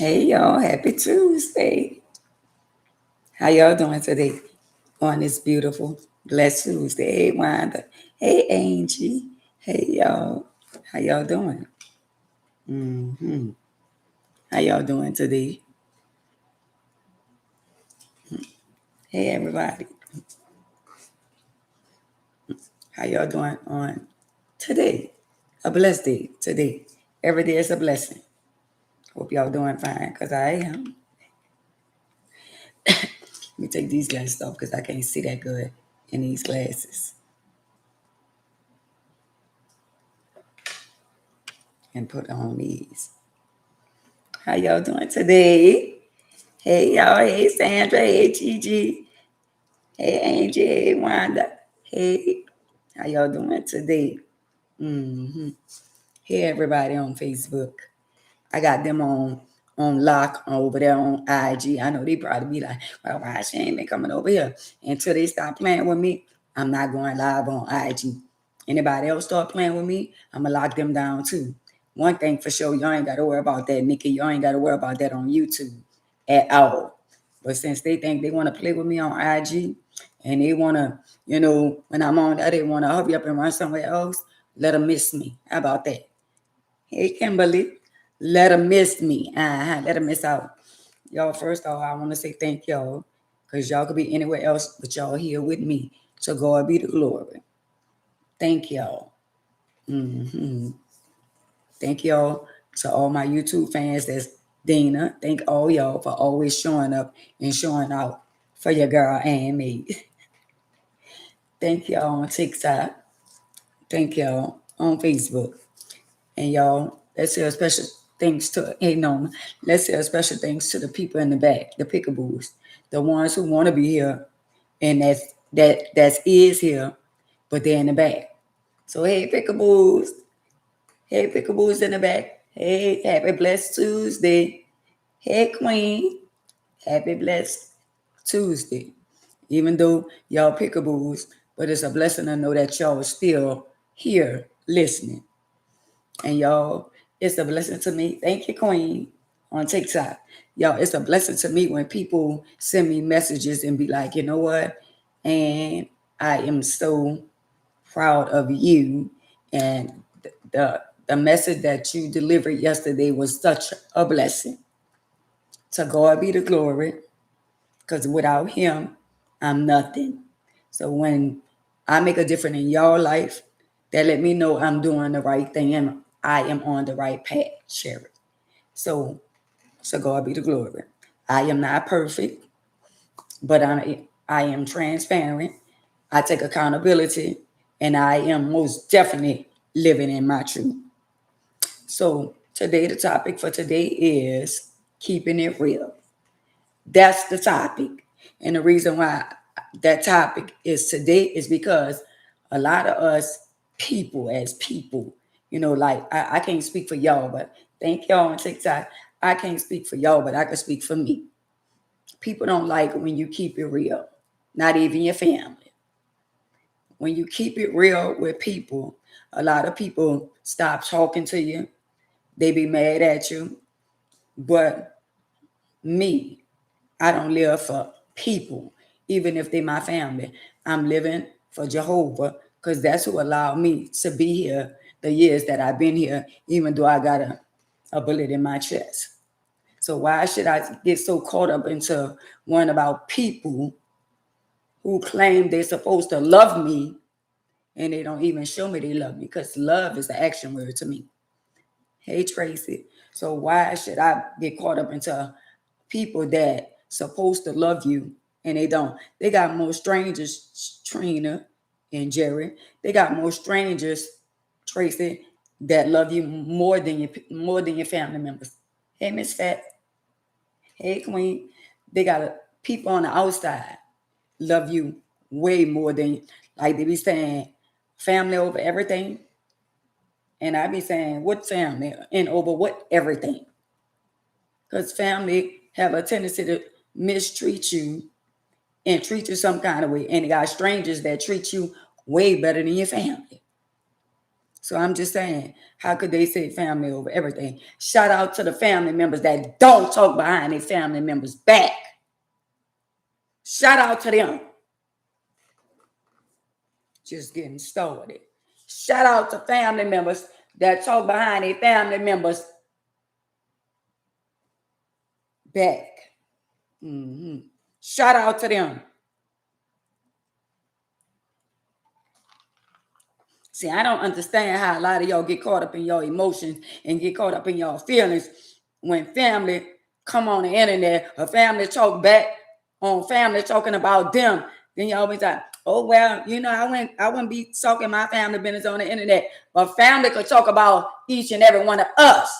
Hey y'all, happy Tuesday. How y'all doing today on this beautiful, blessed Tuesday? Hey Wanda. Hey Angie. Hey y'all. How y'all doing? hmm How y'all doing today? Hey everybody. How y'all doing on today? A blessed day today. Every day is a blessing. Hope y'all doing fine because I am. Let me take these glasses off because I can't see that good in these glasses and put on these. How y'all doing today? Hey y'all, hey Sandra, hey Gigi, hey Angie, hey Wanda, hey, how y'all doing today? hmm Hey everybody on Facebook. I got them on lock over there on IG. I know they probably be like, well, why she ain't been coming over here? Until they stop playing with me, I'm not going live on IG. Anybody else start playing with me, I'm gonna lock them down too. One thing for sure, y'all ain't gotta worry about that, Nikki. Y'all ain't gotta worry about that on YouTube at all. But since they think they want to play with me on IG and they want to, when I'm on there, they want to hurry up and run somewhere else, let them miss me. How about that? Hey, Kimberly, let them miss me. Let them miss out. Y'all, first off, I want to say thank y'all because y'all could be anywhere else, but y'all here with me. So God be the glory. Thank y'all. hmm Thank y'all to all my YouTube fans. That's Dina. Thank all y'all for always showing up and showing out for your girl and me. Thank y'all on TikTok. Thank y'all on Facebook. And y'all, let's say a special thanks to let's say a special thanks to the people in the back, the pickaboos, the ones who want to be here and that's is here, but they're in the back. So hey pickaboos, hey pickaboos in the back. Hey, happy blessed Tuesday. Hey Queen, happy blessed Tuesday. Even though y'all pickaboos, but it's a blessing to know that y'all are still here listening. And y'all, it's a blessing to me. Thank you, Queen, on TikTok. Y'all, it's a blessing to me when people send me messages and be like, you know what? And I am so proud of you. And the the message that you delivered yesterday was such a blessing. To God be the glory, because without Him, I'm nothing. So when I make a difference in your life, that let me know I'm doing the right thing and I am on the right path, Sherry. So, so God be the glory. I am not perfect, but I am transparent. I take accountability, and I am most definitely living in my truth. So today, the topic for today is keeping it real. That's the topic. And the reason why that topic is today is because a lot of us people, as people, like I can't speak for y'all, but thank y'all on TikTok. I can't speak for y'all, but I can speak for me. People don't like when you keep it real, not even your family. When you keep it real with people, a lot of people stop talking to you. They be mad at you. But me, I don't live for people, even if they my family. I'm living for Jehovah because that's who allowed me to be here the years that I've been here, even though I got a bullet in my chest. So why should I get so caught up into worrying about people who claim they're supposed to love me and they don't even show me they love me? Because love is the action word to me. Hey Tracy. So why should I get caught up into people that supposed to love you and they don't? They got more strangers, Trina and Jerry. They got more strangers, Tracy, that love you more than your family members. Hey Miss Fat. Hey Queen. They got people on the outside love you way more than, like they be saying, family over everything. And I be saying, what family and over what everything? Because family have a tendency to mistreat you and treat you some kind of way. And you got strangers that treat you way better than your family. So I'm just saying, how could they say family over everything? Shout out to the family members that don't talk behind their family members' back. Shout out to them. Just getting started. Shout out to family members that talk behind their family members' back. Shout out to them. See, I don't understand how a lot of y'all get caught up in your emotions and get caught up in your feelings when family come on the internet or family talk back on family talking about them. Then you always like, oh well, you know, I wouldn't be talking my family business on the internet, but family could talk about each and every one of us.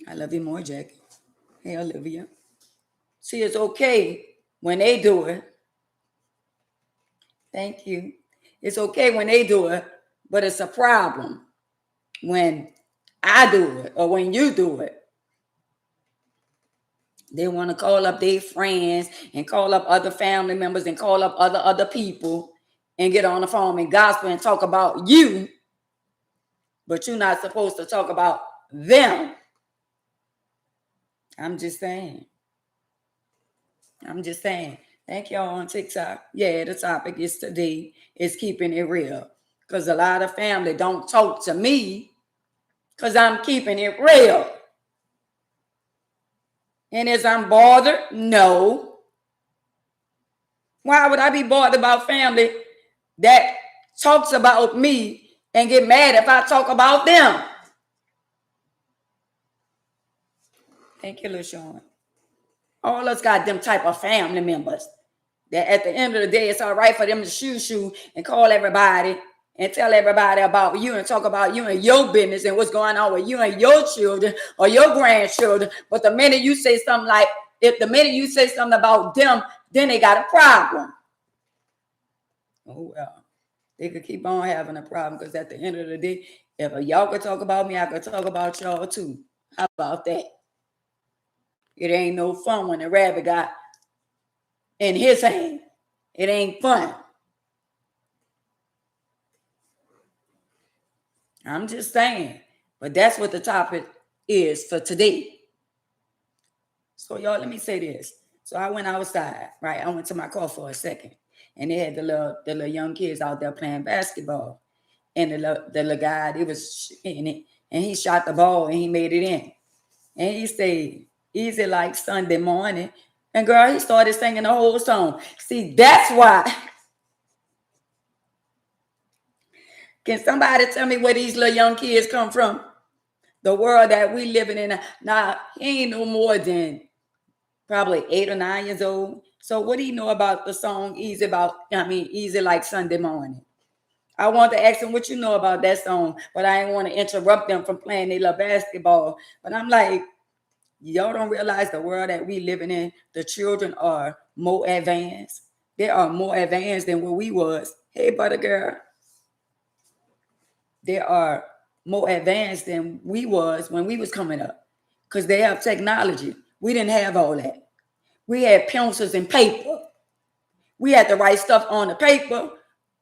I love you more, Jackie. Hey, Olivia. See, it's okay when they do it. Thank you. It's okay when they do it, but it's a problem when I do it or when you do it. They want to call up their friends and call up other family members and call up other people and get on the phone and gossip and talk about you, but you're not supposed to talk about them. I'm just saying. Thank y'all on TikTok. Yeah, the topic is today is keeping it real. Because a lot of family don't talk to me because I'm keeping it real. And is I'm bothered? No. Why would I be bothered about family that talks about me and get mad if I talk about them? Thank you, LaShawn. All us got them type of family members that at the end of the day, it's all right for them to shoo and call everybody and tell everybody about you and talk about you and your business and what's going on with you and your children or your grandchildren. But the minute you say something about them, then they got a problem. Oh, well, they could keep on having a problem because at the end of the day, if y'all could talk about me, I could talk about y'all too. How about that? It ain't no fun when the rabbit got in his hand. It ain't fun. I'm just saying. But that's what the topic is for today. So y'all, let me say this. So I went outside, right? I went to my car for a second. And they had the little young kids out there playing basketball. And the little guy, they was in it. And he shot the ball and he made it in. And he stayed easy like Sunday morning. And girl, he started singing the whole song. See, that's why. Can somebody tell me where these little young kids come from? The world that we living in. Now, he ain't no more than probably 8 or 9 years old. So what do you know about the song Easy Like Sunday Morning? I want to ask him what you know about that song, but I didn't want to interrupt them from playing their little basketball. But I'm like, y'all don't realize the world that we living in, the children are more advanced. They are more advanced than what we was. Hey, butter girl. They are more advanced than we was when we was coming up because they have technology. We didn't have all that. We had pencils and paper. We had to write stuff on the paper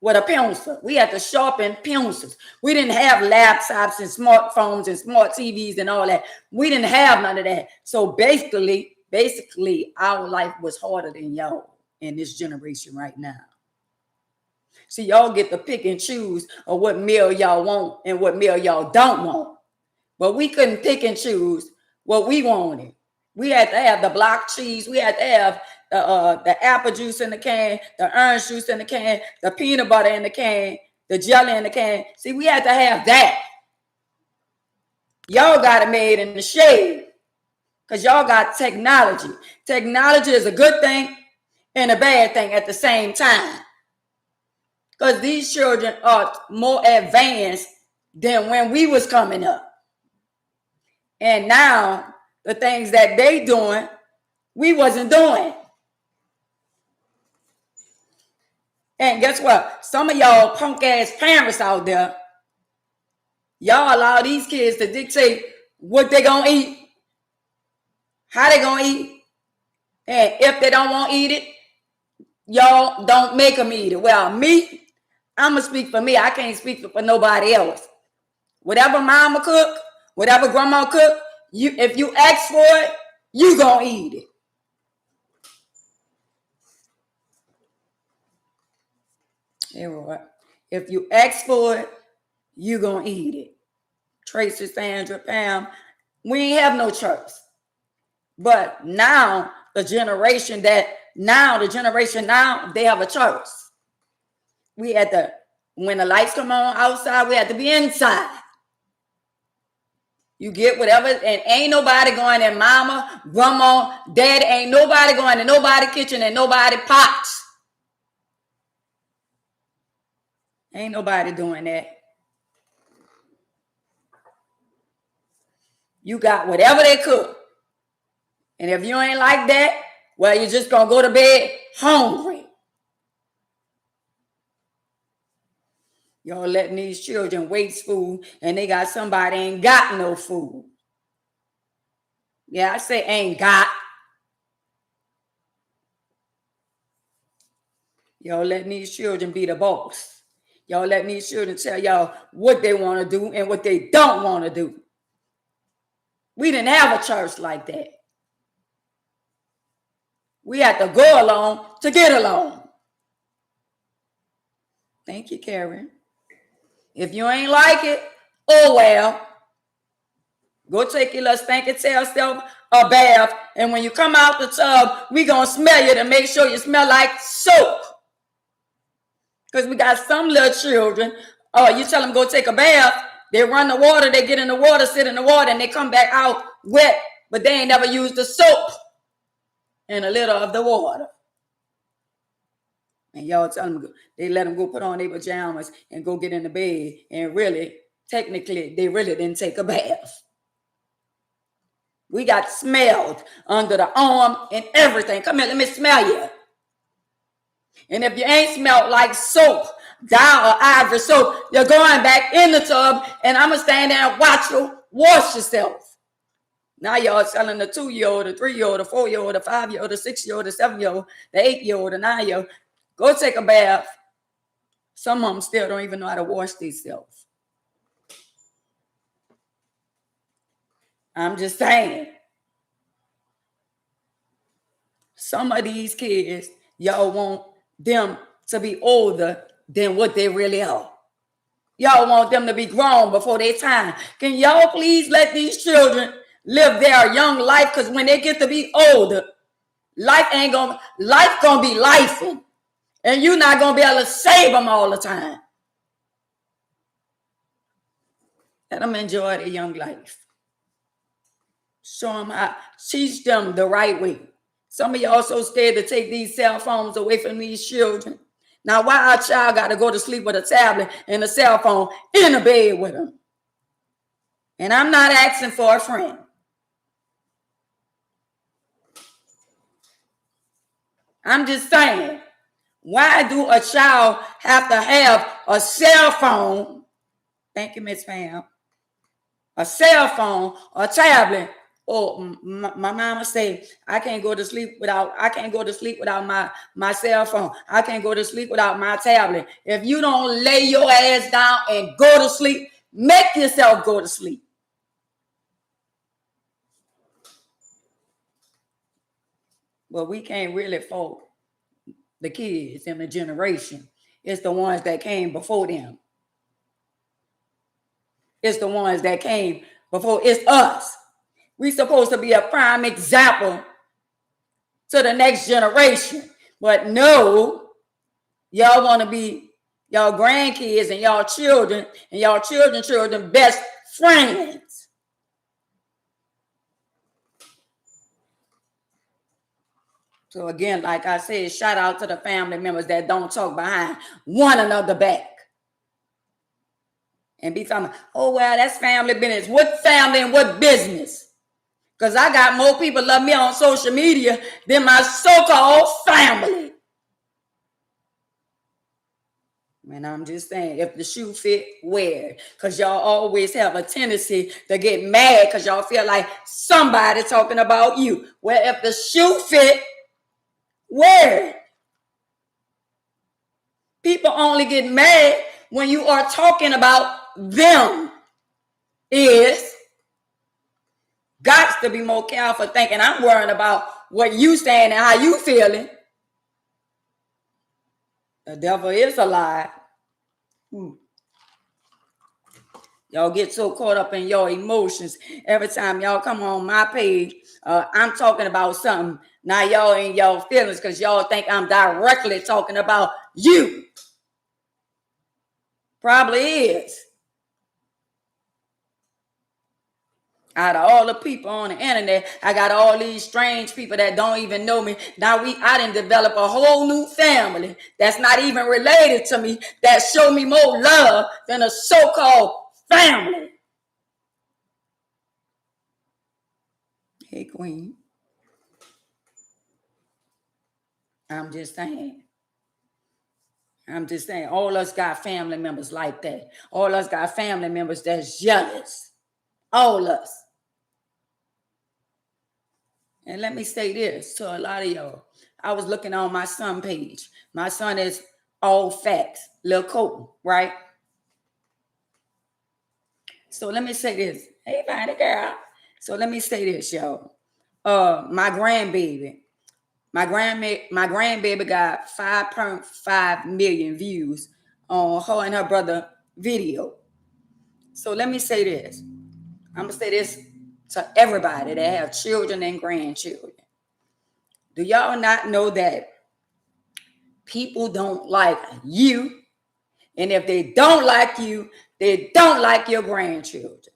with a pencil. We had to sharpen pencils. We didn't have laptops and smartphones and smart TVs and all that. We didn't have none of that. So basically, our life was harder than y'all in this generation right now. See, y'all get to pick and choose of what meal y'all want and what meal y'all don't want. But we couldn't pick and choose what we wanted. We had to have the block cheese. We had to have the apple juice in the can, the orange juice in the can, the peanut butter in the can, the jelly in the can. See, we had to have that. Y'all got it made in the shade because y'all got technology. Technology is a good thing and a bad thing at the same time. Because these children are more advanced than when we was coming up. And now, the things that they doing, we wasn't doing. And guess what? Some of y'all punk-ass parents out there, y'all allow these kids to dictate what they gonna eat, how they gonna eat, and if they don't want to eat it, y'all don't make them eat it. Well, me, I'm going to speak for me. I can't speak for nobody else. Whatever mama cook, whatever grandma cook, if you ask for it, you gonna eat it. If you ask for it, you gonna eat it. Tracy, Sandra, Pam, we ain't have no choice. But now, the generation now, they have a choice. We had to, when the lights come on outside, we had to be inside. You get whatever, and ain't nobody going in mama, grandma, daddy, ain't nobody going in nobody's kitchen and nobody pots. Ain't nobody doing that. You got whatever they cook. And if you ain't like that, well, you're just going to go to bed hungry. Y'all letting these children waste food and they got somebody ain't got no food. Yeah, I say ain't got. Y'all letting these children be the boss. Y'all letting these children tell y'all what they want to do and what they don't want to do. We didn't have a church like that. We had to go along to get along. Thank you, Karen. If you ain't like it, oh well. Go take your little stinky tail self a bath, and when you come out the tub, we gonna smell you to make sure you smell like soap. Because we got some little children, you tell them go take a bath, they run the water, they get in the water, sit in the water, and they come back out wet, but they ain't never used the soap in a little of the water. And y'all tell them, they let them go put on their pajamas and go get in the bed, and really, technically, they really didn't take a bath. We got smelled under the arm and everything. Come here, let me smell you. And if you ain't smelled like soap, Dial or Ivory soap, you're going back in the tub, and I'm going to stand there and watch you wash yourself. Now y'all telling the 2-year-old, the 3-year-old, the 4-year-old, the 5-year-old, the 6-year-old, the 7-year-old, the 8-year-old, the 9-year-old, go take a bath. Some of them still don't even know how to wash themselves. I'm just saying. Some of these kids, y'all want them to be older than what they really are. Y'all want them to be grown before their time. Can y'all please let these children live their young life? Because when they get to be older, life gonna be lifing. And you're not gonna be able to save them all the time. Let them enjoy their young life. Show them how, teach them the right way. Some of y'all so scared to take these cell phones away from these children. Now, why our child got to go to sleep with a tablet and a cell phone in the bed with them? And I'm not asking for a friend. I'm just saying, why do a child have to have a cell phone? Thank you, Miss Pam. A cell phone, a tablet. Oh, my mama say I can't go to sleep without my cell phone. I can't go to sleep without my tablet. If you don't lay your ass down and go to sleep, make yourself go to sleep. But we can't really fault the kids and the generation. It's the ones that came before them. It's the ones that came before. It's us. We're supposed to be a prime example to the next generation. But no, y'all want to be y'all grandkids and y'all children and y'all children best friends. So again, like I said, shout out to the family members that don't talk behind one another back. And be talking, oh, well, that's family business. What family and what business? Because I got more people love me on social media than my so-called family. And I'm just saying, if the shoe fit, wear it. Because y'all always have a tendency to get mad because y'all feel like somebody talking about you. Well, if the shoe fit, wear it. People only get mad when you are talking about them. Is got to be more careful thinking I'm worrying about what you saying and how you feeling. The devil is a lie. Y'all get so caught up in your emotions. Every time y'all come on my page, I'm talking about something. Now y'all in y'all feelings because y'all think I'm directly talking about you. Probably is. Out of all the people on the internet, I got all these strange people that don't even know me. Now I didn't develop a whole new family that's not even related to me, that show me more love than a so-called family. Hey, Queen. I'm just saying, all us got family members like that. All us got family members that's jealous. All us. And let me say this to a lot of y'all. I was looking on my son page. My son is all facts, Lil Cole, right? So let me say this. Hey, fine girl. So let me say this, y'all. My grandbaby got 5.5 million views on her and her brother video. So let me say this. I'm gonna say this to everybody that have children and grandchildren. Do y'all not know that people don't like you? And if they don't like you, they don't like your grandchildren.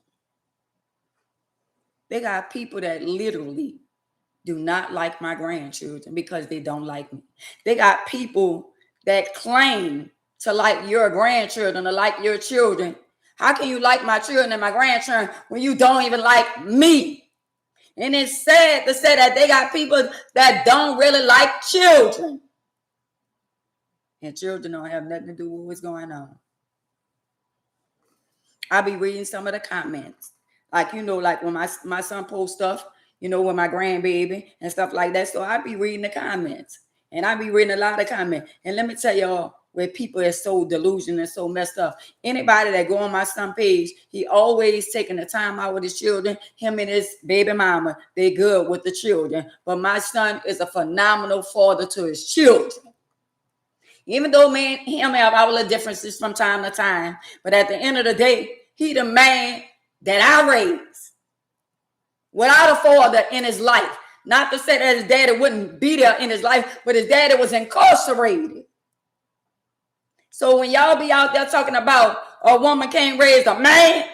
They got people that literally do not like my grandchildren because they don't like me. They got people that claim to like your grandchildren or like your children. How can you like my children and my grandchildren when you don't even like me? And it's sad to say that they got people that don't really like children. And children don't have nothing to do with what's going on. I'll be reading some of the comments. Like, like when my son posts stuff, with my grandbaby and stuff like that. So I'll be reading the comments. And I'll be reading a lot of comments. And let me tell y'all, where people are so delusional and so messed up. Anybody that go on my son page, he always taking the time out with his children. Him and his baby mama, they good with the children. But my son is a phenomenal father to his children. Even though him have our little differences from time to time. But at the end of the day, he the man that I raised without a father in his life. Not to say that his daddy wouldn't be there in his life, but his daddy was incarcerated. So when y'all be out there talking about a woman can't raise a man,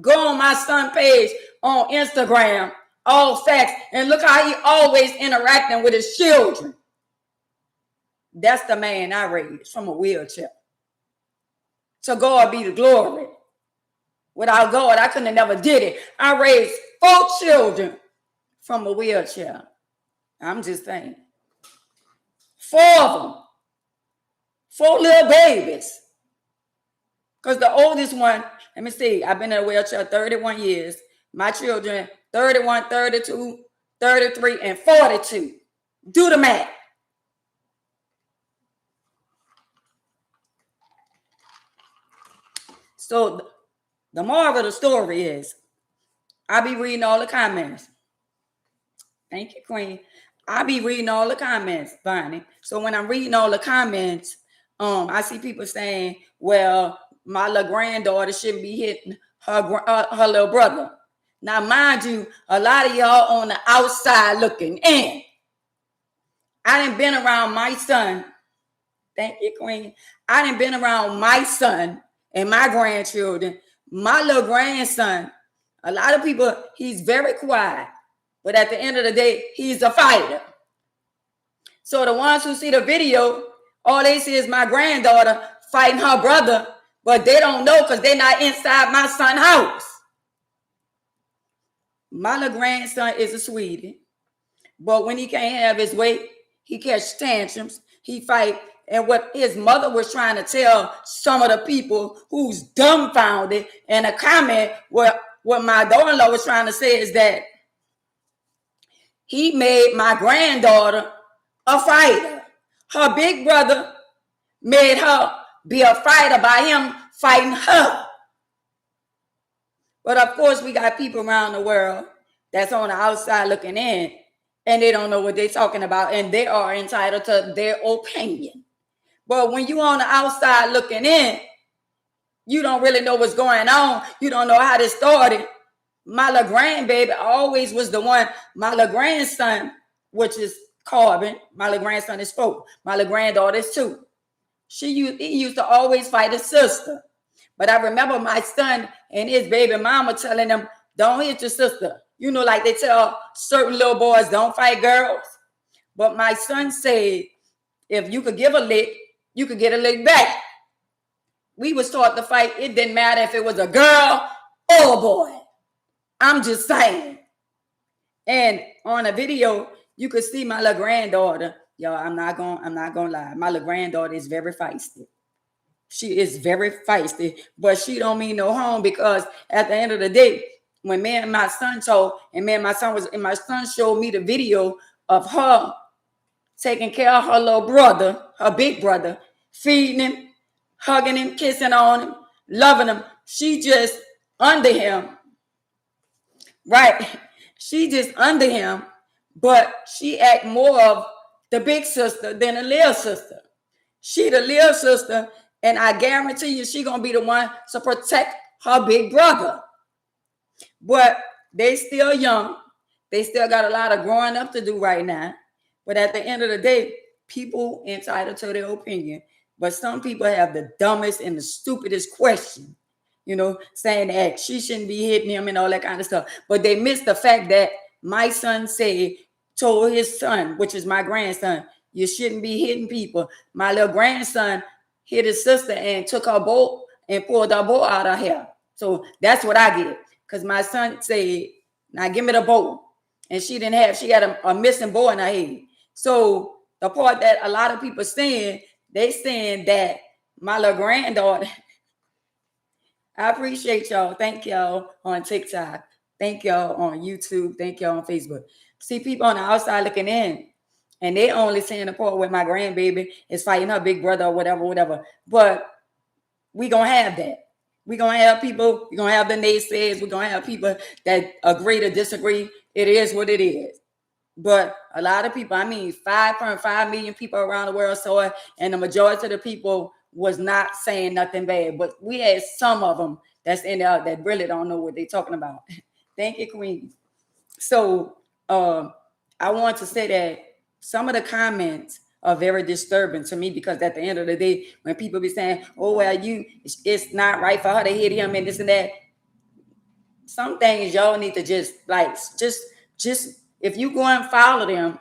go on my son page on Instagram, all facts, and look how he always interacting with his children. That's the man I raised from a wheelchair. To God be the glory. Without God, I couldn't have never did it. I raised 4 children from a wheelchair. I'm just saying. 4 of them. 4 little babies. Because the oldest one, let me see, I've been in a wheelchair 31 years. My children, 31, 32, 33, and 42. Do the math. So the moral of the story is, I be reading all the comments. Thank you, Queen. I be reading all the comments, Bonnie. So when I'm reading all the comments, I see people saying, well, my little granddaughter shouldn't be hitting her little brother. Now, mind you, a lot of y'all on the outside looking in. I done been around my son. Thank you, Queen. I done been around my son and my grandchildren. My little grandson, a lot of people, he's very quiet. But at the end of the day, he's a fighter. So the ones who see the video, all they see is my granddaughter fighting her brother, but they don't know because they're not inside my son's house. My little grandson is a sweetie. But when he can't have his way, he catch tantrums, he fight. And what his mother was trying to tell some of the people who's dumbfounded in a comment, what my daughter-in-law was trying to say is that he made my granddaughter a fighter. Her big brother made her be a fighter by him fighting her. But of course, we got people around the world that's on the outside looking in, and they don't know what they're talking about, and they are entitled to their opinion. But when you on the outside looking in, you don't really know what's going on. You don't know how this started. My little grandbaby always was the one. My little grandson, which is Carbon, my little grandson is 4. My little granddaughter is 2. He used to always fight his sister. But I remember my son and his baby mama telling him, don't hit your sister. You know, like they tell certain little boys, don't fight girls. But my son said, if you could give a lick, you could get a lick back. We was taught to fight. It didn't matter if it was a girl or a boy. I'm just saying. And on a video, you could see my little granddaughter. Yo, I'm not gonna lie. My little granddaughter is very feisty. She is very feisty, but she don't mean no harm, because at the end of the day, when me and my son my son showed me the video of her taking care of her little brother, her big brother, feeding him, hugging him, kissing on him, loving him. She just under him, right? She just under him, but she act more of the big sister than the little sister. She the little sister, and I guarantee you she gonna be the one to protect her big brother. But they still young. They still got a lot of growing up to do right now. But at the end of the day, people entitled to their opinion. But some people have the dumbest and the stupidest question, you know, saying that she shouldn't be hitting him and all that kind of stuff. But they miss the fact that my son told his son, which is my grandson, you shouldn't be hitting people. My little grandson hit his sister and took her bolt and pulled her bolt out of her. So that's what I get. Because my son said, now give me the bolt. And she had a missing bolt in her head. So the part that a lot of people saying, they saying that my little granddaughter, I appreciate y'all. Thank y'all on TikTok. Thank y'all on YouTube. Thank y'all on Facebook. See people on the outside looking in, and they only seeing the part where my grandbaby is fighting her big brother or whatever. But we gonna have that. We gonna have people. We gonna have the naysayers. We gonna have people that agree to disagree. It is what it is. But a lot of people, 5.5 million people around the world saw it, and the majority of the people was not saying nothing bad. But we had some of them that's in there that really don't know what they're talking about. Thank you, Queen. So I want to say that some of the comments are very disturbing to me, because at the end of the day, when people be saying, oh, well, it's not right for her to hit him and this and that, some things y'all need to just if you go and follow them,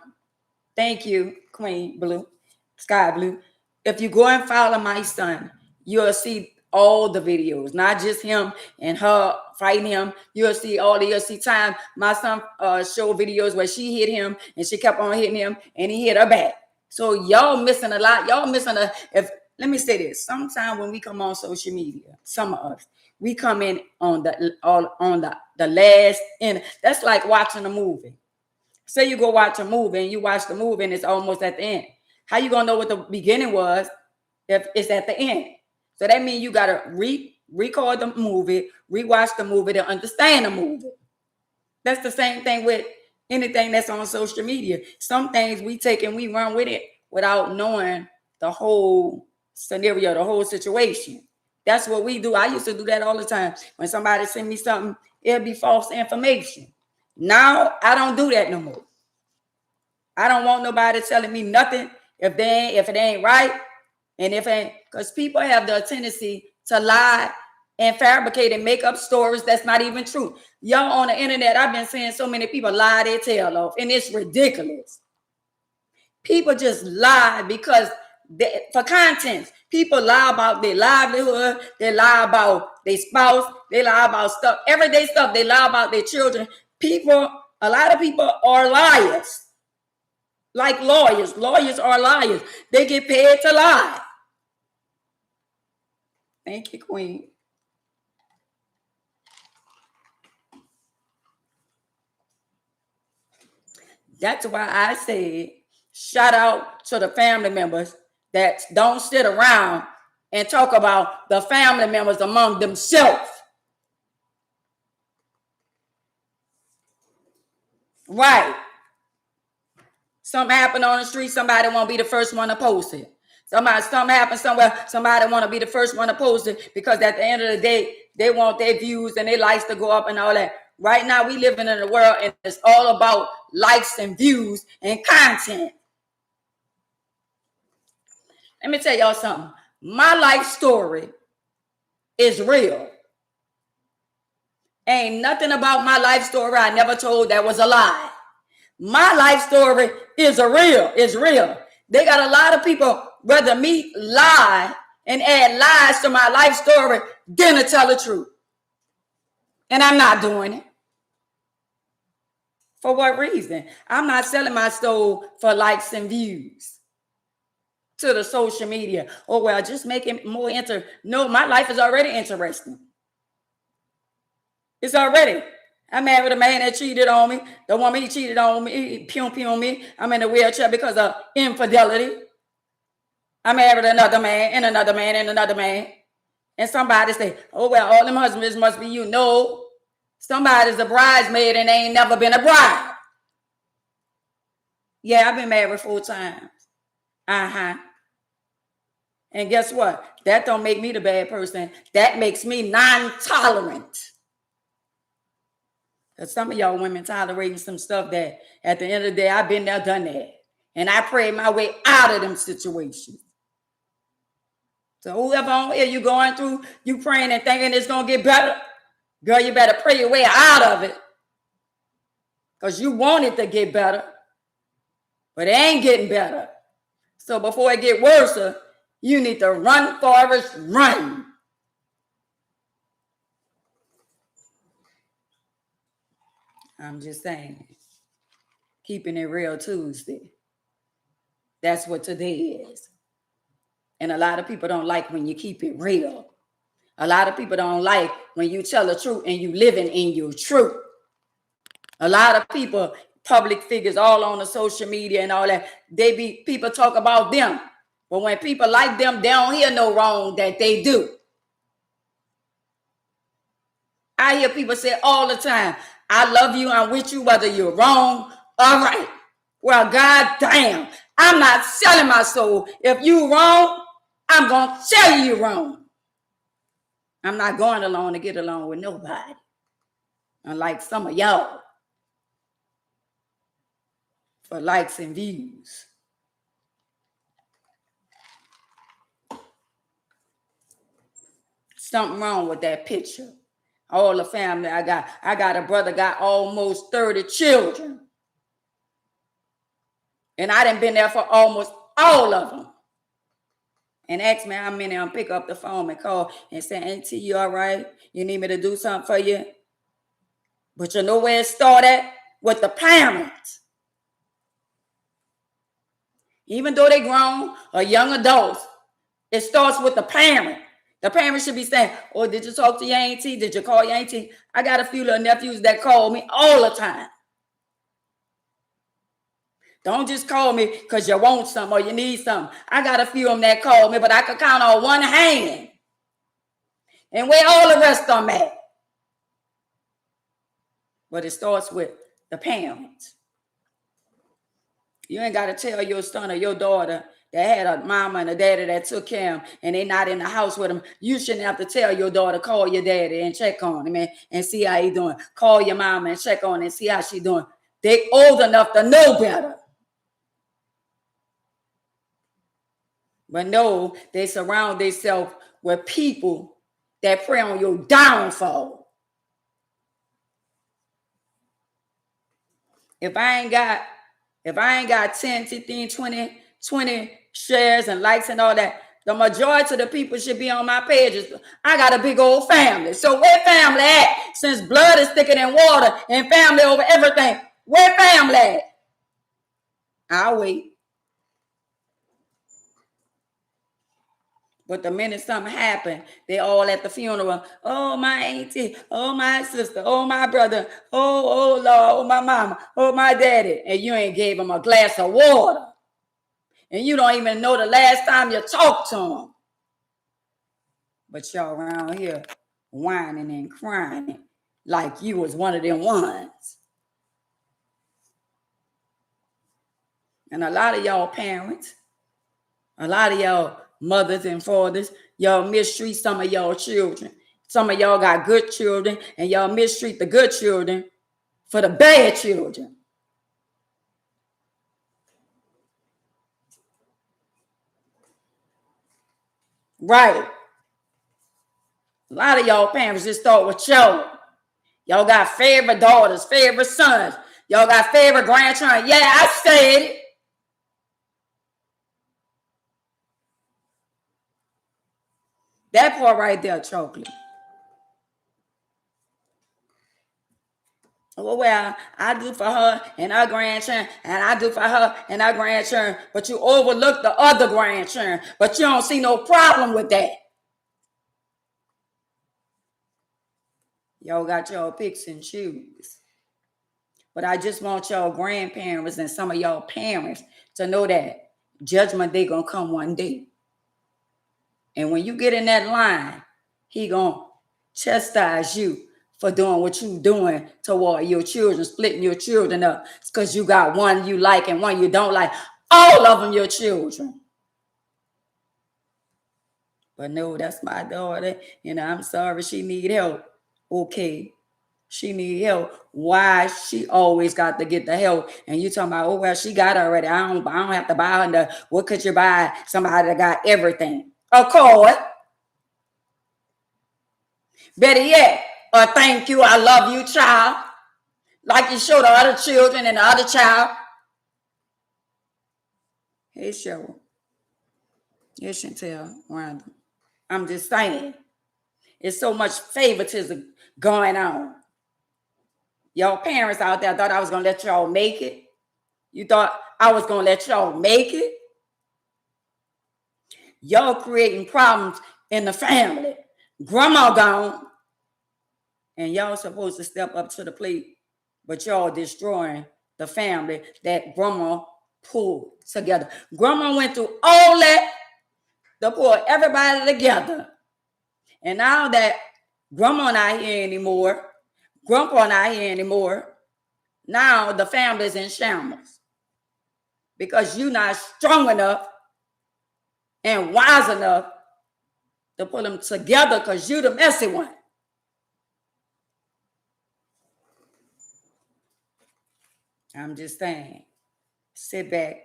thank you, Queen Blue, Sky Blue. If you go and follow my son, you'll see all the videos, not just him and her fighting him. You'll see time my son show videos where she hit him and she kept on hitting him and he hit her back. So y'all missing a lot. Let me say this. Sometimes when we come on social media, some of us, we come in on the last end. That's like watching a movie. Say you go watch a movie and you watch the movie and it's almost at the end. How you gonna know what the beginning was if it's at the end? So that means you gotta record the movie, rewatch the movie to understand the movie. That's the same thing with anything that's on social media. Some things we take and we run with it without knowing the whole scenario, the whole situation. That's what we do. I used to do that all the time. When somebody send me something, it'll be false information. Now I don't do that no more. I don't want nobody telling me nothing if it ain't right, and because people have the tendency to lie and fabricate and make up stories that's not even true. Y'all on the internet, I've been seeing so many people lie their tail off, and it's ridiculous. People just lie because for content. People lie about their livelihood. They lie about their spouse. They lie about stuff, everyday stuff. They lie about their children. A lot of people are liars. Like lawyers. Lawyers are liars. They get paid to lie. Thank you, Queen. That's why I said shout out to the family members that don't sit around and talk about the family members among themselves. Right. Something happened on the street, somebody won't be the first one to post it. Something happened somewhere, somebody want to be the first one to post it, because at the end of the day, they want their views and their likes to go up and all that. Right now, we living in a world and it's all about likes and views and content. Let me tell y'all something. My life story is real. Ain't nothing about my life story I never told that was a lie. My life story is real. They got a lot of people rather me lie and add lies to my life story than to tell the truth. And I'm not doing it. For what reason? I'm not selling my soul for likes and views to the social media. Oh, well, just make it more No, my life is already interesting. It's already. I married a man that cheated on me. The woman he cheated on me, he pum me. I'm in a wheelchair because of infidelity. I married another man and another man and another man. And somebody say, oh, well, all them husbands must be you. No, somebody's a bridesmaid and they ain't never been a bride. Yeah, I've been married 4 times. And guess what? That don't make me the bad person. That makes me non-tolerant. Because some of y'all women tolerating some stuff that at the end of the day, I've been there, done that. And I prayed my way out of them situations. So whoever on here you going through, you praying and thinking it's going to get better, girl, you better pray your way out of it. Because you want it to get better. But it ain't getting better. So before it get worse, you need to run, Forrest, run. I'm just saying. Keeping it real Tuesday. That's what today is. And a lot of people don't like when you keep it real. A lot of people don't like when you tell the truth and you living in your truth. A lot of people, public figures all on the social media and all that, people talk about them. But when people like them, they don't hear no wrong that they do. I hear people say all the time, I love you, I'm with you, whether you're wrong or right. Well, God damn, I'm not selling my soul. If you wrong, I'm going to tell you you're wrong. I'm not going along to get along with nobody. Unlike some of y'all. For likes and views. Something wrong with that picture. All the family I got a brother got almost 30 children. And I done been there for almost all of them. And ask me how many of them pick up the phone and call and say, Auntie, you all right? You need me to do something for you? But you know where it started? With the parents. Even though they grown or young adults, it starts with the parent. The parent should be saying, oh, did you talk to your auntie? Did you call your auntie? I got a few little nephews that call me all the time. Don't just call me because you want something or you need something. I got a few of them that call me, but I could count on one hand. And where all the rest of them at? But it starts with the parents. You ain't got to tell your son or your daughter that had a mama and a daddy that took care of him and they're not in the house with him. You shouldn't have to tell your daughter, call your daddy and check on him and see how he doing. Call your mama and check on him and see how she doing. They old enough to know better. But no, they surround themselves with people that prey on your downfall. If I ain't got 10, 15, 20 shares and likes and all that, the majority of the people should be on my pages. I got a big old family. So where family at? Since blood is thicker than water and family over everything, where family at? I'll wait. But the minute something happened, they all at the funeral. Oh, my auntie. Oh, my sister. Oh, my brother. Oh, Lord. Oh, my mama. Oh, my daddy. And you ain't gave them a glass of water. And you don't even know the last time you talked to them. But y'all around here whining and crying like you was one of them ones. And a lot of y'all parents, a lot of y'all mothers and fathers, y'all mistreat some of y'all children. Some of y'all got good children and y'all mistreat the good children for the bad children. Right. A lot of y'all parents just start with y'all. Y'all got favorite daughters, favorite sons. Y'all got favorite grandchildren. Yeah, I said it. That part right there, chocolate. Well, I do for her and her grandchildren, and I do for her and her grandchildren, but you overlook the other grandchildren, but you don't see no problem with that. Y'all got y'all picks and choose. But I just want y'all grandparents and some of y'all parents to know that judgment day gonna come one day. And when you get in that line, he gonna chastise you for doing what you doing toward your children, splitting your children up. It's because you got one you like and one you don't like. All of them your children. But no, that's my daughter. I'm sorry she need help. Okay. She need help. Why she always got to get the help? And you talking about, oh well, she got it already. I don't have to buy her the. What could you buy somebody that got everything? A cord. Better yet, a thank you, I love you, child. Like you show the other children and the other child. Hey, Cheryl. Yes, Chantel, Rhonda. I'm just saying. It's so much favoritism going on. Y'all parents out there thought I was going to let y'all make it. You thought I was going to let y'all make it. Y'all creating problems in the family. Grandma gone. And y'all supposed to step up to the plate. But y'all destroying the family that grandma pulled together. Grandma went through all that to pull everybody together. And now that grandma not here anymore, grandpa not here anymore, now the family's in shambles. Because you're not strong enough and wise enough to put them together because you're the messy one. I'm just saying, sit back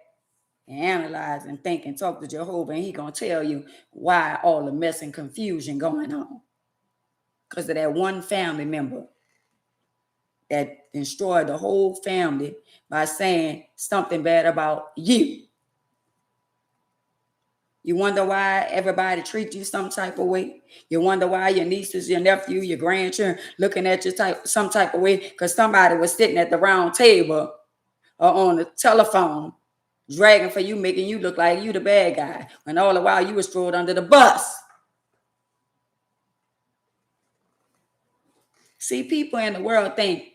and analyze and think and talk to Jehovah, and he going to tell you why all the mess and confusion going on. Because of that one family member that destroyed the whole family by saying something bad about you. You wonder why everybody treats you some type of way. You wonder why your nieces, your nephew, your grandchildren looking at you some type of way because somebody was sitting at the round table or on the telephone dragging for you, making you look like you the bad guy, when all the while you was thrown under the bus. See, people in the world think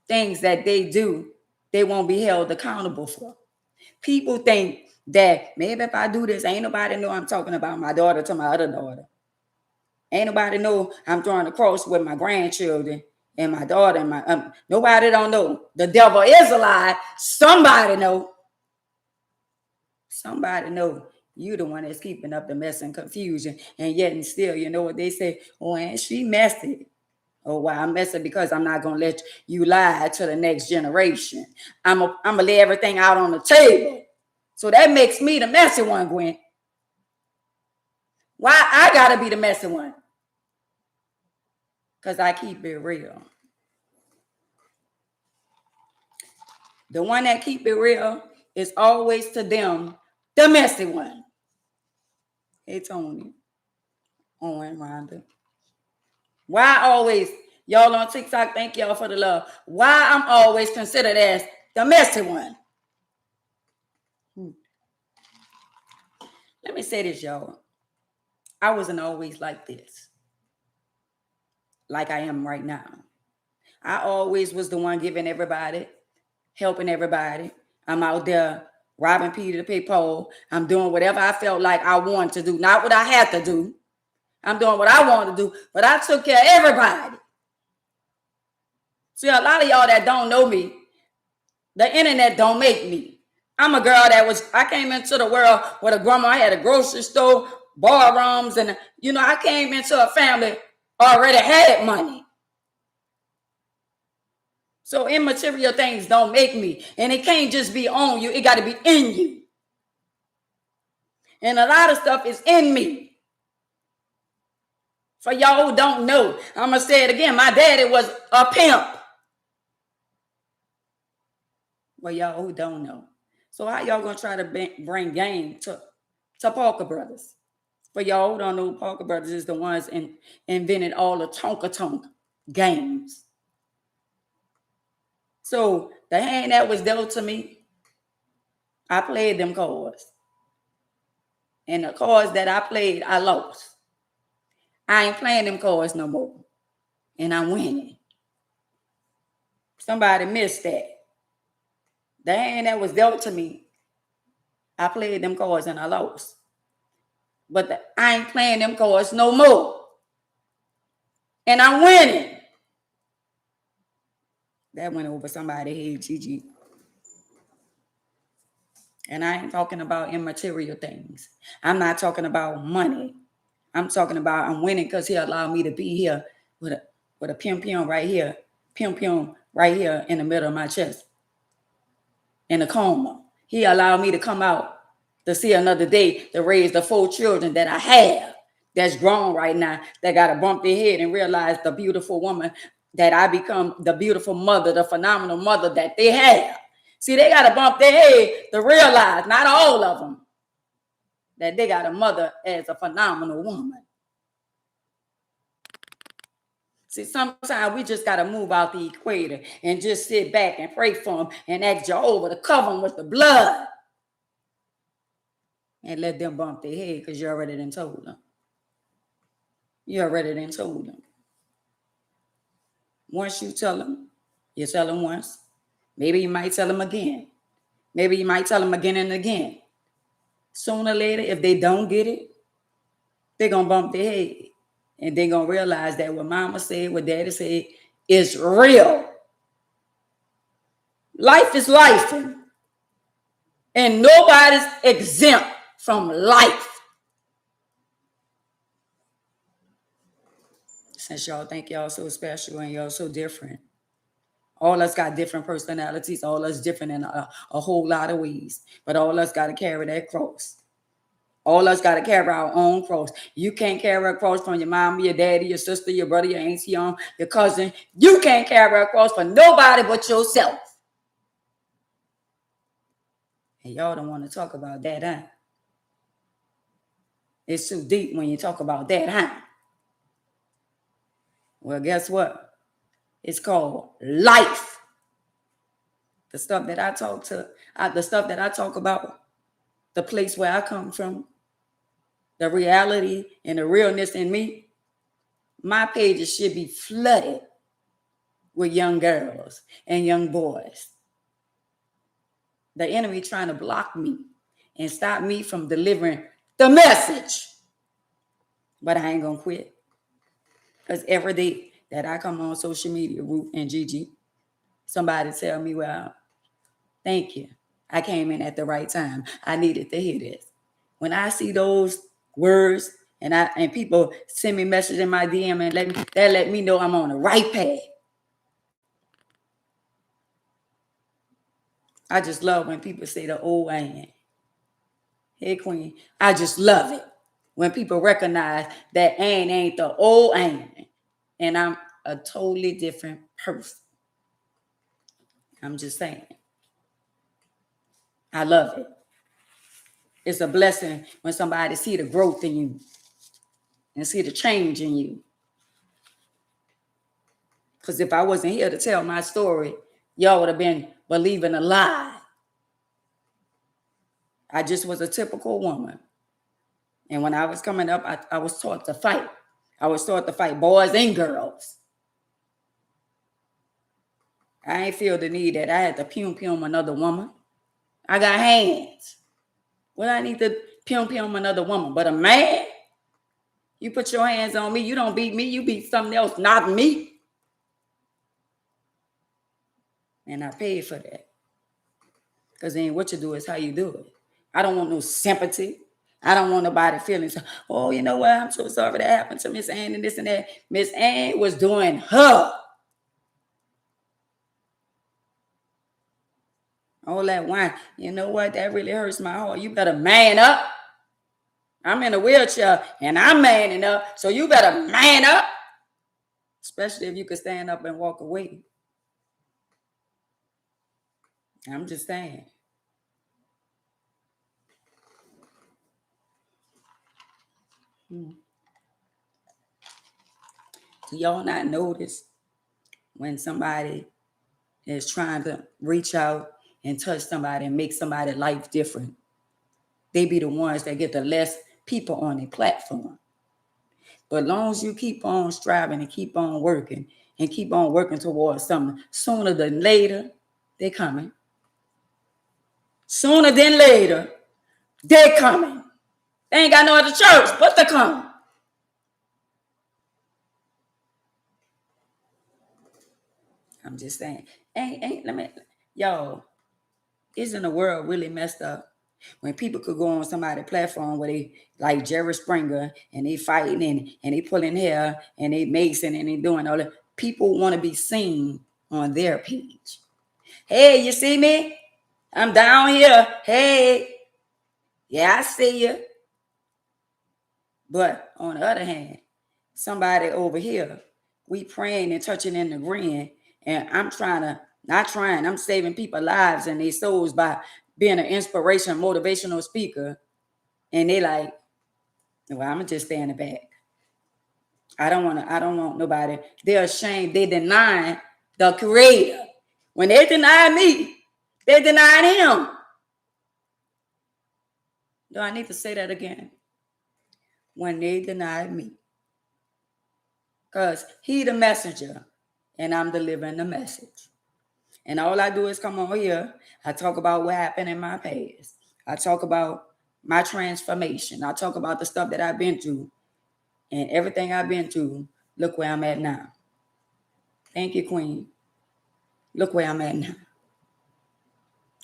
things that they do, they won't be held accountable for. People think that maybe if I do this, ain't nobody know I'm talking about my daughter to my other daughter. Ain't nobody know I'm throwing a cross with my grandchildren and my daughter and my nobody don't know. The devil is a lie. Somebody know. Somebody know you the one that's keeping up the mess and confusion. And yet and still, you know what they say? Oh, and she messed it. Oh, why I'm messing because I'm not gonna let you lie to the next generation. I'm gonna lay everything out on the table. So that makes me the messy one, Gwen. Why I gotta be the messy one? Because I keep it real. The one that keep it real is always to them the messy one. Hey, Tony, Owen, Rhonda. Why always, y'all on TikTok, thank y'all for the love. Why I'm always considered as the messy one? Let me say this, y'all. I wasn't always like this, like I am right now. I always was the one giving everybody, helping everybody. I'm out there robbing Peter to pay Paul. I'm doing whatever I felt like I wanted to do, not what I had to do. I'm doing what I wanted to do, but I took care of everybody. See, a lot of y'all that don't know me, the internet don't make me. I'm a girl I came into the world with a grandma. I had a grocery store, ballrooms, and I came into a family already had money. So immaterial things don't make me. And it can't just be on you. It got to be in you. And a lot of stuff is in me. For y'all who don't know, I'm going to say it again. My daddy was a pimp. For y'all who don't know. So how y'all going to try to bring game to Parker Brothers? For y'all who don't know, Parker Brothers is the ones invented all the Tonka games. So the hand that was dealt to me, I played them cards. And the cards that I played, I lost. I ain't playing them cards no more. And I'm winning. Somebody missed that. The hand that was dealt to me, I played them cards and I lost. But I ain't playing them cards no more. And I'm winning. That went over somebody's head, Gigi. And I ain't talking about immaterial things. I'm not talking about money. I'm talking about I'm winning because he allowed me to be here with a pim right here. Pim right here in the middle of my chest. In a coma. He allowed me to come out to see another day, to raise the 4 children that I have. That's grown right now. That got to bump their head and realize the beautiful woman that I become, the beautiful mother, the phenomenal mother that they have. See, they got to bump their head to realize, not all of them, that they got a mother as a phenomenal woman. See, sometimes we just got to move out the equator and just sit back and pray for them and ask Jehovah to cover them with the blood. And let them bump their head because you already done told them. You already done told them. Once you tell them once. Maybe you might tell them again. Maybe you might tell them again and again. Sooner or later, if they don't get it, they're going to bump their head. And they're going to realize that what mama said, what daddy said, is real. Life is life. And nobody's exempt from life. Since y'all think y'all so special and y'all so different. All us got different personalities. All us different in a whole lot of ways. But all us got to carry that cross. All us got to carry our own cross. You can't carry a cross from your mom, your daddy, your sister, your brother, your auntie, your cousin. You can't carry a cross for nobody but yourself. And y'all don't want to talk about that, huh? It's too deep when you talk about that, huh? Well, guess what? It's called life. The stuff that I talk about, the place where I come from, the reality and the realness in me, my pages should be flooded with young girls and young boys. The enemy trying to block me and stop me from delivering the message. But I ain't going to quit. Because every day that I come on social media, Ruth and Gigi, somebody tell me, well, thank you. I came in at the right time. I needed to hear this. When I see those words and people send me messages in my DM and let me know I'm on the right path. I just love when people say the old Ann. Hey, Queen. I just love it when people recognize that Ann ain't the old Ann. And I'm a totally different person. I'm just saying. I love it. It's a blessing when somebody see the growth in you and see the change in you. Because if I wasn't here to tell my story, y'all would have been believing a lie. I just was a typical woman. And when I was coming up, I was taught to fight. I was taught to fight boys and girls. I ain't feel the need that I had to pum another woman. I got hands. Well, I need to pim another woman. But a man, you put your hands on me, you don't beat me, you beat something else, not me. And I paid for that. Because then what you do is how you do it. I don't want no sympathy. I don't want nobody feeling, oh, you know what? I'm so sorry that happened to Miss Ann and this and that. Miss Ann was doing her. All that wine. You know what? That really hurts my heart. You better man up. I'm in a wheelchair and I'm manning up. So you better man up. Especially if you could stand up and walk away. I'm just saying. Do y'all not notice when somebody is trying to reach out and touch somebody and make somebody's life different? They be the ones that get the less people on their platform. But as long as you keep on striving and keep on working towards something, sooner than later, they're coming. Sooner than later, they're coming. They ain't got no other church, but they're coming. I'm just saying. Y'all, isn't the world really messed up? When people could go on somebody's platform where they like Jerry Springer and they fighting and they pulling hair and they macing and they doing all that. People want to be seen on their page. Hey, you see me? I'm down here. Hey, yeah, I see you. But on the other hand, somebody over here, we praying and touching and agreeing, and I'm I'm saving people's lives and their souls by being an inspiration, motivational speaker. And they like, well, I'm gonna just stay in the back. I don't want nobody. They're ashamed. They deny the creator. When they deny me, they deny him. Do I need to say that again? When they deny me. Because he the messenger and I'm delivering the message. And all I do is come on here. I talk about what happened in my past. I talk about my transformation. I talk about the stuff that I've been through. And everything I've been through, look where I'm at now. Thank you, Queen. Look where I'm at now.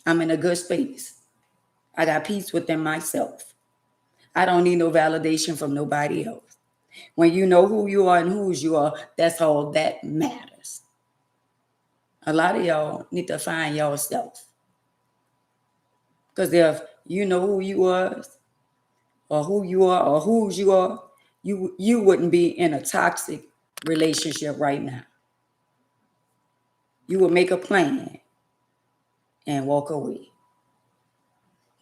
I'm in a good space. I got peace within myself. I don't need no validation from nobody else. When you know who you are and whose you are, that's all that matters. A lot of y'all need to find yourself. Because if you know who you was, or who you are, or whose you are, you wouldn't be in a toxic relationship right now. You would make a plan and walk away.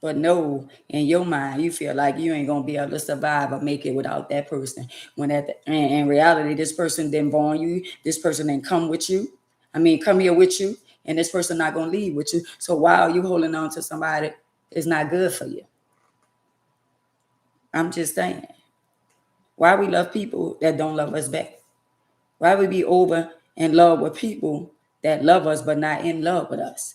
But no, in your mind, you feel like you ain't gonna be able to survive or make it without that person. When in reality, this person didn't born you, this person didn't come here with you, and this person not gonna leave with you. So while you holding on to somebody, it's not good for you. I'm just saying. Why we love people that don't love us back? Why we be over in love with people that love us but not in love with us?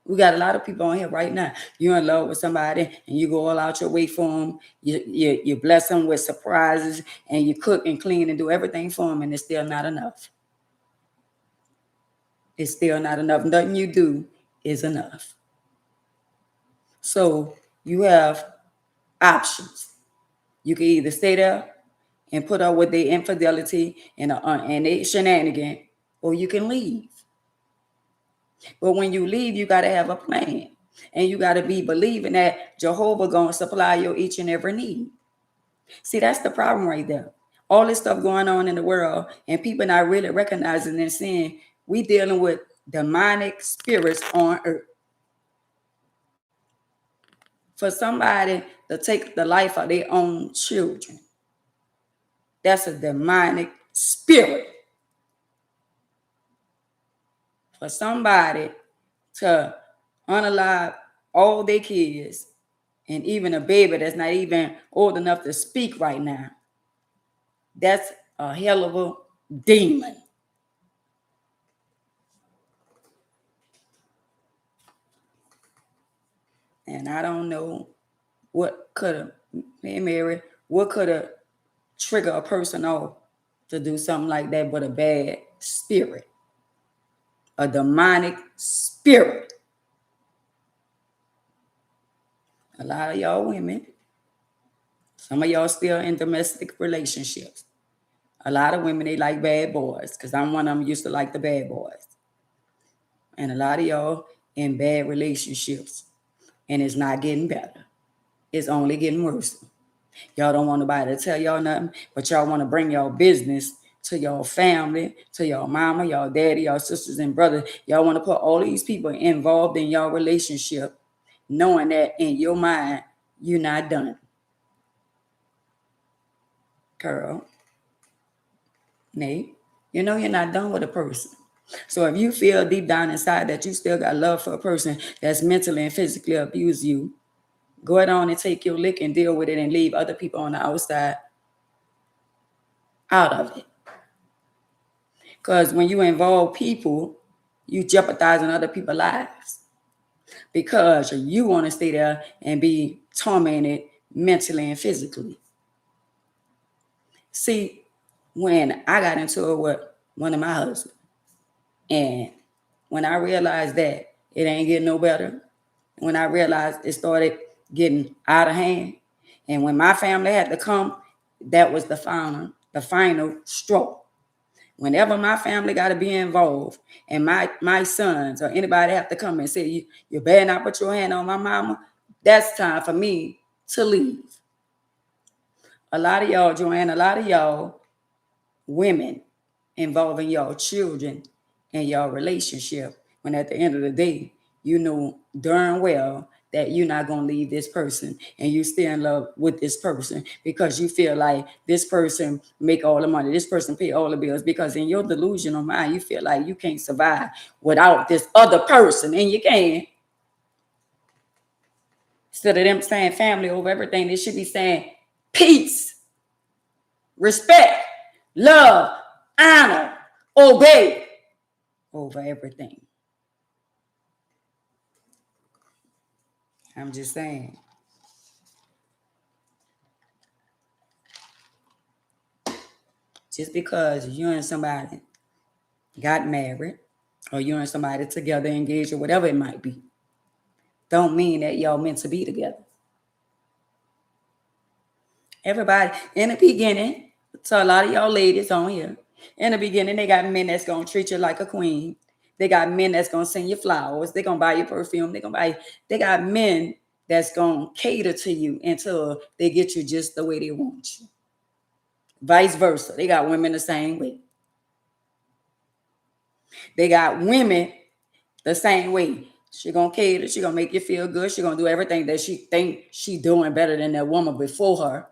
We got a lot of people on here right now. You're in love with somebody and you go all out your way for them. You bless them with surprises and you cook and clean and do everything for them, and it's still not enough. It's still not enough. Nothing you do is enough. So you have options. You can either stay there and put up with their infidelity and their shenanigan, or you can leave. But when you leave, you got to have a plan. And you got to be believing that Jehovah going to supply your each and every need. See, that's the problem right there. All this stuff going on in the world and people not really recognizing and seeing we dealing with demonic spirits on earth. For somebody to take the life of their own children, that's a demonic spirit. For somebody to unalive all their kids and even a baby that's not even old enough to speak right now, that's a hell of a demon. And I don't know what could have, hey Mary, what could have triggered a person off to do something like that but a bad spirit, a demonic spirit. A lot of y'all women, some of y'all still in domestic relationships. A lot of women, they like bad boys, because I'm one of them used to like the bad boys. And a lot of y'all in bad relationships, and it's not getting better. It's only getting worse. Y'all don't want nobody to tell y'all nothing, but y'all want to bring y'all business to your family, to your mama, your daddy, your sisters and brothers. Y'all want to put all these people involved in your relationship, knowing that in your mind, you're not done. Girl, Nate, you know you're not done with a person. So if you feel deep down inside that you still got love for a person that's mentally and physically abused you, go ahead on and take your lick and deal with it and leave other people on the outside out of it. Because when you involve people, you jeopardizing other people's lives because you want to stay there and be tormented mentally and physically. See, when I got into it with one of my husbands, and when I realized that it ain't getting no better, when I realized it started getting out of hand, and when my family had to come, that was the final straw. Whenever my family got to be involved, and my sons or anybody have to come and say, you better not put your hand on my mama, that's time for me to leave. A lot of y'all, Joanne, a lot of y'all women involving y'all children in y'all relationship, when at the end of the day, you know darn well that you're not going to leave this person and you stay in love with this person because you feel like this person make all the money, this person pay all the bills, because in your delusional mind, you feel like you can't survive without this other person, and you can. Instead of them saying family over everything, they should be saying peace, respect, love, honor, obey over everything. I'm just saying. Just because you and somebody got married, or you and somebody together, engaged, or whatever it might be, don't mean that y'all meant to be together. Everybody, in the beginning, so a lot of y'all ladies on here, in the beginning, they got men that's going to treat you like a queen. They got men that's going to send you flowers. They're going to buy you perfume. They got men that's going to cater to you until they get you just the way they want you. Vice versa. They got women the same way. They got women the same way. She gonna cater. She gonna make you feel good. She gonna do everything that she think she doing better than that woman before her.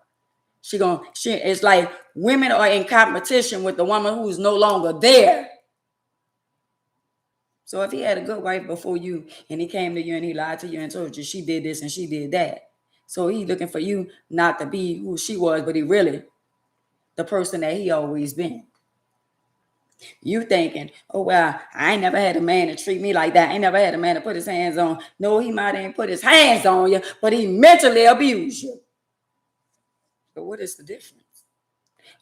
It's like women are in competition with the woman who's no longer there. So if he had a good wife before you and he came to you and he lied to you and told you she did this and she did that, so he looking for you not to be who she was, but he really the person that he always been. You thinking, oh, well, I ain't never had a man to treat me like that. I ain't never had a man to put his hands on. No, he might ain't put his hands on you, but he mentally abused you. But what is the difference?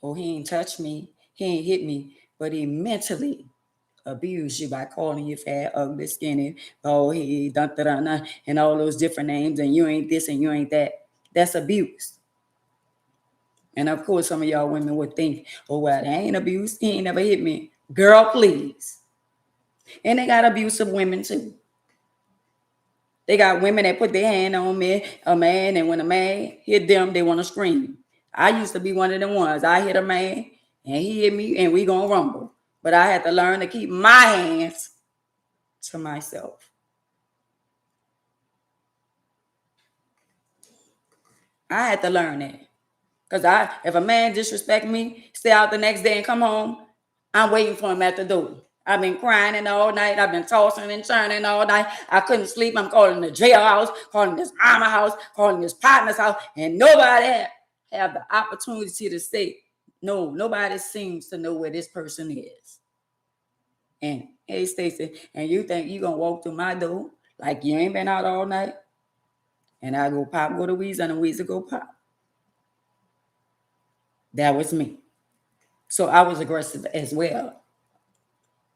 Oh, he ain't touched me. He ain't hit me, but he mentally abused you by calling you fat, ugly, skinny. Oh, he dun, dun, dun, and all those different names, and you ain't this and you ain't that. That's abuse. And of course, some of y'all women would think, oh, well, they ain't abuse. He ain't never hit me. Girl, please. And they got abusive women too. They got women that put their hand on a man, and when a man hit them, they want to scream. I used to be one of them ones. I hit a man, and he hit me, and we gonna rumble. But I had to learn to keep my hands to myself. I had to learn that. Because if a man disrespect me, stay out the next day and come home, I'm waiting for him at the door. I've been crying all night. I've been tossing and turning all night. I couldn't sleep. I'm calling the jailhouse, calling this armor house, calling this partner's house, and nobody have the opportunity to say, no, nobody seems to know where this person is. And hey, Stacey, and you think you're going to walk through my door like you ain't been out all night? And I go pop, go to Weezer, and Weezer go pop. That was me. So I was aggressive as well.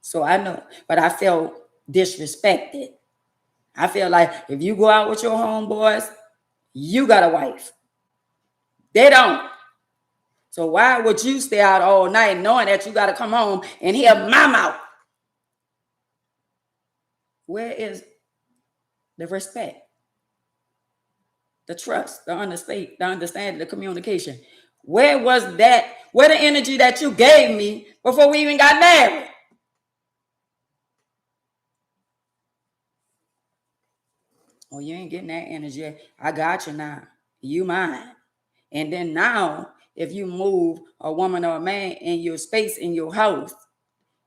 So I know, but I felt disrespected. I feel like if you go out with your homeboys, you got a wife. They don't. So why would you stay out all night knowing that you got to come home and hear my mouth? Where is the respect, the trust, the understanding, the communication? Where was that? Where the energy that you gave me before we even got married? Oh, you ain't getting that energy. I got you now. You mine. And then now, if you move a woman or a man in your space, in your house,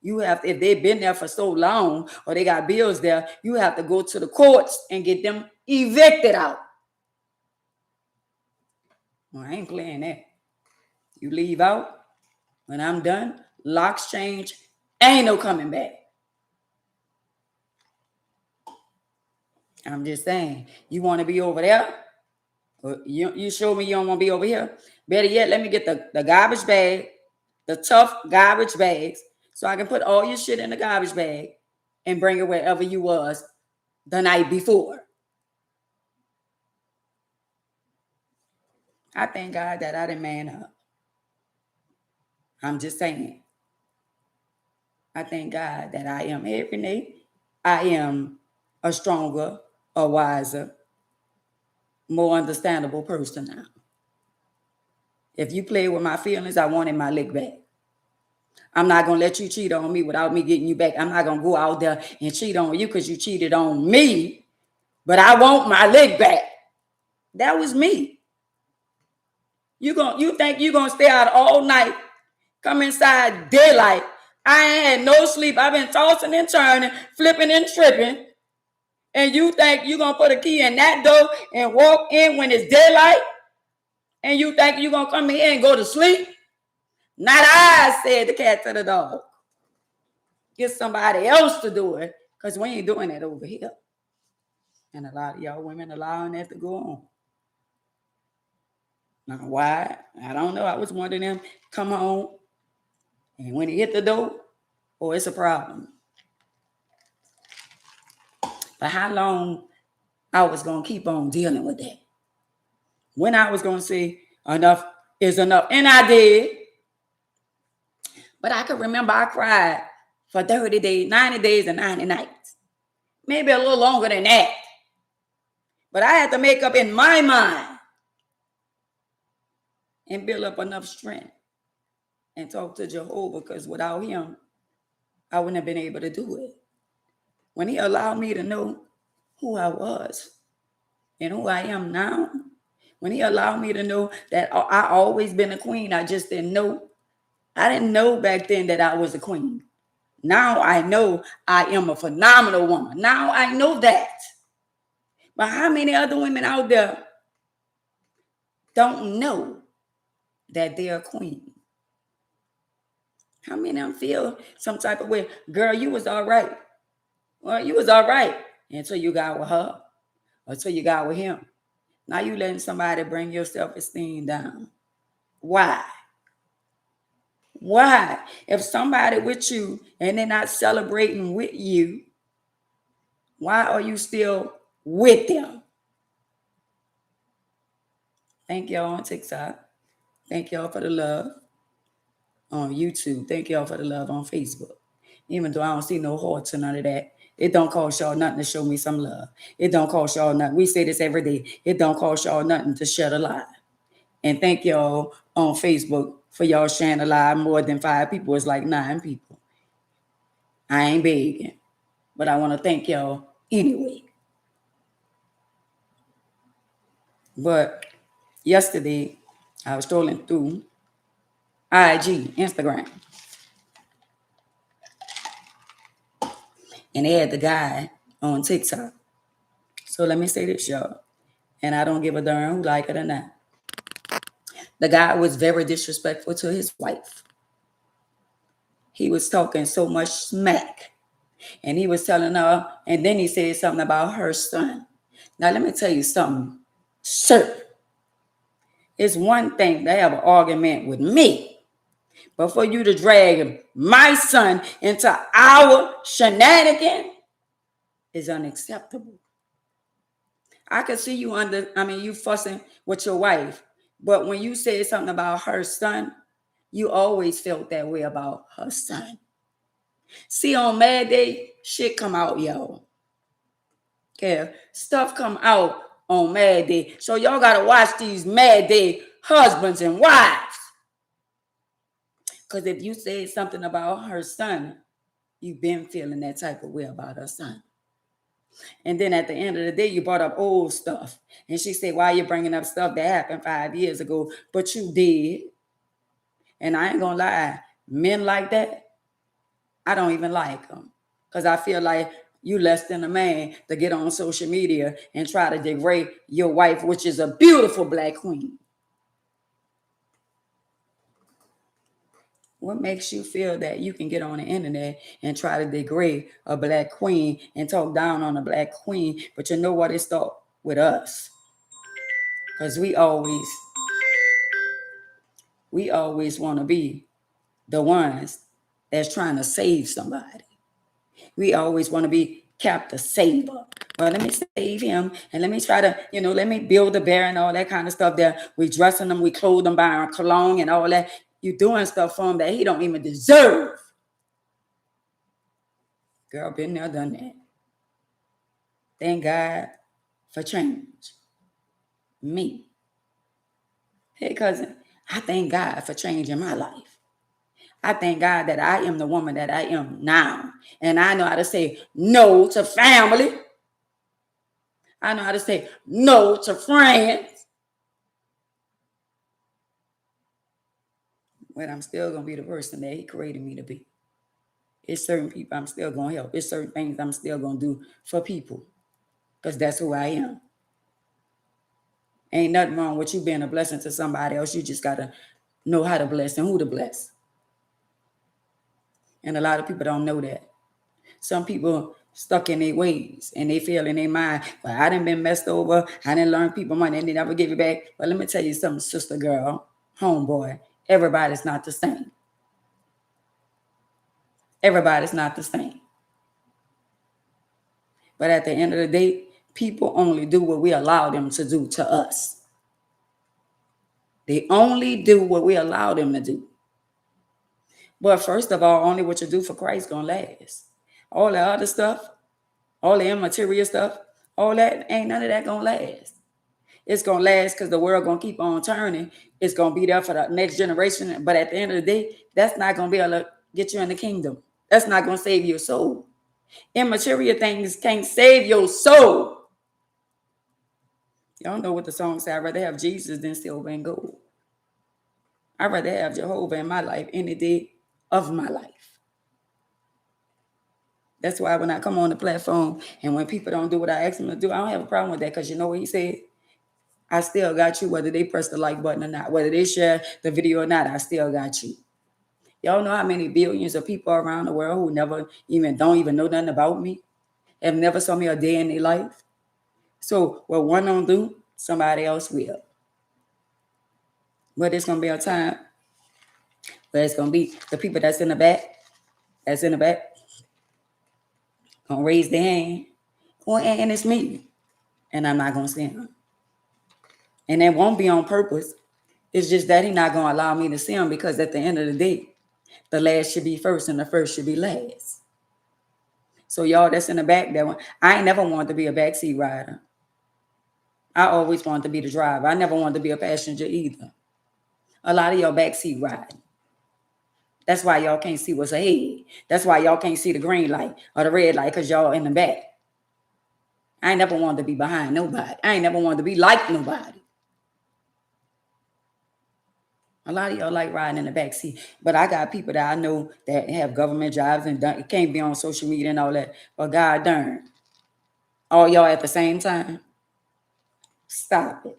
you have, if they've been there for so long or they got bills there, you have to go to the courts and get them evicted out. Well, I ain't playing that. You leave out, when I'm done, locks change, ain't no coming back. I'm just saying, you want to be over there? You show me you don't want to be over here. Better yet, let me get the garbage bag, the tough garbage bags, so I can put all your shit in the garbage bag and bring it wherever you was the night before. I thank God that I didn't man up. I'm just saying. I thank God that I am every day. I am a stronger, a wiser, more understandable person now. If you play with my feelings, I wanted my lick back. I'm not going to let you cheat on me without me getting you back. I'm not going to go out there and cheat on you because you cheated on me, but I want my lick back. That was me. You think you're going to stay out all night, come inside daylight. I ain't had no sleep. I've been tossing and turning, flipping and tripping. And you think you're going to put a key in that door and walk in when it's daylight? And you think you're going to come here and go to sleep? Not I, said the cat to the dog. Get somebody else to do it, because we ain't doing that over here. And a lot of y'all women allowing that to go on. Now, why? I don't know. I was one of them, come home, and when he hit the door, oh, it's a problem. But how long I was going to keep on dealing with that? When I was going to say enough is enough. And I did. But I can remember I cried for 30 days, 90 days and 90 nights. Maybe a little longer than that. But I had to make up in my mind and build up enough strength and talk to Jehovah, because without him, I wouldn't have been able to do it. When he allowed me to know who I was and who I am now, when he allowed me to know that I always been a queen, I just didn't know. I didn't know back then that I was a queen. Now I know I am a phenomenal woman. Now I know that. But how many other women out there don't know that they're a queen? How many of them feel some type of way? Girl, you was all right. Well, you was all right until you got with her, or until you got with him. Now you letting somebody bring your self-esteem down. Why? Why? If somebody with you and they're not celebrating with you, why are you still with them? Thank y'all on TikTok. Thank y'all for the love on YouTube. Thank y'all for the love on Facebook. Even though I don't see no hearts or none of that, it don't cost y'all nothing to show me some love. It don't cost y'all nothing. We say this every day. It don't cost y'all nothing to share a live. And thank y'all on Facebook for y'all sharing a live. More than 5 people. It's like 9 people. I ain't begging, but I want to thank y'all anyway. But yesterday, I was strolling through IG, Instagram, and they had the guy on TikTok. So let me say this, y'all, and I don't give a darn who like it or not. The guy was very disrespectful to his wife. He was talking so much smack, and he was telling her, and then he said something about her son. Now, let me tell you something. Sir, it's one thing to have an argument with me, but for you to drag my son into our shenanigan is unacceptable. I can see you you fussing with your wife, but when you said something about her son, you always felt that way about her son. See, on Mad Day, shit come out, y'all. Okay, stuff come out on Mad Day. So y'all gotta watch these Mad Day husbands and wives. Because if you said something about her son, you've been feeling that type of way about her son. And then at the end of the day, you brought up old stuff. And she said, why are you bringing up stuff that happened 5 years ago? But you did. And I ain't gonna lie, men like that, I don't even like them. Because I feel like you less than a man to get on social media and try to degrade your wife, which is a beautiful black queen. What makes you feel that you can get on the internet and try to degrade a black queen and talk down on a black queen? But you know what? It starts with us. Because we always want to be the ones that's trying to save somebody. We always want to be Captain Saver. Well, let me save him and let me try to, let me build a bear and all that kind of stuff there. We dressing them, we clothe them by our cologne and all that. You doing stuff for him that he don't even deserve. Girl, been there, done that. Thank God for change. Me. Hey, cousin, I thank God for changing my life. I thank God that I am the woman that I am now. And I know how to say no to family. I know how to say no to friends. But I'm still going to be the person that he created me to be. It's certain people I'm still going to help. It's certain things I'm still going to do for people. Because that's who I am. Ain't nothing wrong with you being a blessing to somebody else. You just got to know how to bless and who to bless. And a lot of people don't know that. Some people stuck in their ways and they feel in their mind, well, I done been messed over. I didn't learn people money and they never give it back. But let me tell you something, sister girl, homeboy, everybody's not the same. Everybody's not the same. But at the end of the day, people only do what we allow them to do to us. They only do what we allow them to do. But first of all, only what you do for Christ gonna last. All the other stuff, all the immaterial stuff, all that, ain't none of that gonna last. It's gonna last because the world gonna keep on turning. It's gonna be there for the next generation. But at the end of the day, that's not gonna be able to get you in the kingdom. That's not gonna save your soul. Immaterial things can't save your soul. Y'all know what the song said. I'd rather have Jesus than silver and gold. I'd rather have Jehovah in my life any day of my life. That's why when I come on the platform and when people don't do what I ask them to do, I don't have a problem with that because you know what he said? I still got you, whether they press the like button or not, whether they share the video or not, I still got you. Y'all know how many billions of people around the world who don't even know nothing about me, have never saw me a day in their life. So what one don't do, somebody else will. But it's gonna be a time where it's gonna be the people that's in the back, gonna raise their hand. Well, and it's me. And I'm not gonna see him. And it won't be on purpose. It's just that he's not gonna allow me to see him because at the end of the day, the last should be first and the first should be last. So y'all that's in the back, I ain't never wanted to be a backseat rider. I always wanted to be the driver. I never wanted to be a passenger either. A lot of y'all backseat riding. That's why y'all can't see what's ahead. That's why y'all can't see the green light or the red light because y'all in the back. I ain't never wanted to be behind nobody. I ain't never wanted to be like nobody. A lot of y'all like riding in the back seat, but I got people that I know that have government jobs and can't be on social media and all that. But God darn, all y'all at the same time, stop it.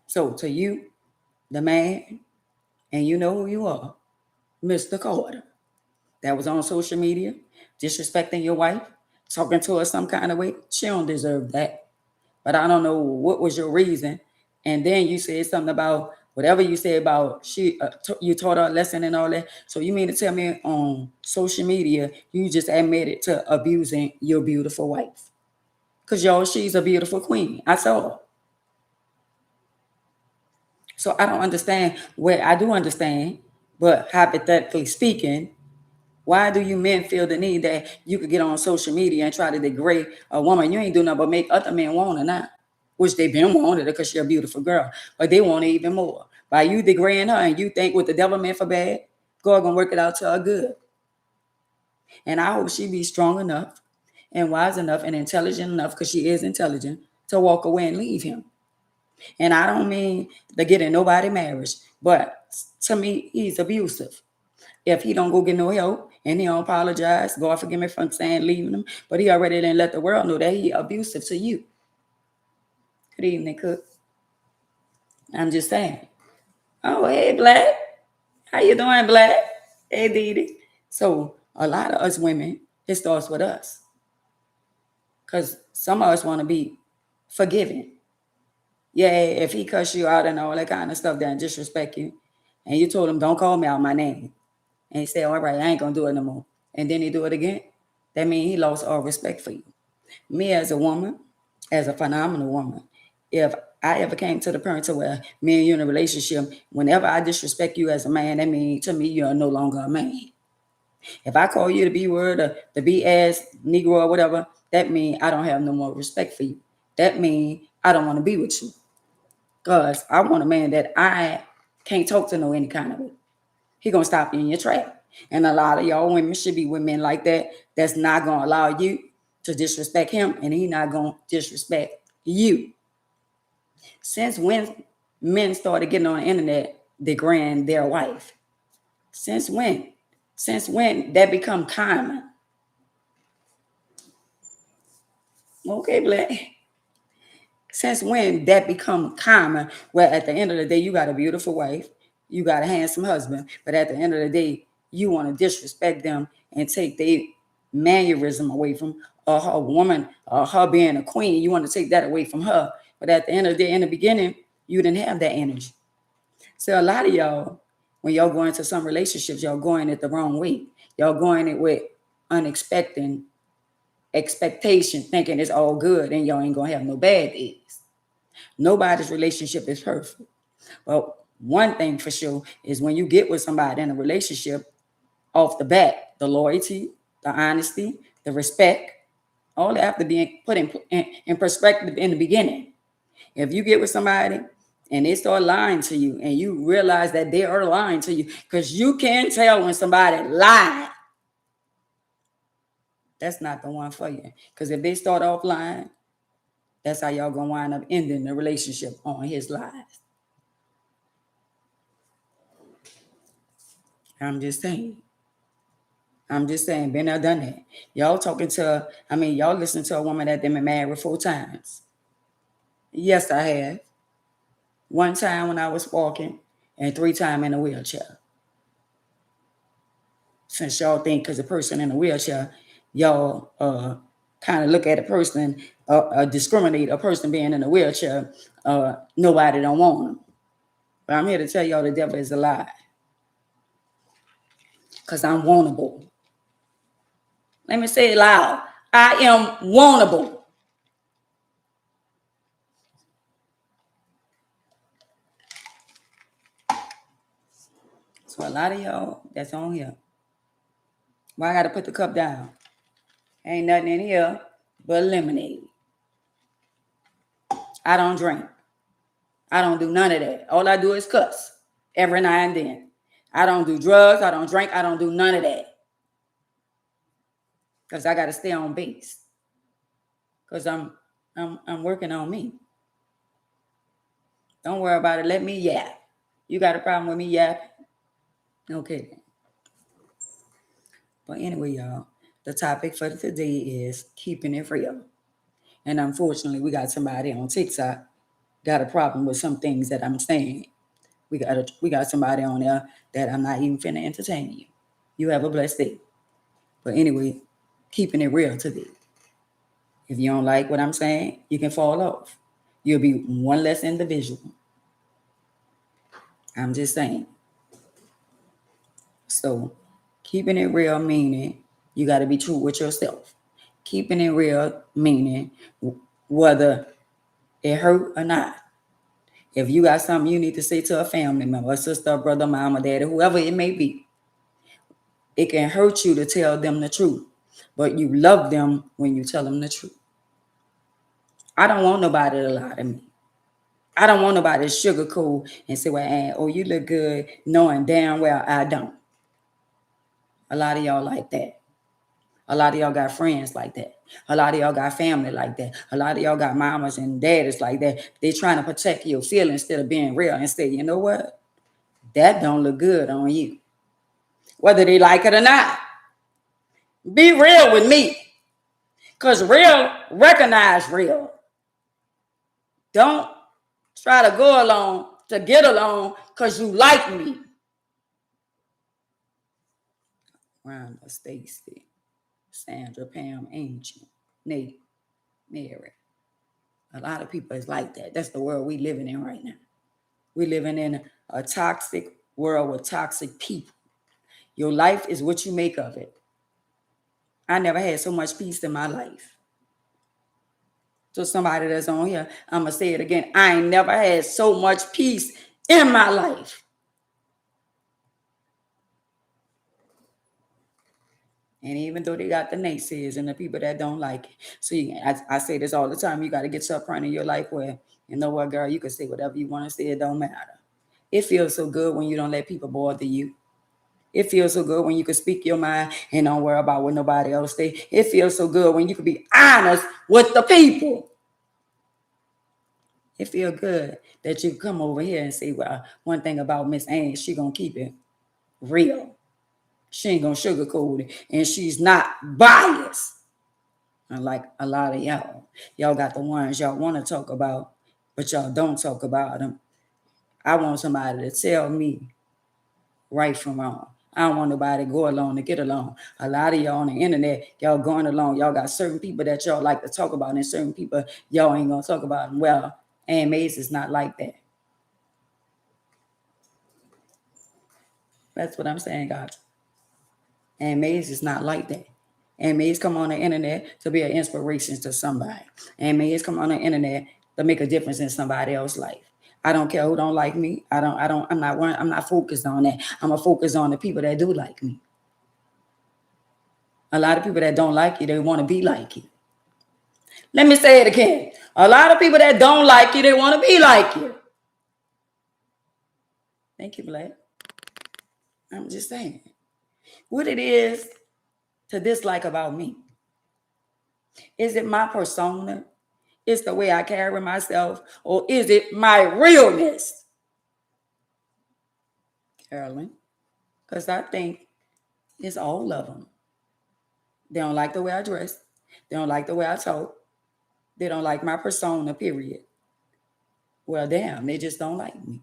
So to you, the man, and you know who you are, Mr. Carter, that was on social media, disrespecting your wife, talking to her some kind of way. She don't deserve that. But I don't know what was your reason. And then you said something about whatever you said about you taught her a lesson and all that. So you mean to tell me on social media you just admitted to abusing your beautiful wife? Because y'all, she's a beautiful queen. I saw her. So I don't understand where I do understand, but hypothetically speaking, why do you men feel the need that you could get on social media and try to degrade a woman? You ain't doing nothing but make other men want her now, which they been wanted her because she's a beautiful girl, but they want it even more. By you degrading her and you think what the devil meant for bad, God gonna work it out to her good. And I hope she be strong enough and wise enough and intelligent enough, because she is intelligent, to walk away and leave him. And I don't mean to get in nobody marriage, but to me, he's abusive. If he don't go get no help and he don't apologize, God forgive me for saying leaving him, but he already didn't let the world know that he abusive to you. Good evening, Cook. I'm just saying. Oh, hey, Black. How you doing, Black? Hey, Dee Dee. So a lot of us women, it starts with us. Because some of us want to be forgiven. Yeah, if he cuss you out and all that kind of stuff, then disrespect you, and you told him, don't call me out my name, and he said, all right, I ain't going to do it no more, and then he do it again, that means he lost all respect for you. Me as a woman, as a phenomenal woman, if I ever came to the point to where me and you in a relationship, whenever I disrespect you as a man, that means to me you're no longer a man. If I call you the B word or the B ass Negro or whatever, that means I don't have no more respect for you. That means I don't want to be with you. Because I want a man that I can't talk to no any kind of way. He gonna stop you in your track. And a lot of y'all women should be with men like that. That's not gonna allow you to disrespect him, and he not gonna disrespect you. Since when men started getting on the internet degrading their wife? Since when? Since when that become common? Okay, Black. Since when that become common, where at the end of the day you got a beautiful wife, you got a handsome husband, but at the end of the day you want to disrespect them and take their mannerism away from her woman, her being a queen. You want to take that away from her, but at the end of the day, in the beginning, you didn't have that energy. So a lot of y'all, when y'all go into some relationships, y'all going it the wrong way. Y'all going it with unexpected expectation, thinking it's all good and y'all ain't gonna have no bad days. Nobody's relationship is perfect. But one thing for sure is when you get with somebody in a relationship, off the bat, the loyalty, the honesty, the respect, all that have to be put in perspective in the beginning. If you get with somebody and they start lying to you and you realize that they are lying to you, because you can tell when somebody lied, that's not the one for you. Because if they start off lying, that's how y'all gonna wind up ending the relationship on his lies. I'm just saying. Been there, done that. Y'all talking to, y'all listen to a woman that been married 4 times. Yes, I have. 1 time when I was walking and 3 times in a wheelchair. Since y'all think because a person in a wheelchair, y'all kind of look at a person, discriminate a person being in a wheelchair, nobody don't want them. But I'm here to tell y'all the devil is a lie. Because I'm vulnerable. Let me say it loud. I am vulnerable. So a lot of y'all that's on here, why I got to put the cup down? Ain't nothing in here but lemonade. I don't drink. I don't do none of that. All I do is cuss every now and then. I don't do drugs. I don't drink. I don't do none of that. Because I got to stay on base. Because I'm working on me. Don't worry about it. Let me yap. You got a problem with me yapping? Okay. But anyway, y'all, the topic for today is keeping it real. And unfortunately, we got somebody on TikTok got a problem with some things that I'm saying. We got somebody on there that I'm not even finna entertain you. You have a blessed day. But anyway, keeping it real today. If you don't like what I'm saying, you can fall off. You'll be one less individual. I'm just saying. So keeping it real meaning you got to be true with yourself. Keeping it real meaning whether it hurt or not. If you got something you need to say to a family member, a sister, brother, mama, daddy, whoever it may be, it can hurt you to tell them the truth, but you love them when you tell them the truth. I don't want nobody to lie to me. I don't want nobody to sugarcoat and say, well, oh, you look good, knowing damn well I don't. A lot of y'all like that. A lot of y'all got friends like that. A lot of y'all got family like that. A lot of y'all got mamas and daddies like that. They trying to protect your feelings instead of being real and say, you know what? That don't look good on you. Whether they like it or not. Be real with me. Because real recognize real. Don't try to go along to get along because you like me. Rhonda, Stacy, Sandra, Pam, Angel, Nate, Mary. A lot of people is like that. That's the world we living in right now. We living in a toxic world with toxic people. Your life is what you make of it. I never had so much peace in my life. So somebody that's on here, I'm going to say it again. I ain't never had so much peace in my life. And even though they got the naysayers and the people that don't like it. So I say this all the time. You got to get to a point in your life where, you know what, girl, you can say whatever you want to say. It don't matter. It feels so good when you don't let people bother you. It feels so good when you can speak your mind and don't worry about what nobody else say. It feels so good when you can be honest with the people. It feels good that you come over here and say, well, one thing about Miss Ann, she going to keep it real. She ain't going to sugarcoat it. And she's not biased. Unlike a lot of y'all. Y'all got the ones y'all want to talk about, but y'all don't talk about them. I want somebody to tell me right from wrong. I don't want nobody to go along to get along. A lot of y'all on the internet, y'all going along. Y'all got certain people that y'all like to talk about and certain people y'all ain't going to talk about them. Well, Ann Mays is not like that. That's what I'm saying, guys. Ann Mays is not like that. Ann Mays come on the internet to be an inspiration to somebody. Ann Mays come on the internet to make a difference in somebody else's life. I don't care who don't like me. I'm not focused on that. I'm gonna focus on the people that do like me. A lot of people that don't like you, they want to be like you. Let me say it again. A lot of people that don't like you, they want to be like you. Thank you, Black. I'm just saying. What it is to dislike about me. Is it my persona? Is the way I carry myself? Or is it my realness? Carolyn, because I think it's all of them. They don't like the way I dress. They don't like the way I talk. They don't like my persona, period. Well, damn, they just don't like me.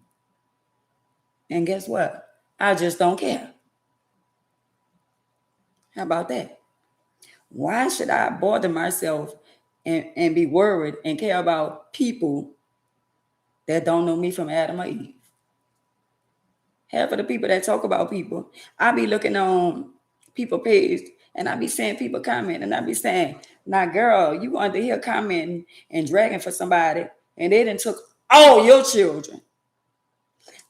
And guess what? I just don't care. How about that? Why should I bother myself and be worried and care about people that don't know me from Adam or Eve? Half of the people that talk about people, I be looking on people page and I be seeing people comment and I be saying, now girl, you wanted to hear commenting and dragging for somebody and they done took all your children.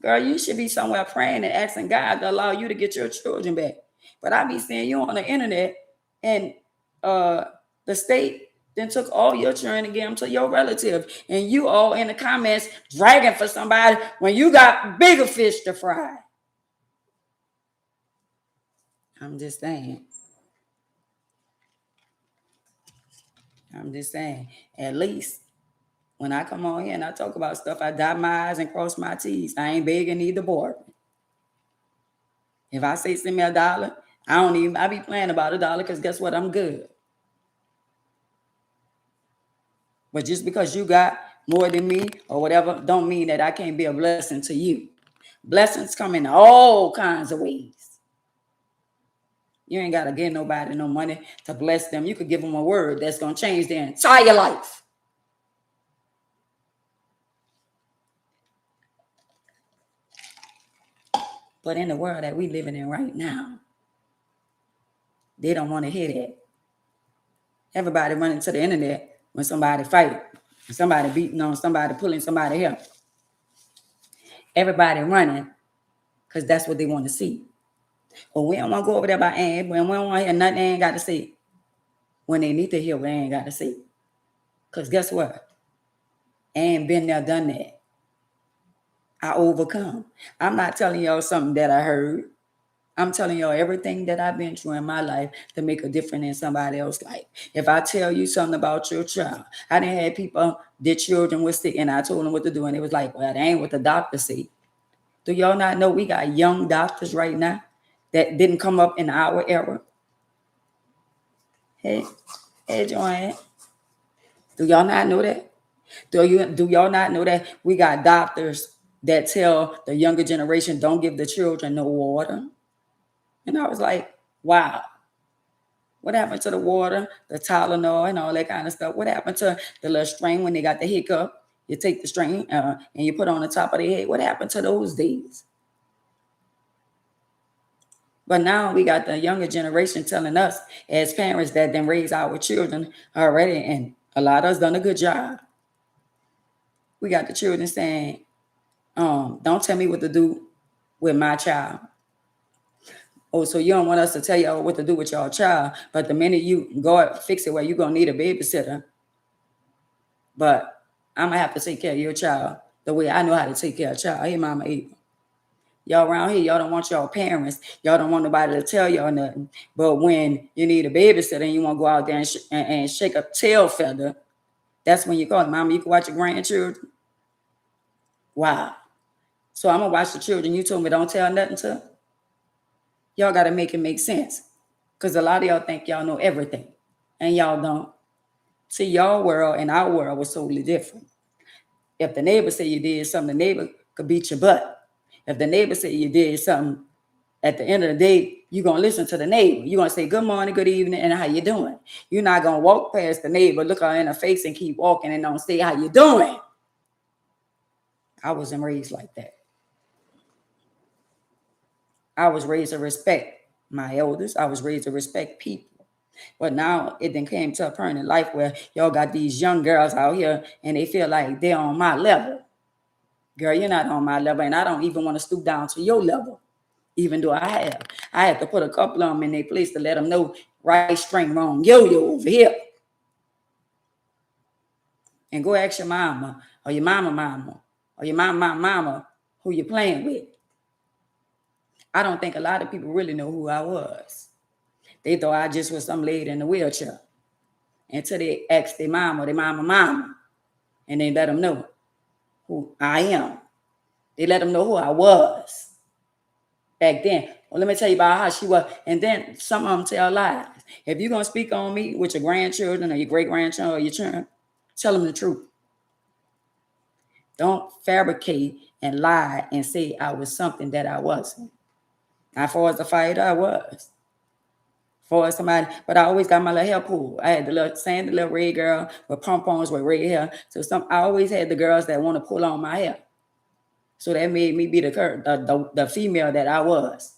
Girl, you should be somewhere praying and asking God to allow you to get your children back. But I be seeing you on the internet and the state then took all your children and gave them to your relative. And you all in the comments dragging for somebody when you got bigger fish to fry. I'm just saying. At least when I come on here and I talk about stuff, I dot my I's and cross my T's. I ain't begging either board. If I say send me $1, I be playing about $1 because guess what? I'm good. But just because you got more than me or whatever, don't mean that I can't be a blessing to you. Blessings come in all kinds of ways. You ain't got to give nobody no money to bless them. You could give them a word that's going to change their entire life. But in the world that we living in right now, they don't want to hear that. Everybody running to the internet when somebody fight, somebody beating on somebody, pulling somebody hair. Everybody running because that's what they want to see. But we don't want to go over there by Ann, when we don't want to hear nothing they ain't got to say. When they need to hear what they ain't got to say. Because guess what? Ann been there, done that. I overcome. I'm not telling y'all something that I heard. I'm telling y'all everything that I've been through in my life to make a difference in somebody else's life. If I tell you something about your child, I didn't have people, their children were sick, and I told them what to do, and it was like, well, that ain't what the doctor said. Do y'all not know we got young doctors right now that didn't come up in our era? Hey, Joanne. Do y'all not know that? Do y'all not know that we got doctors that tell the younger generation don't give the children no water? And I was like, wow. What happened to the water, the Tylenol, and all that kind of stuff? What happened to the little string when they got the hiccup? You take the string and you put on the top of their head. What happened to those days? But now we got the younger generation telling us as parents that then raise our children already, and a lot of us done a good job. We got the children saying, don't tell me what to do with my child. Oh, so you don't want us to tell y'all what to do with your child, but the minute you go fix it, well, you're going to need a babysitter. But I'm going to have to take care of your child the way I know how to take care of a child. Hey, Mama Eva. Y'all around here, y'all don't want your parents. Y'all don't want nobody to tell y'all nothing. But when you need a babysitter and you want to go out there and shake a tail feather, that's when you call it. Mama, you can watch your grandchildren. Wow. So I'm going to watch the children. You told me don't tell nothing to. Y'all got to make it make sense. Because a lot of y'all think y'all know everything. And y'all don't. See, y'all world and our world was totally different. If the neighbor say you did something, the neighbor could beat your butt. If the neighbor say you did something, at the end of the day, you're going to listen to the neighbor. You're going to say, good morning, good evening, and how you doing? You're not going to walk past the neighbor, look her in her face, and keep walking and don't say, how you doing? I wasn't raised like that. I was raised to respect my elders. I was raised to respect people. But now it then came to a point in life where y'all got these young girls out here and they feel like they're on my level. Girl, you're not on my level, and I don't even want to stoop down to your level, even though I have to put a couple of them in their place to let them know right string, wrong yo-yo over here. And go ask your mama or your mama or your mama who you're playing with. I don't think a lot of people really know who I was. They thought I just was some lady in a wheelchair until they asked their mama, and they let them know who I am. They let them know who I was back then. Well, let me tell you about how she was. And then some of them tell lies. If you're going to speak on me with your grandchildren or your great-grandchildren or your children, tell them the truth. Don't fabricate and lie and say I was something that I wasn't. Not for as a fighter, I was. For somebody, but I always got my little hair pulled. I had the little red girl with pom-poms with red hair. So I always had the girls that want to pull on my hair. So that made me be the female that I was.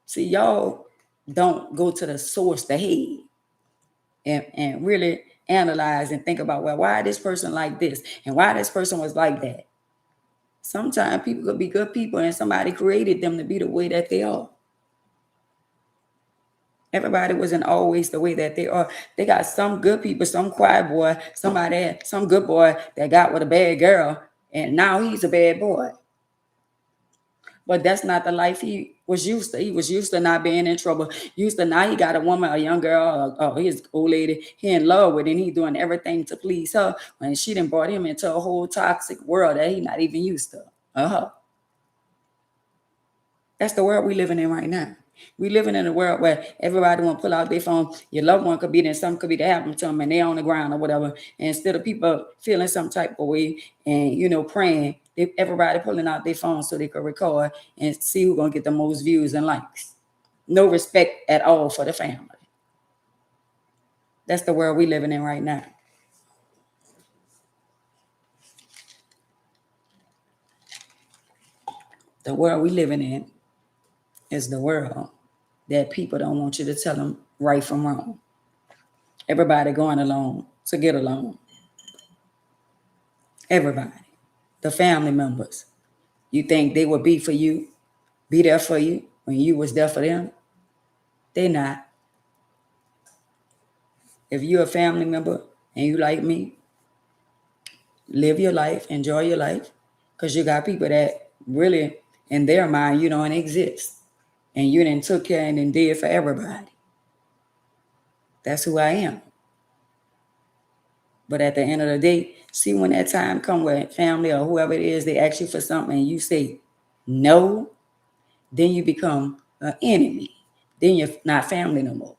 See, y'all don't go to the source, the head, and really analyze and think about, well, why this person like this and why this person was like that. Sometimes people could be good people and somebody created them to be the way that they are. Everybody wasn't always the way that they are. They got some good people, some quiet boy, some good boy that got with a bad girl, and now he's a bad boy. But that's not the life he was used to. He was used to not being in trouble. Now he got a woman, a young girl, or his old lady he in love with, and he doing everything to please her. And she done brought him into a whole toxic world that he not even used to. That's the world we living in right now. We living in a world where everybody want to pull out their phone. Your loved one could be there, something could be to happen to them, and they're on the ground or whatever. And instead of people feeling some type of way and praying, everybody pulling out their phone so they could record and see who's gonna get the most views and likes. No respect at all for the family. That's the world we living in right now. The world we living in is the world that people don't want you to tell them right from wrong. Everybody going along to get along. Everybody. The family members. You think they would be for you, be there for you when you was there for them? They not. If you're a family member and you like me, live your life, enjoy your life, because you got people that really, in their mind, you don't exist. And you done took care and then did for everybody. That's who I am. But at the end of the day, see when that time come where family or whoever it is, they ask you for something and you say no, then you become an enemy. Then you're not family no more.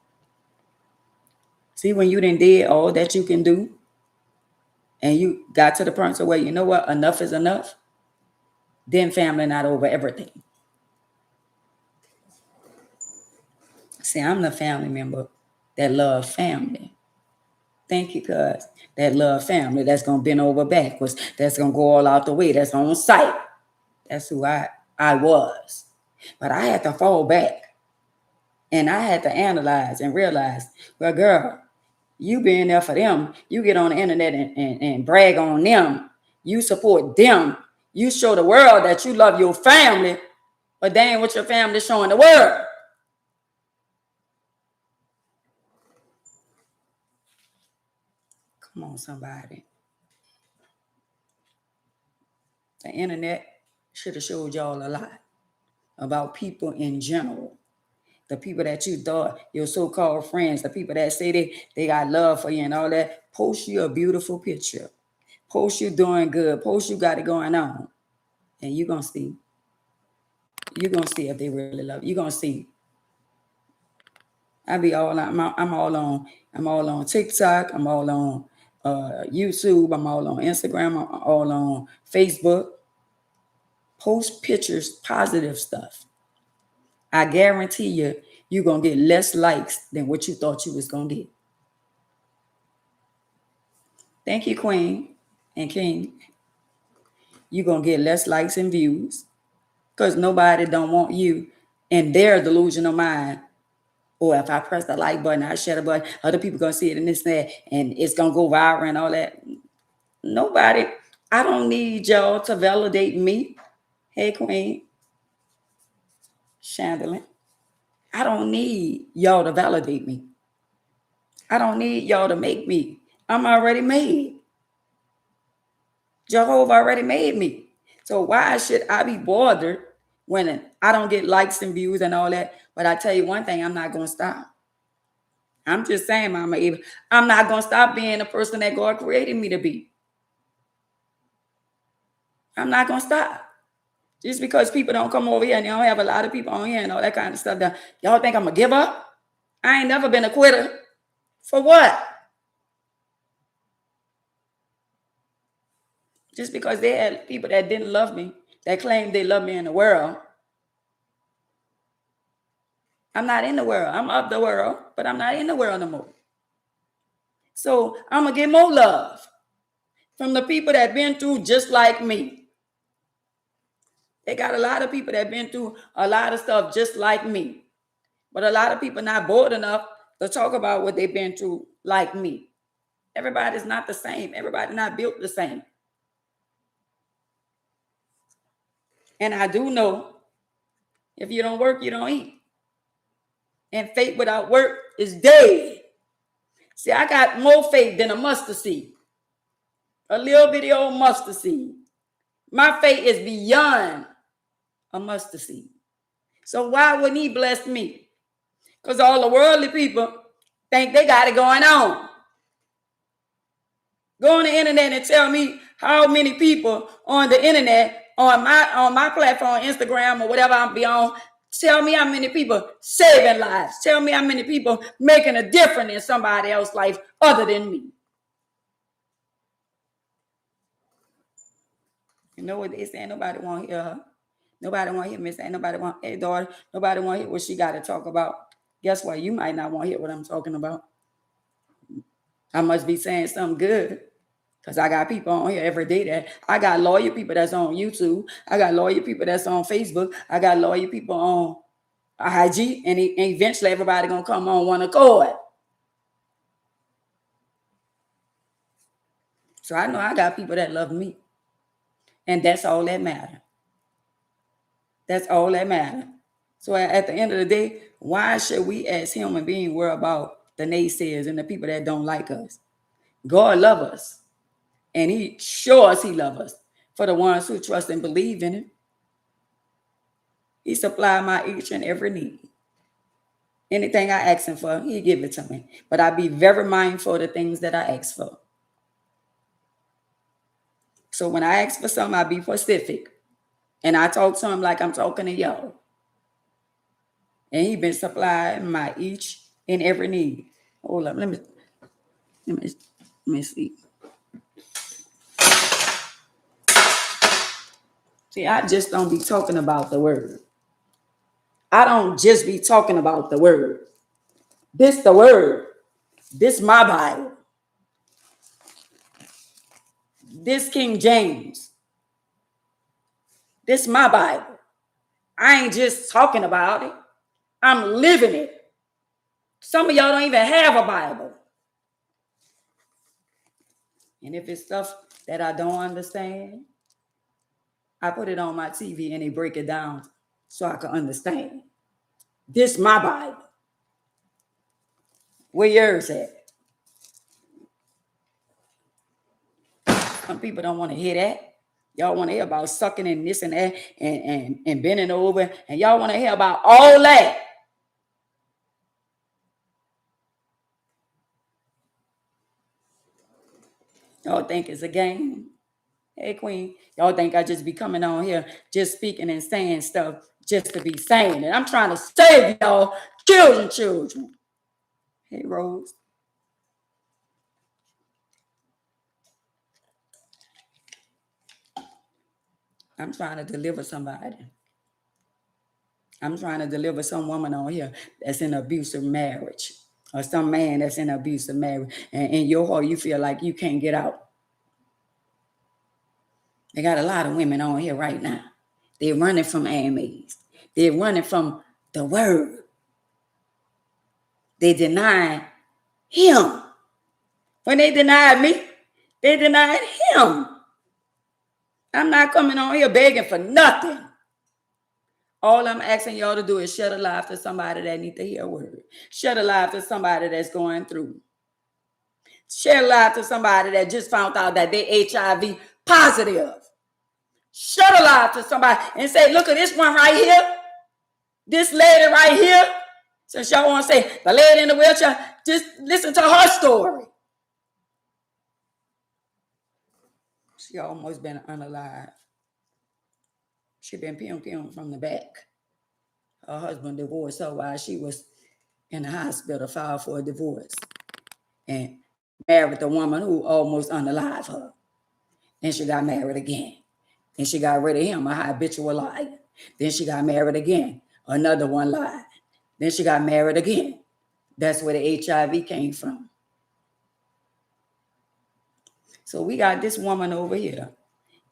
See when you done did all that you can do and you got to the point where you know what, enough is enough, then family not over everything. See, I'm the family member that love family. Thank you, cuz. That love family that's going to bend over backwards. That's going to go all out the way. That's on sight. That's who I was. But I had to fall back. And I had to analyze and realize, well, girl, you being there for them. You get on the internet and brag on them. You support them. You show the world that you love your family. But dang what your family showing the world. Come on, somebody. The internet should have showed y'all a lot about people in general. The people that you thought your so-called friends, the people that say they got love for you and all that, post you a beautiful picture. Post you doing good. Post you got it going on. And you're going to see. You're going to see if they really love you. You're going to see. I'm all on TikTok. I'm all on YouTube. I'm all on Instagram. I'm all on Facebook. Post pictures, positive stuff. I guarantee you're going to get less likes than what you thought you was going to get. Thank you, Queen and King. You're going to get less likes and views because nobody don't want you in their delusional mind. Or if I press the like button, I share the button, other people going to see it and this and that, and it's going to go viral and all that. Nobody, I don't need y'all to validate me. Hey, Queen. Chandelier. I don't need y'all to validate me. I don't need y'all to make me. I'm already made. Jehovah already made me. So why should I be bothered when I don't get likes and views and all that? But I tell you one thing, I'm not going to stop. I'm just saying, Mama Eva, I'm not going to stop being the person that God created me to be. I'm not going to stop. Just because people don't come over here and you don't have a lot of people on here and all that kind of stuff, y'all think I'm going to give up? I ain't never been a quitter. For what? Just because they had people that didn't love me, that claimed they love me in the world. I'm not in the world. I'm of the world, but I'm not in the world no more. So I'm going to get more love from the people that been through just like me. They got a lot of people that been through a lot of stuff just like me. But a lot of people not bold enough to talk about what they've been through like me. Everybody's not the same. Everybody not built the same. And I do know if you don't work, you don't eat. And faith without work is dead. See, I got more faith than a mustard seed. A little bitty old mustard seed. My faith is beyond a mustard seed. So why wouldn't he bless me? Because all the worldly people think they got it going on. Go on the internet and tell me how many people on the internet, on my platform, Instagram or whatever I'm be on, tell me how many people saving lives. Tell me how many people making a difference in somebody else's life other than me. You know what they say? Nobody want to hear her. Nobody want to hear me say, nobody want, hey, daughter, nobody want to hear what she got to talk about. Guess what? You might not want to hear what I'm talking about. I must be saying something good. Because I got people on here every day that I got loyal people that's on YouTube. I got loyal people that's on Facebook. I got loyal people on IG. And eventually everybody going to come on one accord. So I know I got people that love me. And that's all that matters. That's all that matters. So at the end of the day, why should we as human beings worry about the naysayers and the people that don't like us? God love us. And he shows he love us for the ones who trust and believe in him. He supply my each and every need. Anything I ask him for, he give it to me. But I be very mindful of the things that I ask for. So when I ask for something, I be specific. And I talk to him like I'm talking to y'all. And he been supplying my each and every need. Hold up, let me see. See, I just don't be talking about the word. I don't just be talking about the word. This the word. This my Bible. This King James. This my Bible. I ain't just talking about it. I'm living it. Some of y'all don't even have a Bible. And if it's stuff that I don't understand, I put it on my TV and they break it down so I can understand. This my Bible. Where yours at? Some people don't want to hear that. Y'all want to hear about sucking and this and that and bending over. And y'all want to hear about all that. Y'all think it's a game? Hey, Queen. Y'all think I just be coming on here just speaking and saying stuff just to be saying it. I'm trying to save y'all children. Hey, Rose. I'm trying to deliver somebody. I'm trying to deliver some woman on here that's in an abusive marriage or some man that's in an abusive marriage. And in your heart, you feel like you can't get out. They got a lot of women on here right now. They're running from AMAs. They're running from the word. They deny him. When they denied me, they denied him. I'm not coming on here begging for nothing. All I'm asking y'all to do is shed a life to somebody that needs to hear a word. Shed a life to somebody that's going through. Shed a life to somebody that just found out that they HIV positive. Shed a life to somebody and say, look at this one right here. This lady right here. Since y'all want to say the lady in the wheelchair, just listen to her story. She almost been unalive. She been pew from the back. Her husband divorced her while she was in the hospital, filed for a divorce, and married the woman who almost unalive her. Then she got married again. Then she got rid of him, a habitual liar. Then she got married again. Another one lied. Then she got married again. That's where the HIV came from. So we got this woman over here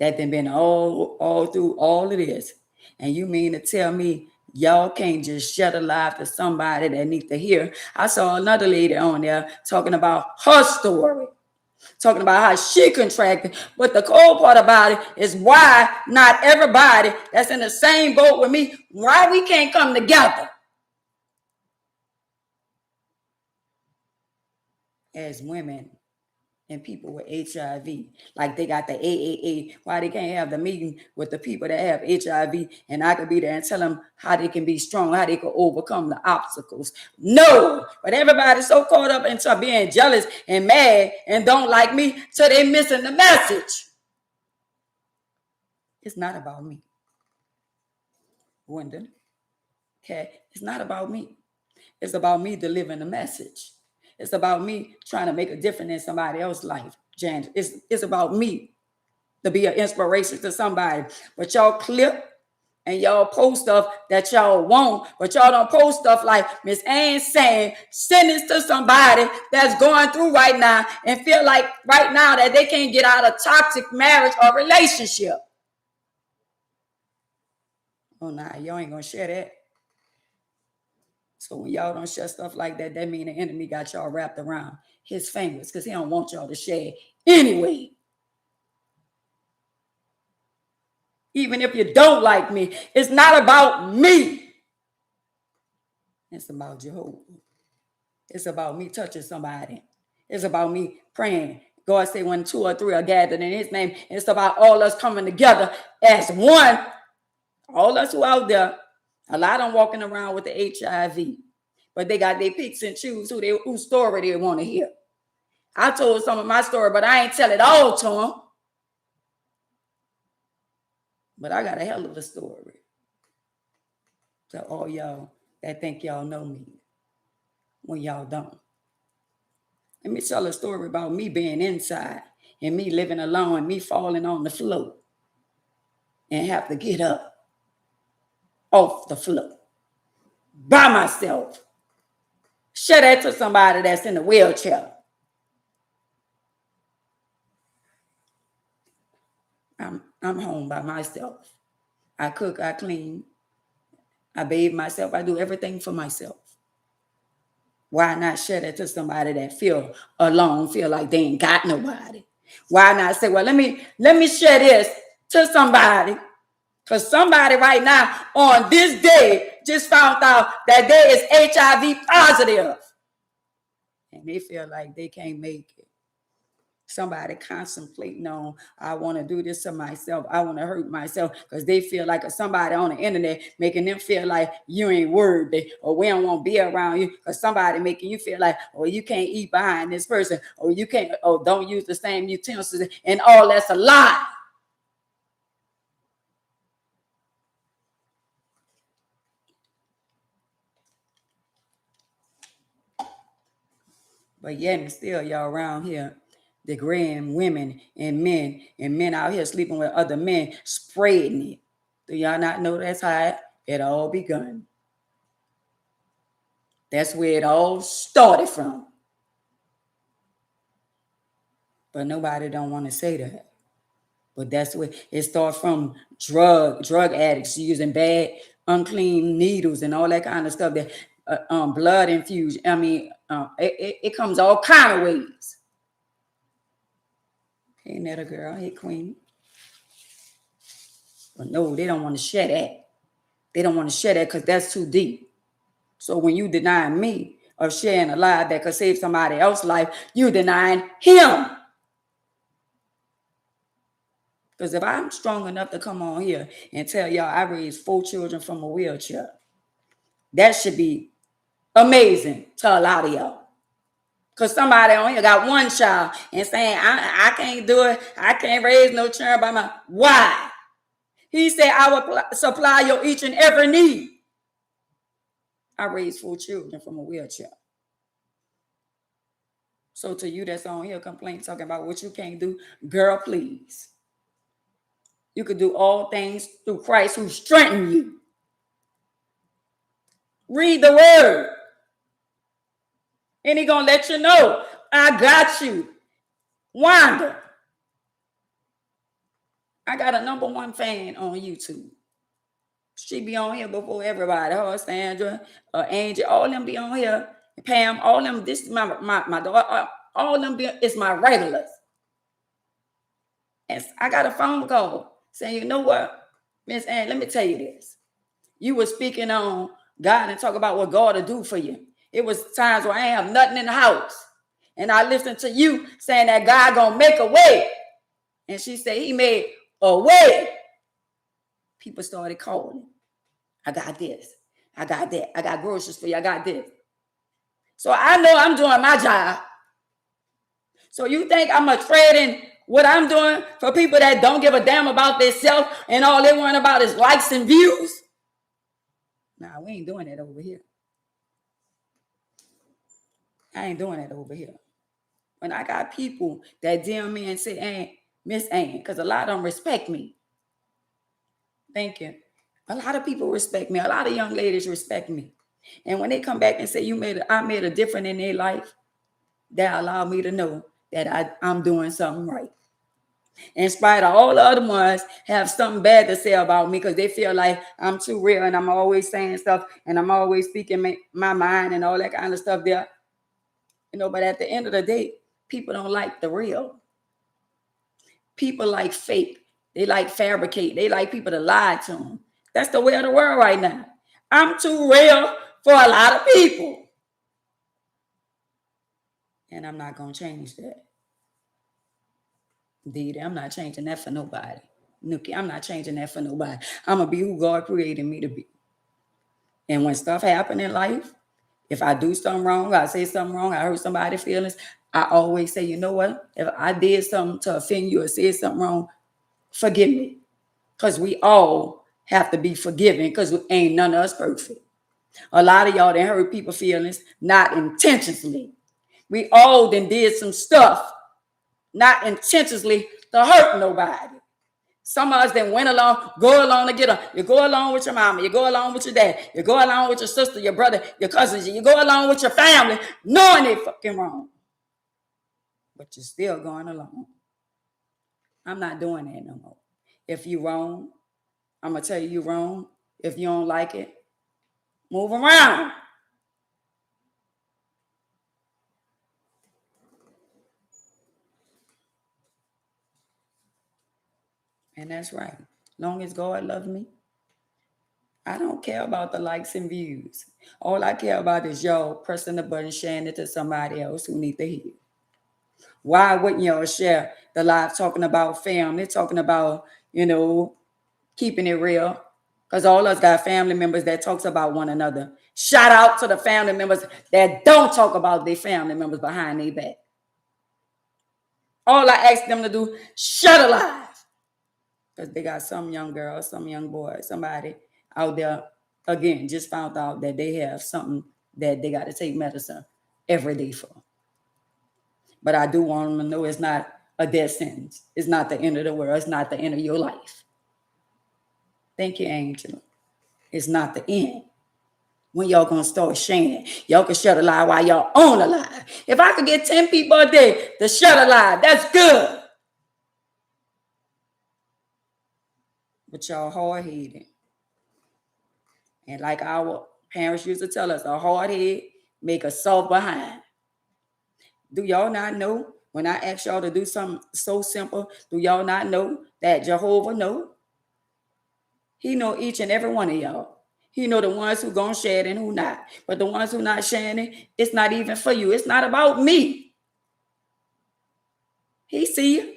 that been all through all of this. And you mean to tell me y'all can't just shed a life to somebody that needs to hear? I saw another lady on there talking about her story, talking about how she contracted. But the cold part about it is why not everybody that's in the same boat with me, why we can't come together as women and people with HIV, like they got the AAA, why they can't have the meeting with the people that have HIV, and I could be there and tell them how they can be strong, how they can overcome the obstacles. No, but everybody's so caught up into being jealous and mad and don't like me, so they missing the message. It's not about me, Wyndham. Okay, it's not about me. It's about me delivering the message. It's about me trying to make a difference in somebody else's life, Jan. It's about me to be an inspiration to somebody. But y'all clip and y'all post stuff that y'all want, but y'all don't post stuff like Miss Ann saying, send this to somebody that's going through right now and feel like right now that they can't get out of toxic marriage or relationship. Oh, nah, y'all ain't gonna share that. So when y'all don't share stuff like that, that mean the enemy got y'all wrapped around his fingers because he don't want y'all to share anyway. Even if you don't like me, it's not about me. It's about Jehovah. It's about me touching somebody. It's about me praying. God say when 2 or 3 are gathered in his name, it's about all us coming together as one. All us who out there, a lot of them walking around with the HIV, but they got their picks and choose whose story they want to hear. I told some of my story, but I ain't tell it all to them. But I got a hell of a story to all y'all that think y'all know me when y'all don't. Let me tell a story about me being inside and me living alone and me falling on the floor and have to get up off the floor by myself. Share that to somebody that's in a wheelchair. I'm home by myself. I cook, I clean, I bathe myself, I do everything for myself. Why not share that to somebody that feel alone, feel like they ain't got nobody? Why not say, well, let me share this to somebody? Because somebody right now on this day just found out that they is HIV positive. And they feel like they can't make it. Somebody contemplating on, I want to do this to myself. I want to hurt myself because they feel like somebody on the internet making them feel like you ain't worthy or we don't want to be around you because somebody making you feel like, oh, you can't eat behind this person or you can't, oh, don't use the same utensils and all that's a lie. But yet and still y'all around here degrading women and men out here sleeping with other men, spreading it. Do y'all not know that's how it all begun? That's where it all started from. But nobody don't want to say that. But that's where it starts from. Drug addicts using bad, unclean needles and all that kind of stuff. That blood infusion. I mean, it comes all kind of ways. Hey, Netta girl. Hey, Queen. But no, they don't want to share that. They don't want to share that because that's too deep. So when you deny me of sharing a lie that could save somebody else's life, you denying him. Because if I'm strong enough to come on here and tell y'all I raised 4 children from a wheelchair, that should be amazing to a lot of y'all. Because somebody on here got 1 child and saying, I can't do it. I can't raise no child by my... Why? He said, I will supply your each and every need. I raised 4 children from a wheelchair. So to you that's on here complaining, talking about what you can't do, girl, please. You could do all things through Christ who strengthens you. Read the word. And he's going to let you know, I got you. Wanda. I got a #1 fan on YouTube. She be on here before everybody. Her, Sandra, Angie, all them be on here. Pam, all them, this is my daughter. All them is my regulars. And I got a phone call saying, you know what, Miss Ann, let me tell you this. You were speaking on God and talk about what God will do for you. It was times where I ain't have nothing in the house. And I listened to you saying that God gonna make a way. And she said he made a way. People started calling. I got this. I got that. I got groceries for you. I got this. So I know I'm doing my job. So you think I'm trading what I'm doing for people that don't give a damn about themselves and all they want about is likes and views? Nah, we ain't doing that over here. I ain't doing that over here. When I got people that DM me and say, Miss Ann, because a lot of them respect me. Thank you. A lot of people respect me. A lot of young ladies respect me. And when they come back and say, I made a difference in their life, that allow me to know that I'm doing something right. In spite of all the other ones have something bad to say about me because they feel like I'm too real and I'm always saying stuff and I'm always speaking my mind and all that kind of stuff there. But at the end of the day, people don't like the real. People like fake. They like fabricate. They like people to lie to them. That's the way of the world right now. I'm too real for a lot of people. And I'm not going to change that. Indeed, I'm not changing that for nobody. Nookie, I'm not changing that for nobody. I'm going to be who God created me to be. And when stuff happen in life, if I do something wrong, I say something wrong, I hurt somebody's feelings, I always say, you know what? If I did something to offend you or said something wrong, forgive me. Because we all have to be forgiven because ain't none of us perfect. A lot of y'all done hurt people's feelings, not intentionally. We all done did some stuff, not intentionally to hurt nobody. Some of us then went along, go along to get them. You go along with your mama, you go along with your dad, you go along with your sister, your brother, your cousins, you go along with your family, knowing they fucking wrong. But you're still going along. I'm not doing that no more. If you wrong, I'm going to tell you wrong. If you don't like it, move around. And that's right. Long as God loves me, I don't care about the likes and views. All I care about is y'all pressing the button, sharing it to somebody else who need to hear. Why wouldn't y'all share the live talking about family, talking about, keeping it real? Because all us got family members that talks about one another. Shout out to the family members that don't talk about their family members behind their back. All I ask them to do, shut alive. Because they got some young girl, some young boy, somebody out there, again, just found out that they have something that they got to take medicine every day for. But I do want them to know it's not a death sentence. It's not the end of the world. It's not the end of your life. Thank you, Angela. It's not the end. When y'all gonna start sharing? Y'all can shut a lie while y'all own a lie. If I could get 10 people a day to shut a lie, that's good. But y'all hard-headed. And like our parents used to tell us, a hard head make a soft behind. Do y'all not know when I ask y'all to do something so simple, do y'all not know that Jehovah know? He know each and every one of y'all. He know the ones who gonna share it and who not. But the ones who not sharing it, it's not even for you. It's not about me. He see you.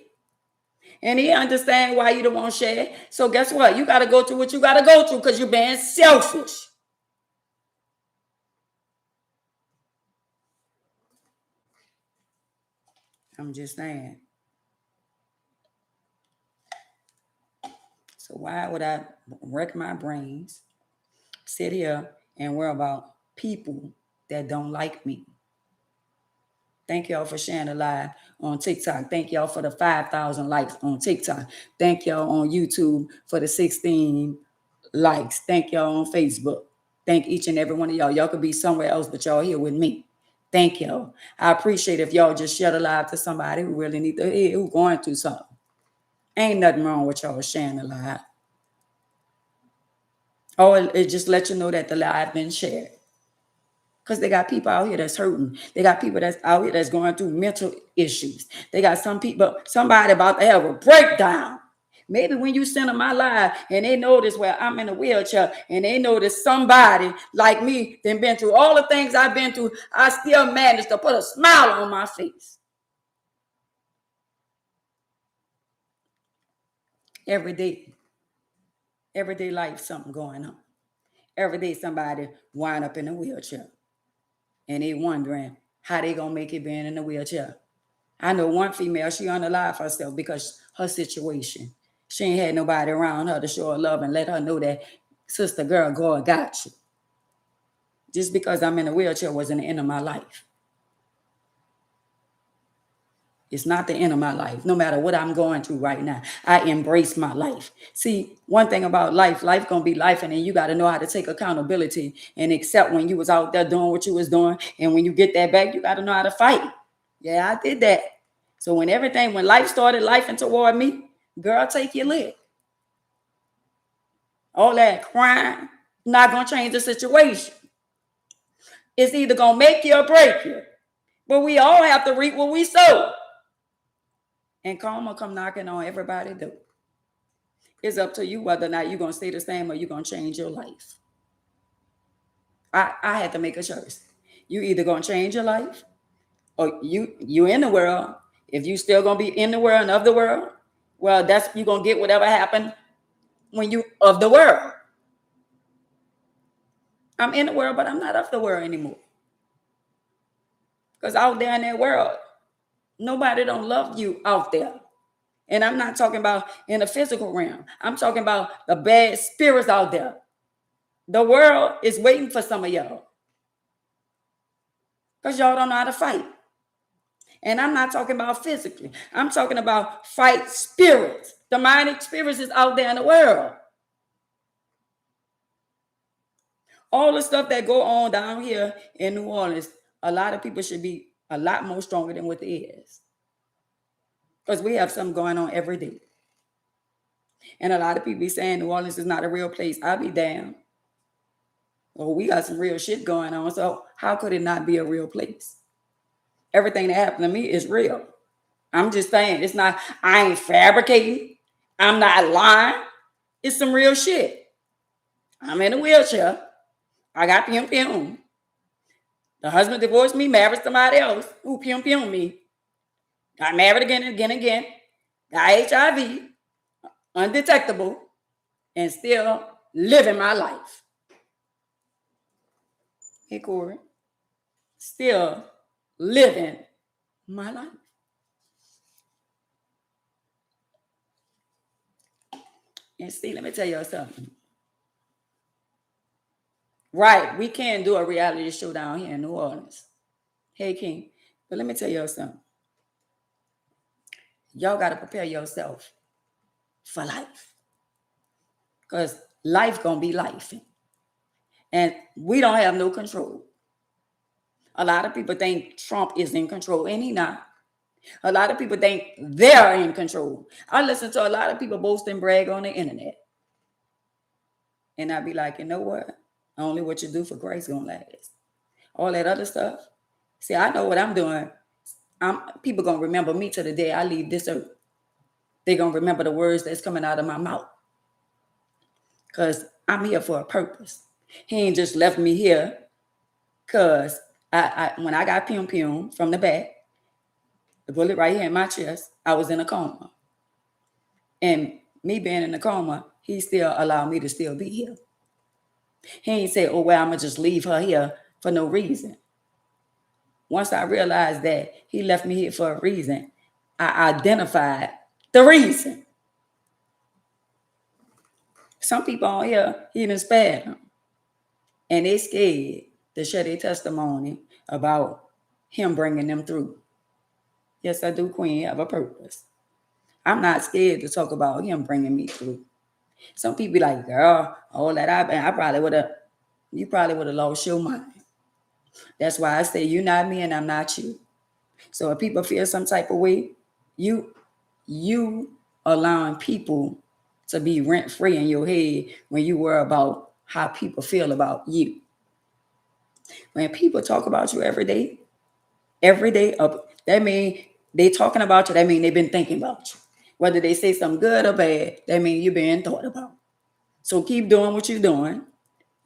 And he understand why you don't want to share it. So guess what? You got to go through what you got to go through because you're being selfish. I'm just saying. So why would I wreck my brains, sit here and worry about people that don't like me? Thank y'all for sharing the live on TikTok. Thank y'all for the 5,000 likes on TikTok. Thank y'all on YouTube for the 16 likes. Thank y'all on Facebook. Thank each and every one of y'all. Y'all could be somewhere else, but y'all here with me. Thank y'all. I appreciate if y'all just share the live to somebody who really need to hear, who going through something. Ain't nothing wrong with y'all sharing the live. Or it just let you know that the live been shared. Because they got people out here that's hurting. They got people that's out here that's going through mental issues. They got somebody about to have a breakdown. Maybe when you send them my live and they notice where I'm in a wheelchair and they notice somebody like me that been through all the things I've been through, I still managed to put a smile on my face. Everyday life, something going on. Every day somebody wind up in a wheelchair. And they wondering how they gonna make it being in a wheelchair. I know one female, she unalive herself because her situation. She ain't had nobody around her to show her love and let her know that, sister girl, God got you. Just because I'm in a wheelchair wasn't the end of my life. It's not the end of my life. No matter what I'm going through right now, I embrace my life. See, one thing about life gonna be life, and then you got to know how to take accountability and accept when you was out there doing what you was doing, and when you get that back, you got to know how to fight. Yeah, I did that. So when life started lifing toward me, girl, take your lick. All that crying not gonna change the situation. It's either gonna make you or break you. But we all have to reap what we sow. And karma come knocking on everybody's door. It's up to you whether or not you're going to stay the same or you're going to change your life. I had to make a choice. You either going to change your life or you in the world. If you still going to be in the world and of the world, well, you're going to get whatever happened when you of the world. I'm in the world, but I'm not of the world anymore. Because out there in that world, nobody don't love you out there. And I'm not talking about in the physical realm. I'm talking about the bad spirits out there. The world is waiting for some of y'all. Because y'all don't know how to fight. And I'm not talking about physically. I'm talking about fight spirits. Demonic spirits is out there in the world. All the stuff that go on down here in New Orleans, a lot of people should be a lot more stronger than what it is. Because we have something going on every day. And a lot of people be saying New Orleans is not a real place. I'll be damned. Well, we got some real shit going on. So how could it not be a real place? Everything that happened to me is real. I'm just saying, it's not, I ain't fabricating. I'm not lying. It's some real shit. I'm in a wheelchair. I got pum. The husband divorced me, married somebody else who pum me. Got married again and again. Got HIV, undetectable, and still living my life. Hey, Corey. Still living my life. And see, let me tell you something. Right, we can do a reality show down here in New Orleans. Hey, King, but let me tell you something. Y'all got to prepare yourself for life. Because life going to be life. And we don't have no control. A lot of people think Trump is in control, and he not. A lot of people think they're in control. I listen to a lot of people boast and brag on the internet. And I be like, you know what? Only what you do for Christ gonna last. All that other stuff. See, I know what I'm doing. People gonna remember me to the day I leave this earth. They gonna remember the words that's coming out of my mouth. Because I'm here for a purpose. He ain't just left me here because when I got pum from the back, the bullet right here in my chest, I was in a coma. And me being in a coma, he still allowed me to still be here. He ain't say, oh, well, I'm going to just leave her here for no reason. Once I realized that he left me here for a reason, I identified the reason. Some people on here, he done spared them. And they scared to share their testimony about him bringing them through. Yes, I do, Queen, have a purpose. I'm not scared to talk about him bringing me through. Some people be like, girl, all that you probably would have lost your mind. That's why I say you're not me and I'm not you. So if people feel some type of way, you allowing people to be rent-free in your head when you worry about how people feel about you. When people talk about you every day, that mean they talking about you, that mean they've been thinking about you. Whether they say something good or bad, that mean you're being thought about. So keep doing what you're doing,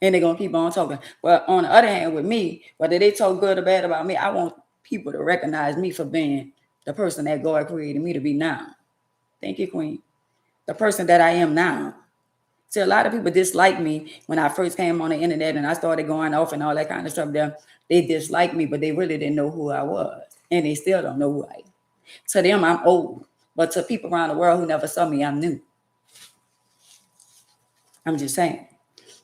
and they're going to keep on talking. But on the other hand, with me, whether they talk good or bad about me, I want people to recognize me for being the person that God created me to be now. Thank you, Queen. The person that I am now. See, a lot of people dislike me when I first came on the internet and I started going off and all that kind of stuff there. They disliked me, but they really didn't know who I was. And they still don't know who I am. To them, I'm old. But to people around the world who never saw me, I'm new. I'm just saying.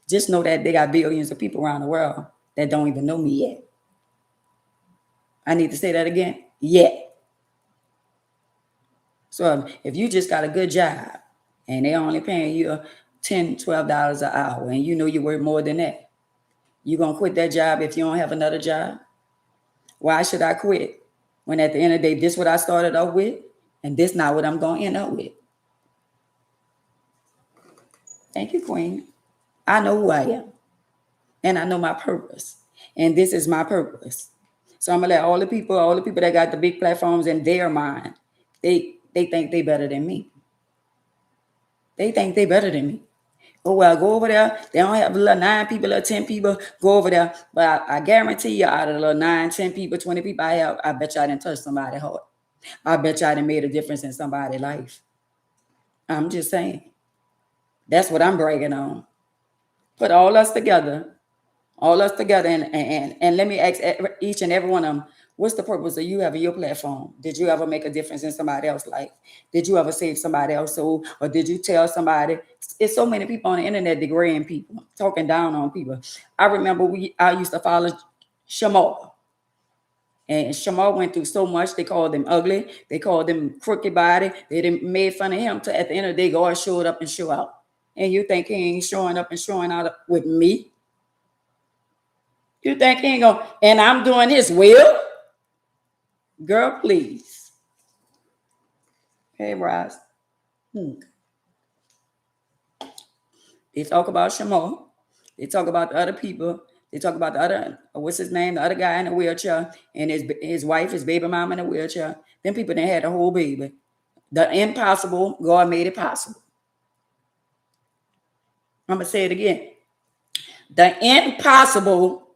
Just know that they got billions of people around the world that don't even know me yet. I need to say that again. Yet. So if you just got a good job and they only paying you $10, $12 an hour and you know you work more than that, you going to quit that job if you don't have another job? Why should I quit when at the end of the day, this is what I started off with and this not what I'm going to end up with? Thank you, Queen. I know who I am and I know my purpose, and this is my purpose. So I'm gonna let all the people that got the big platforms in their mind, they think they better than me. They think they better than me. Oh well, go over there. They don't have 9 people or 10 people. Go over there. But I guarantee you, out of the 9, 10 people, 20 people I have, I bet you I didn't touch somebody's heart. I bet you I didn't made a difference in somebody's life. I'm just saying. That's what I'm bragging on. Put all us together, and let me ask each and every one of them, what's the purpose of you having your platform? Did you ever make a difference in somebody else's life? Did you ever save somebody else's soul? Or did you tell somebody? It's so many people on the internet degrading people, talking down on people. I remember I used to follow Shamal. And Shamal went through so much. They called him ugly. They called him crooked body. They made fun of him. To at the end of the day, God showed up and show out. And you think he ain't showing up and showing out with me? You think he ain't gonna, and I'm doing his will? Girl, please. Hey, Ross. They talk about Shamal. They talk about the other people. They talk about the other, what's his name? The other guy in the wheelchair, and his wife, his baby mama in the wheelchair. Them people that had a whole baby. The impossible, God made it possible. I'm going to say it again. The impossible,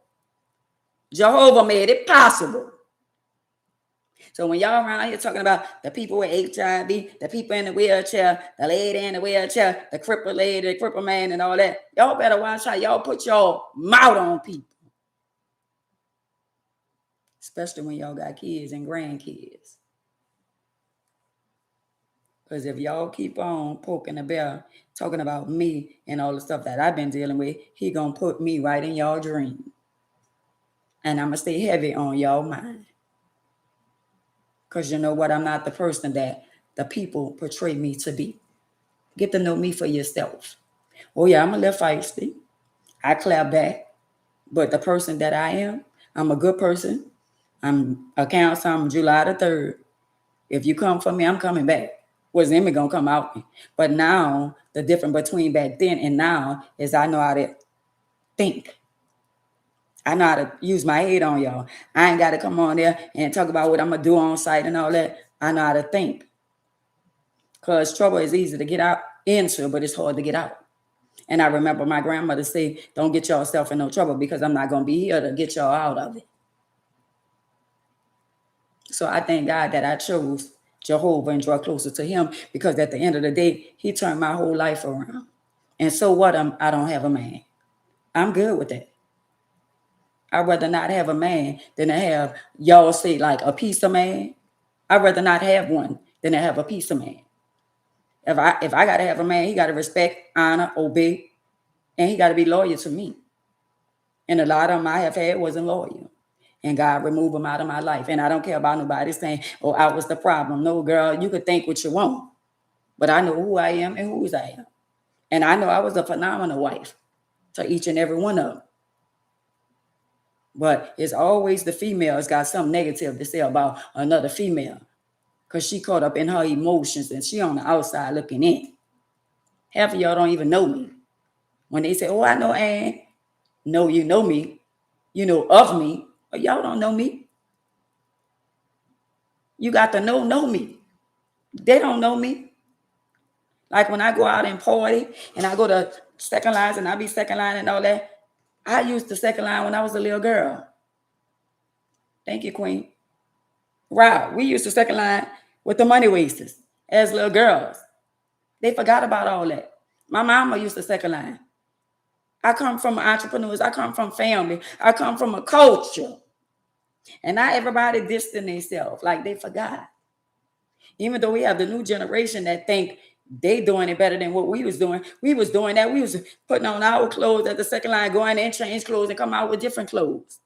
Jehovah made it possible. So when y'all around here talking about the people with HIV, the people in the wheelchair, the lady in the wheelchair, the crippled lady, the crippled man, and all that, y'all better watch how y'all put your mouth on people. Especially when y'all got kids and grandkids. Because if y'all keep on poking the bear, talking about me and all the stuff that I've been dealing with, he gonna put me right in y'all dream. And I'm gonna stay heavy on y'all mind. Because you know what? I'm not the person that the people portray me to be. Get to know me for yourself. Oh yeah, I'm a little feisty. I clap back. But the person that I am, I'm a good person. I'm a counselor. I'm July the 3rd. If you come for me, I'm coming back. What's in me gonna come out me? But now, the difference between back then and now is I know how to think. I know how to use my head on y'all. I ain't got to come on there and talk about what I'm going to do on site and all that. I know how to think. Because trouble is easy to get out into, but it's hard to get out. And I remember my grandmother say, don't get yourself in no trouble because I'm not going to be here to get y'all out of it. So I thank God that I chose Jehovah and draw closer to him because at the end of the day, he turned my whole life around. And so what? I don't have a man. I'm good with that. I'd rather not have a man than to have, y'all say, like a piece of man. I'd rather not have one than to have a piece of man. If I got to have a man, he got to respect, honor, obey, and he got to be loyal to me. And a lot of them I have had wasn't loyal. And God removed them out of my life. And I don't care about nobody saying, oh, I was the problem. No, girl, you could think what you want. But I know who I am and whose I am. And I know I was a phenomenal wife to each and every one of them. But it's always the female has got something negative to say about another female because she caught up in her emotions and she on the outside looking in. Half of y'all don't even know me. When they say, oh, I know Ann. No, you know me. You know of me. But y'all don't know me. You got to know me. They don't know me. Like when I go out and party and I go to second lines and I be second line and all that, I used the second line when I was a little girl. Thank you, Queen. Wow, we used the second line with the money wasters as little girls. They forgot about all that. My mama used the second line. I come from entrepreneurs. I come from family. I come from a culture. And not everybody distant themselves like they forgot. Even though we have the new generation that think they doing it better than what we was doing that. We was putting on our clothes at the second line, going in, change clothes, and come out with different clothes.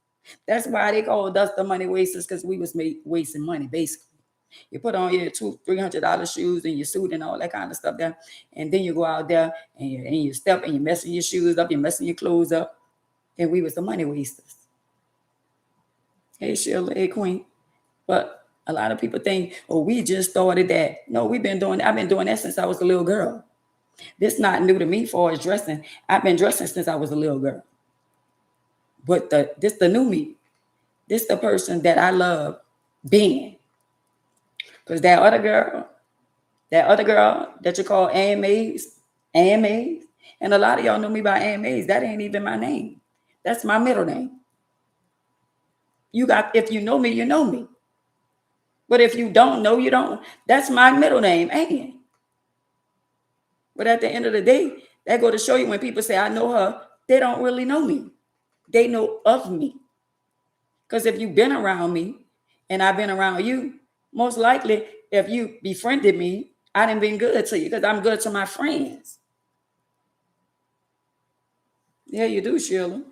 That's why they called us the money wasters, because we was wasting money, basically. You put on your $200-$300 shoes and your suit and all that kind of stuff there. And then you go out there and you step and you're messing your shoes up, you're messing your clothes up. And we was the money wasters. Hey, Sheila, hey, Queen. But a lot of people think, oh, we just started that. No, I've been doing that since I was a little girl. This is not new to me for dressing. I've been dressing since I was a little girl. But this the new me. This the person that I love being. Because that other girl that you call AMAs, and a lot of y'all know me by AMAs. That ain't even my name. That's my middle name. If you know me, you know me. But if you don't know, you don't. That's my middle name, Ann. But at the end of the day, that go to show you when people say, I know her, they don't really know me. They know of me. Because if you've been around me and I've been around you, most likely if you befriended me, I done been good to you because I'm good to my friends. Yeah, you do, Sheila.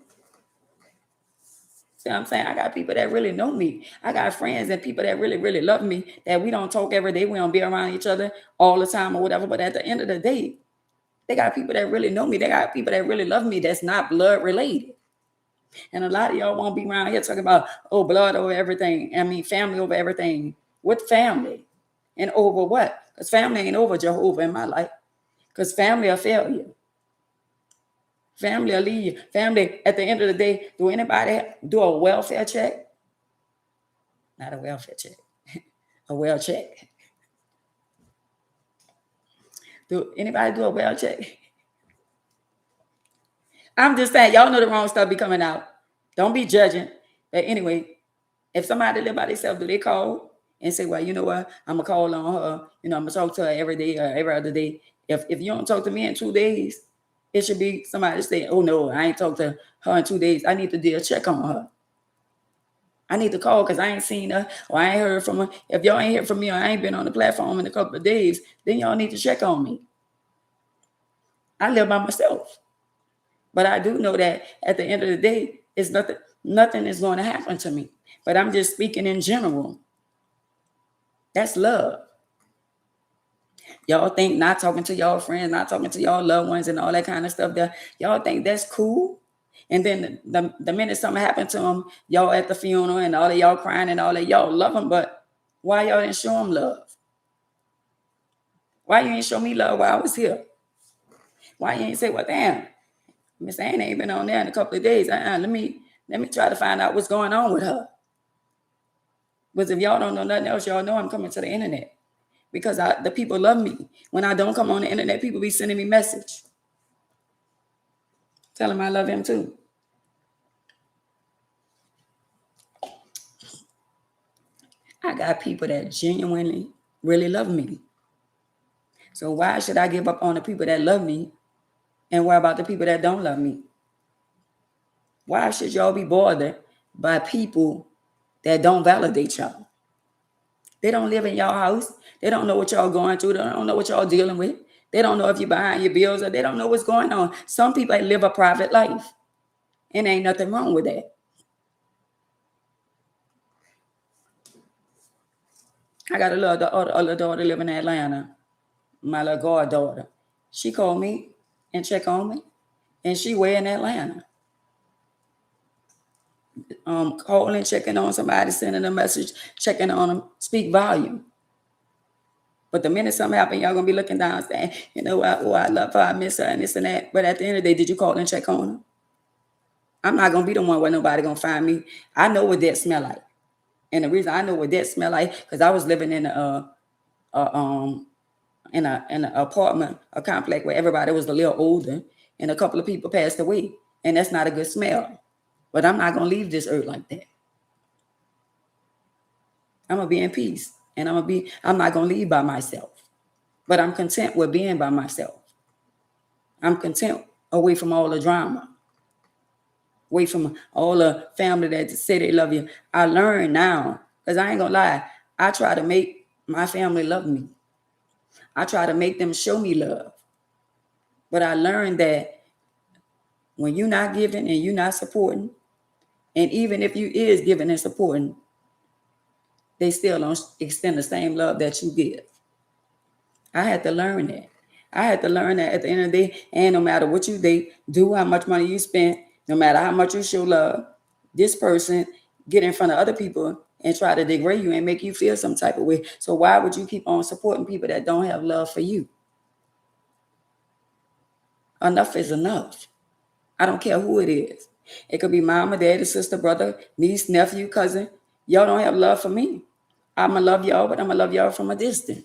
See what I'm saying? I got people that really know me. I got friends and people that really, really love me, that we don't talk every day. We don't be around each other all the time or whatever. But at the end of the day, they got people that really know me. They got people that really love me that's not blood related. And a lot of y'all won't be around here talking about, oh, blood over everything. I mean, family over everything. What family? And over what? Because family ain't over Jehovah in my life. Because family will fail you. Family will leave you. Family, at the end of the day, do anybody do a welfare check? Not a welfare check. A well check. Do anybody do a well check? I'm just saying, y'all know the wrong stuff be coming out. Don't be judging. But anyway, if somebody live by themselves, do they call and say, well, you know what? I'm going to call on her. You know, I'm going to talk to her every day or every other day. If you don't talk to me in 2 days, it should be somebody saying, oh, no, I ain't talked to her in 2 days. I need to do a check on her. I need to call because I ain't seen her or I ain't heard from her. If y'all ain't heard from me or I ain't been on the platform in a couple of days, then y'all need to check on me. I live by myself. But I do know that at the end of the day, it's nothing is going to happen to me. But I'm just speaking in general. That's love. Y'all think not talking to y'all friends, not talking to y'all loved ones and all that kind of stuff there. Y'all think that's cool. And then the minute something happened to them, y'all at the funeral and all of y'all crying and all of y'all love them. But why y'all didn't show them love? Why you ain't show me love while I was here? Why you ain't say, well, damn, Miss Ann ain't been on there in a couple of days. Let me try to find out what's going on with her. Because if y'all don't know nothing else, y'all know I'm coming to the internet. Because the people love me. When I don't come on the internet, people be sending me message. Tell them I love him too. I got people that genuinely really love me. So why should I give up on the people that love me and worry about the people that don't love me? Why should y'all be bothered by people that don't validate y'all? They don't live in y'all house. They don't know what y'all going through. They don't know what y'all dealing with. They don't know if you're behind your bills or they don't know what's going on. Some people live a private life and ain't nothing wrong with that. I got a little daughter living in Atlanta, my little goddaughter. She called me and checked on me, and she way in Atlanta. Calling, checking on somebody, sending a message, checking on them, speak volume. But the minute something happens, y'all gonna be looking down saying, you know what, oh, I love her, I miss her, and this and that. But at the end of the day, did you call and check on her? I'm not gonna be the one where nobody gonna find me. I know what that smell like. And the reason I know what that smell like, because I was living in an apartment, a complex where everybody was a little older, and a couple of people passed away, and that's not a good smell. But I'm not gonna leave this earth like that. I'm gonna be in peace, and I'm not gonna leave by myself. But I'm content with being by myself. I'm content away from all the drama, away from all the family that say they love you. I learn now, because I ain't gonna lie, I try to make my family love me. I try to make them show me love. But I learned that when you're not giving and you're not supporting, and even if you is giving and supporting, they still don't extend the same love that you give. I had to learn that. I had to learn that at the end of the day, and no matter what you do, how much money you spend, no matter how much you show love, this person get in front of other people and try to degrade you and make you feel some type of way. So why would you keep on supporting people that don't have love for you? Enough is enough. I don't care who it is. It could be mama, daddy, sister, brother, niece, nephew, cousin. Y'all don't have love for me. I'm going to love y'all, but I'm going to love y'all from a distance.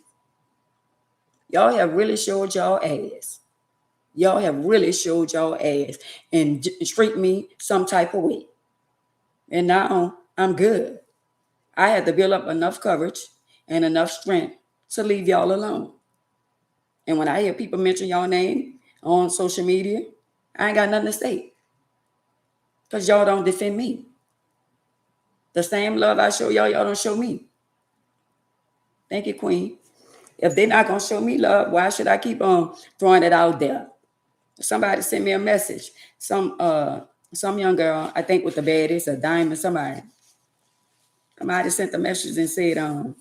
Y'all have really showed y'all ass. Y'all have really showed y'all ass and treat me some type of way. And now I'm good. I had to build up enough courage and enough strength to leave y'all alone. And when I hear people mention y'all name on social media, I ain't got nothing to say. Because y'all don't defend me. The same love I show y'all, y'all don't show me. Thank you, Queen. If they're not going to show me love, why should I keep on throwing it out there? Somebody sent me a message. Some young girl, I think with the baddies, a diamond, somebody sent a message and said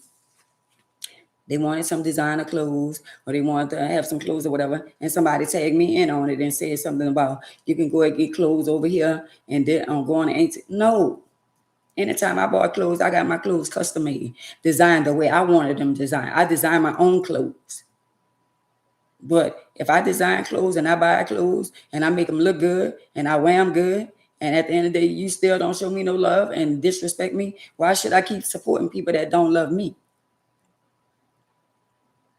they wanted some designer clothes or they wanted to have some clothes or whatever. And somebody tagged me in on it and said something about you can go and get clothes over here and then go on and no. Anytime I bought clothes, I got my clothes custom made, designed the way I wanted them designed. I design my own clothes. But if I design clothes and I buy clothes and I make them look good and I wear them good, and at the end of the day, you still don't show me no love and disrespect me, why should I keep supporting people that don't love me?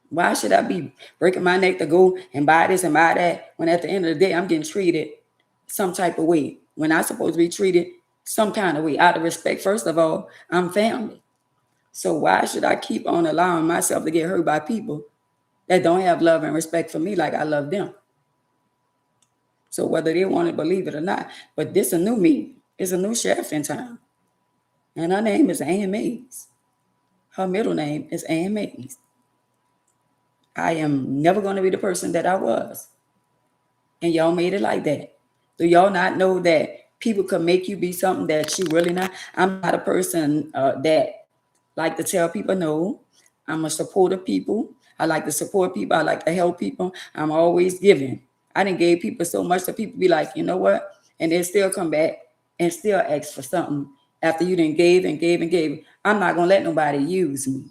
Why should I be breaking my neck to go and buy this and buy that when at the end of the day, I'm getting treated some type of way when I'm supposed to be treated some kind of way out of respect? First of all, I'm family. So why should I keep on allowing myself to get hurt by people that don't have love and respect for me like I love them? So whether they want to believe it or not, but this a new me. It's a new sheriff in town. And her name is Ann Mays. Her middle name is Ann Mays. I am never going to be the person that I was. And y'all made it like that. Do y'all not know that people could make you be something that you really not? I'm not a person that like to tell people no. I'm a supporter of people. I like to support people. I like to help people. I'm always giving. I done gave people so much that people be like, you know what? And they still come back and still ask for something after you done gave and gave and gave. I'm not going to let nobody use me.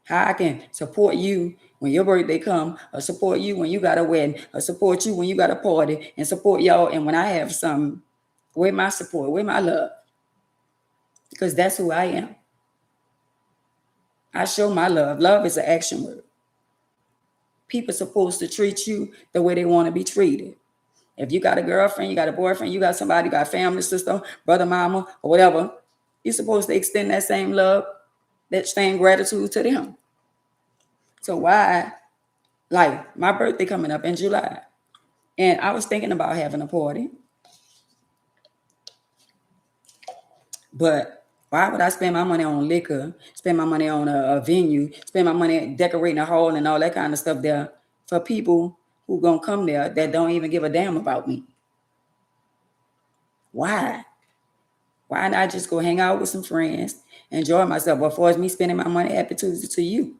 How I can support you when your birthday come, or support you when you got a wedding, or support you when you got a party, and support y'all. And when I have something, where my support, where my love? Because that's who I am. I show my love. Love is an action word. People supposed to treat you the way they want to be treated. If you got a girlfriend, you got a boyfriend, you got somebody, you got family, sister, brother, mama, or whatever, you're supposed to extend that same love, that same gratitude to them. So why, like my birthday coming up in July, and I was thinking about having a party, but why would I spend my money on liquor, spend my money on a venue, spend my money decorating a hall and all that kind of stuff there for people who gonna come there that don't even give a damn about me? Why? Why not just go hang out with some friends, enjoy myself? But for me spending my money, happy Tuesday to you.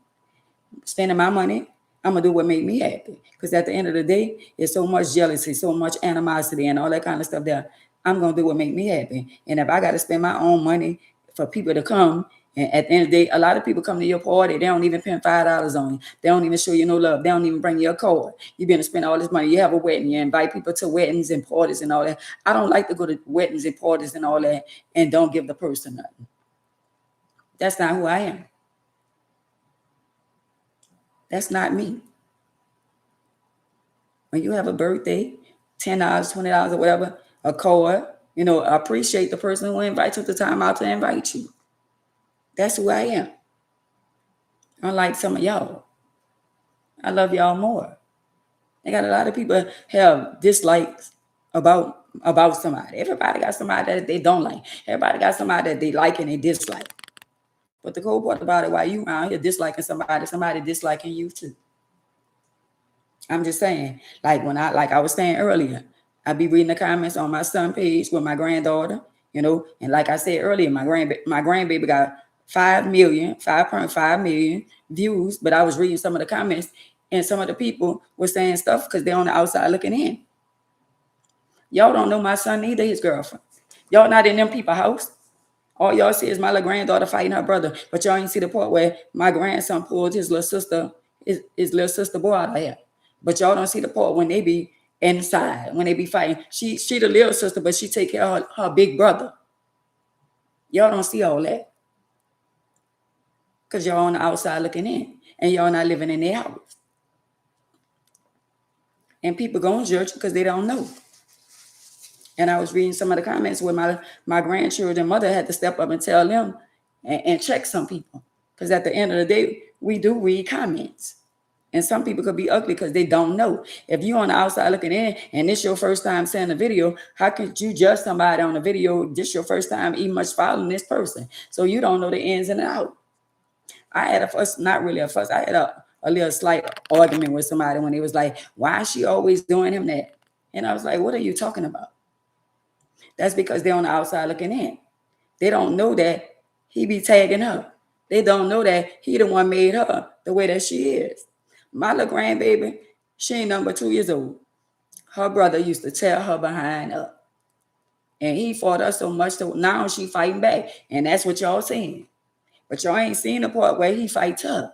Spending my money, I'm gonna do what make me happy. Because at the end of the day, there's so much jealousy, so much animosity, and all that kind of stuff there. I'm gonna do what make me happy. And if I gotta spend my own money for people to come, and at the end of the day, a lot of people come to your party, they don't even spend $5 on you. They don't even show you no love. They don't even bring you a card. You're gonna spend all this money. You have a wedding, you invite people to weddings and parties and all that. I don't like to go to weddings and parties and all that and don't give the person nothing. That's not who I am. That's not me. When you have a birthday, $10, $20 or whatever, a card, appreciate the person who invites you to time out to invite you. That's who I am. Unlike some of y'all. I love y'all more. They got a lot of people have dislikes about somebody. Everybody got somebody that they don't like. Everybody got somebody that they like and they dislike. But the cool part about it, while you around here disliking somebody disliking you too. I'm just saying, like I was saying earlier, I be reading the comments on my son page with my granddaughter, you know. And like I said earlier, my grandbaby got 5.5 million views, but I was reading some of the comments, and some of the people were saying stuff because they're on the outside looking in. Y'all don't know my son either, his girlfriend. Y'all not in them people's house. All y'all see is my little granddaughter fighting her brother, but y'all ain't see the part where my grandson pulled his little sister boy out of here. But y'all don't see the part when they be inside, when they be fighting. She the little sister, but she take care of her big brother. Y'all don't see all that because y'all on the outside looking in, and y'all not living in their house. And people gonna judge because they don't know. And I was reading some of the comments where my grandchildren mother had to step up and tell them and check some people. Because at the end of the day, we do read comments. And some people could be ugly because they don't know. If you're on the outside looking in and it's your first time seeing a video, how could you judge somebody on a video this your first time even much following this person? So you don't know the ins and outs. I had a fuss, not really a fuss. I had a little slight argument with somebody when they was like, why is she always doing him that? And I was like, what are you talking about? That's because they're on the outside looking in. They don't know that he be tagging her. They don't know that he the one made her the way that she is. My little grandbaby, she ain't number 2 years old. Her brother used to tear her behind up. And he fought her so much that now she fighting back. And that's what y'all seeing. But y'all ain't seen the part where he fights her.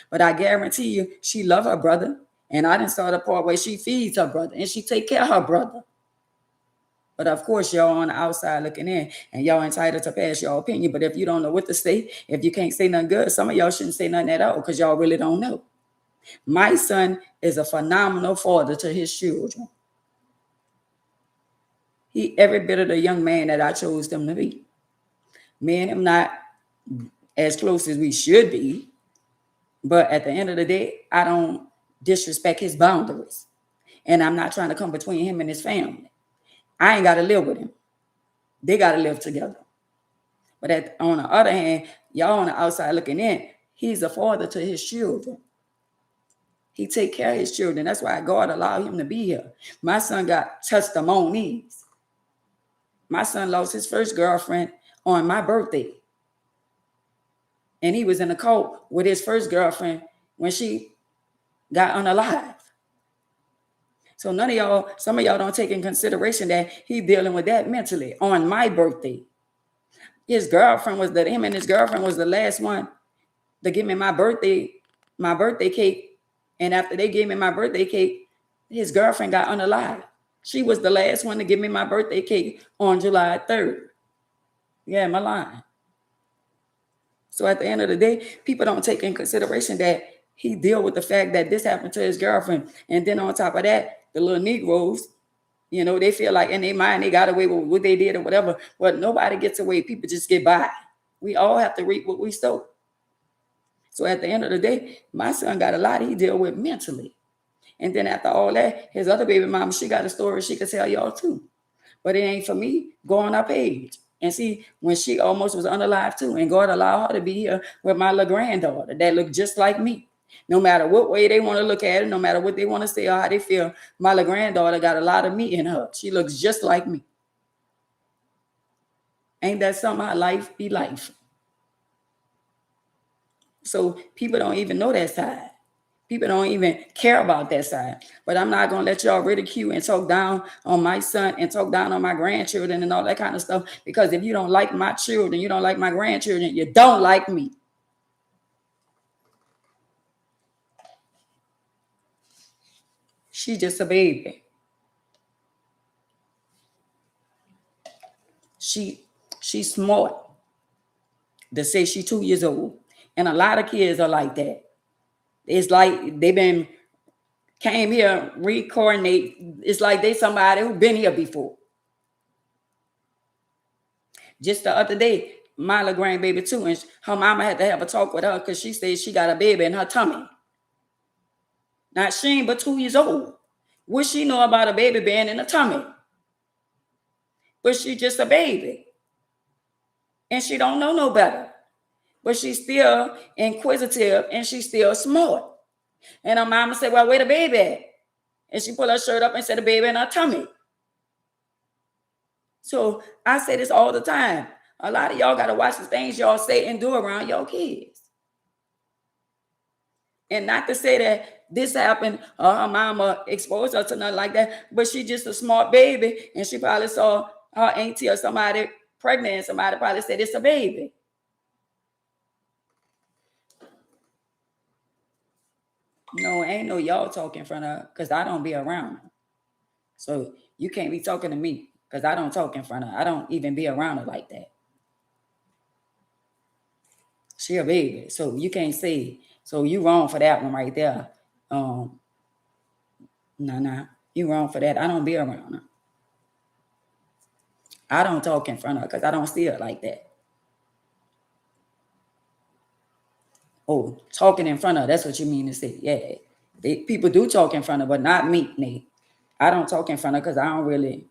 But I guarantee you, she love her brother. And I didn't saw the part where she feeds her brother and she take care of her brother. But of course, y'all on the outside looking in, and y'all entitled to pass your opinion. But if you don't know what to say, if you can't say nothing good, some of y'all shouldn't say nothing at all because y'all really don't know. My son is a phenomenal father to his children. He every bit of the young man that I chose him to be. Me and him not as close as we should be, but at the end of the day, I don't disrespect his boundaries. And I'm not trying to come between him and his family. I ain't got to live with him. They got to live together. But on the other hand, y'all on the outside looking in, he's a father to his children. He take care of his children. That's why God allowed him to be here. My son got testimonies. My son lost his first girlfriend on my birthday. And he was in a cult with his first girlfriend when she got unalive. So some of y'all don't take in consideration that he's dealing with that mentally on my birthday. Him and his girlfriend was the last one to give me my birthday cake. And after they gave me my birthday cake, his girlfriend got unalive. She was the last one to give me my birthday cake on July 3rd. Yeah, am I lying? So at the end of the day, people don't take in consideration that he deal with the fact that this happened to his girlfriend. And then on top of that, the little Negroes, you know, they feel like in their mind they got away with what they did or whatever. But nobody gets away. People just get by. We all have to reap what we sow. So at the end of the day, my son got a lot he deal with mentally. And then after all that, his other baby mama, she got a story she could tell y'all too. But it ain't for me going up age. And see, when she almost was unalive too, and God allowed her to be here with my little granddaughter that looked just like me. No matter what way they want to look at it, no matter what they want to say or how they feel, my little granddaughter got a lot of me in her. She looks just like me. Ain't that something? How life be life. So people don't even know that side. People don't even care about that side. But I'm not going to let y'all ridicule and talk down on my son and talk down on my grandchildren and all that kind of stuff. Because if you don't like my children, you don't like my grandchildren, you don't like me. She's just a baby. She's smart to say she's 2 years old. And a lot of kids are like that. It's like they've came here, reincarnate. It's like they somebody who been here before. Just the other day, my little grandbaby too, and her mama had to have a talk with her because she said she got a baby in her tummy. Now she ain't but 2 years old. What she know about a baby being in a tummy? But she just a baby. And she don't know no better. But she's still inquisitive and she's still smart. And her mama said, well, where the baby at? And she pulled her shirt up and said the baby in her tummy. So I say this all the time. A lot of y'all got to watch the things y'all say and do around your kids. And not to say that this happened, her mama exposed her to nothing like that, but she just a smart baby, and she probably saw her auntie or somebody pregnant, and somebody probably said it's a baby. No, ain't no y'all talking in front of her, because I don't be around her. So you can't be talking to me, because I don't talk in front of her. I don't even be around her like that. She a baby, so you can't say. So you wrong for that one right there. Nah, you wrong for that. I don't be around her. I don't talk in front of her because I don't see her like that. Oh, talking in front of her, that's what you mean to say. Yeah. People do talk in front of her, but not me, Nate. I don't talk in front of her because I don't really,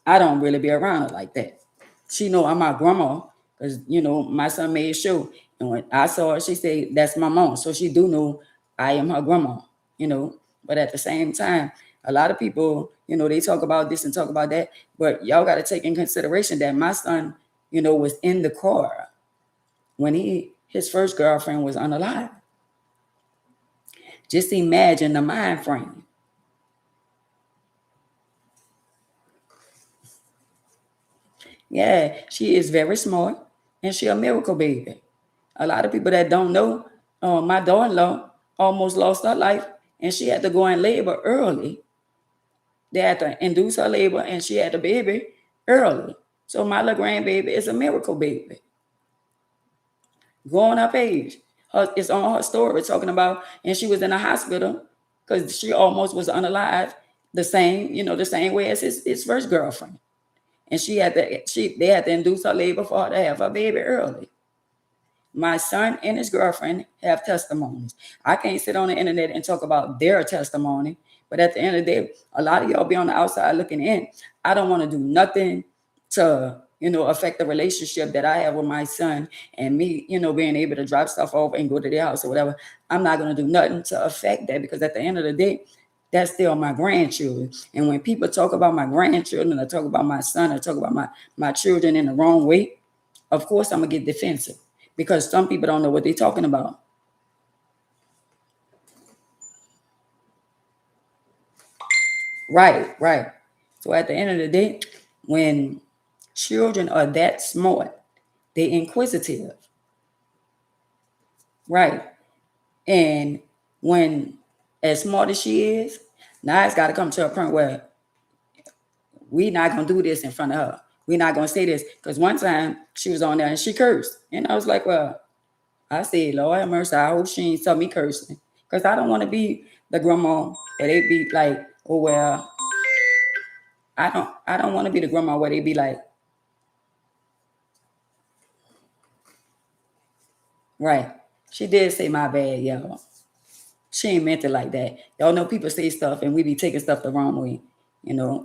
I don't really be around her like that. She know I'm my grandma because, my son made sure. And when I saw her, she said, that's my mom. So she do know I am her grandma, But at the same time, a lot of people, they talk about this and talk about that. But y'all got to take in consideration that my son, was in the car when his first girlfriend was unalive. Just imagine the mind frame. Yeah, she is very smart and she a miracle baby. A lot of people that don't know, my daughter-in-law almost lost her life and she had to go in labor early. They had to induce her labor and she had a baby early. So my little grandbaby is a miracle baby. Growing up age. It's on her story talking about, and she was in a hospital because she almost was unalive, the same way as his first girlfriend. And they had to induce her labor for her to have her baby early. My son and his girlfriend have testimonies. I can't sit on the internet and talk about their testimony, but at the end of the day, a lot of y'all be on the outside looking in. I don't want to do nothing to, affect the relationship that I have with my son and me, being able to drop stuff off and go to their house or whatever. I'm not going to do nothing to affect that because at the end of the day, that's still my grandchildren. And when people talk about my grandchildren, or talk about my son, or talk about my children in the wrong way, of course I'm going to get defensive because some people don't know what they're talking about. Right. So at the end of the day, when children are that smart, they're inquisitive. Right. And when as smart as she is, now it's got to come to a point where we're not going to do this in front of her. We're not going to say this. Because one time she was on there and she cursed. And I was like, well, I said, Lord have mercy, I hope she ain't saw me cursing. Because I don't want to be the grandma that they be like, oh, well, I don't want to be the grandma where they be like, right. She did say my bad, y'all. She ain't meant it like that. Y'all know people say stuff and we be taking stuff the wrong way.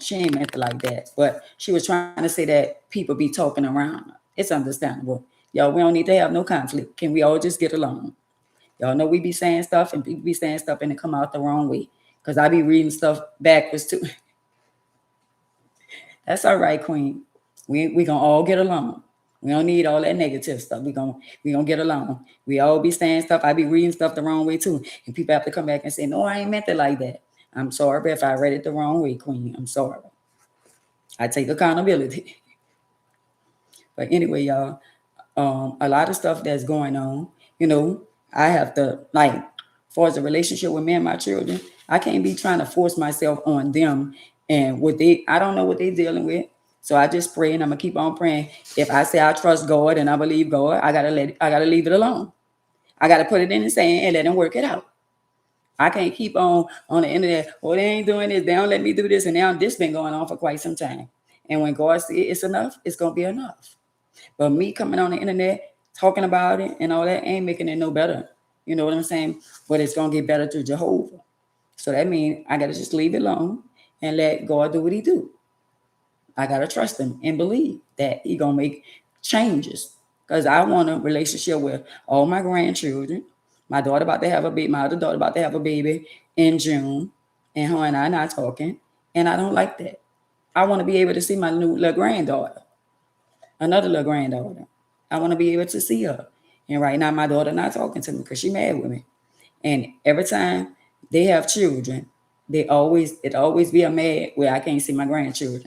She ain't meant it like that. But she was trying to say that people be talking around. It's understandable. Y'all, we don't need to have no conflict. Can we all just get along? Y'all know we be saying stuff and people be saying stuff and it come out the wrong way. Because I be reading stuff backwards too. That's all right, Queen. We gonna all get along. We don't need all that negative stuff. We gonna get along. We all be saying stuff. I be reading stuff the wrong way too. And people have to come back and say, no, I ain't meant it like that. I'm sorry, but if I read it the wrong way, Queen, I'm sorry. I take accountability. But anyway, y'all, a lot of stuff that's going on, I have to, like, for as a relationship with me and my children, I can't be trying to force myself on them and I don't know what they're dealing with. So I just pray and I'm gonna keep on praying. If I say I trust God and I believe God, I gotta leave it alone. I gotta put it in the sand and let them work it out. I can't keep on the internet. Oh, they ain't doing this. They don't let me do this. And now this been going on for quite some time. And when God says it's enough, it's gonna be enough. But me coming on the internet, talking about it and all that ain't making it no better. You know what I'm saying? But it's gonna get better through Jehovah. So that means I gotta just leave it alone and let God do what he do. I gotta trust him and believe that he gonna make changes. Because I want a relationship with all my grandchildren. My daughter about to have a baby, my other daughter about to have a baby in June. And her and I not talking. And I don't like that. I want to be able to see my new little granddaughter, another little granddaughter. I want to be able to see her. And right now, my daughter not talking to me because she mad with me. And every time they have children, it always be a mad where I can't see my grandchildren.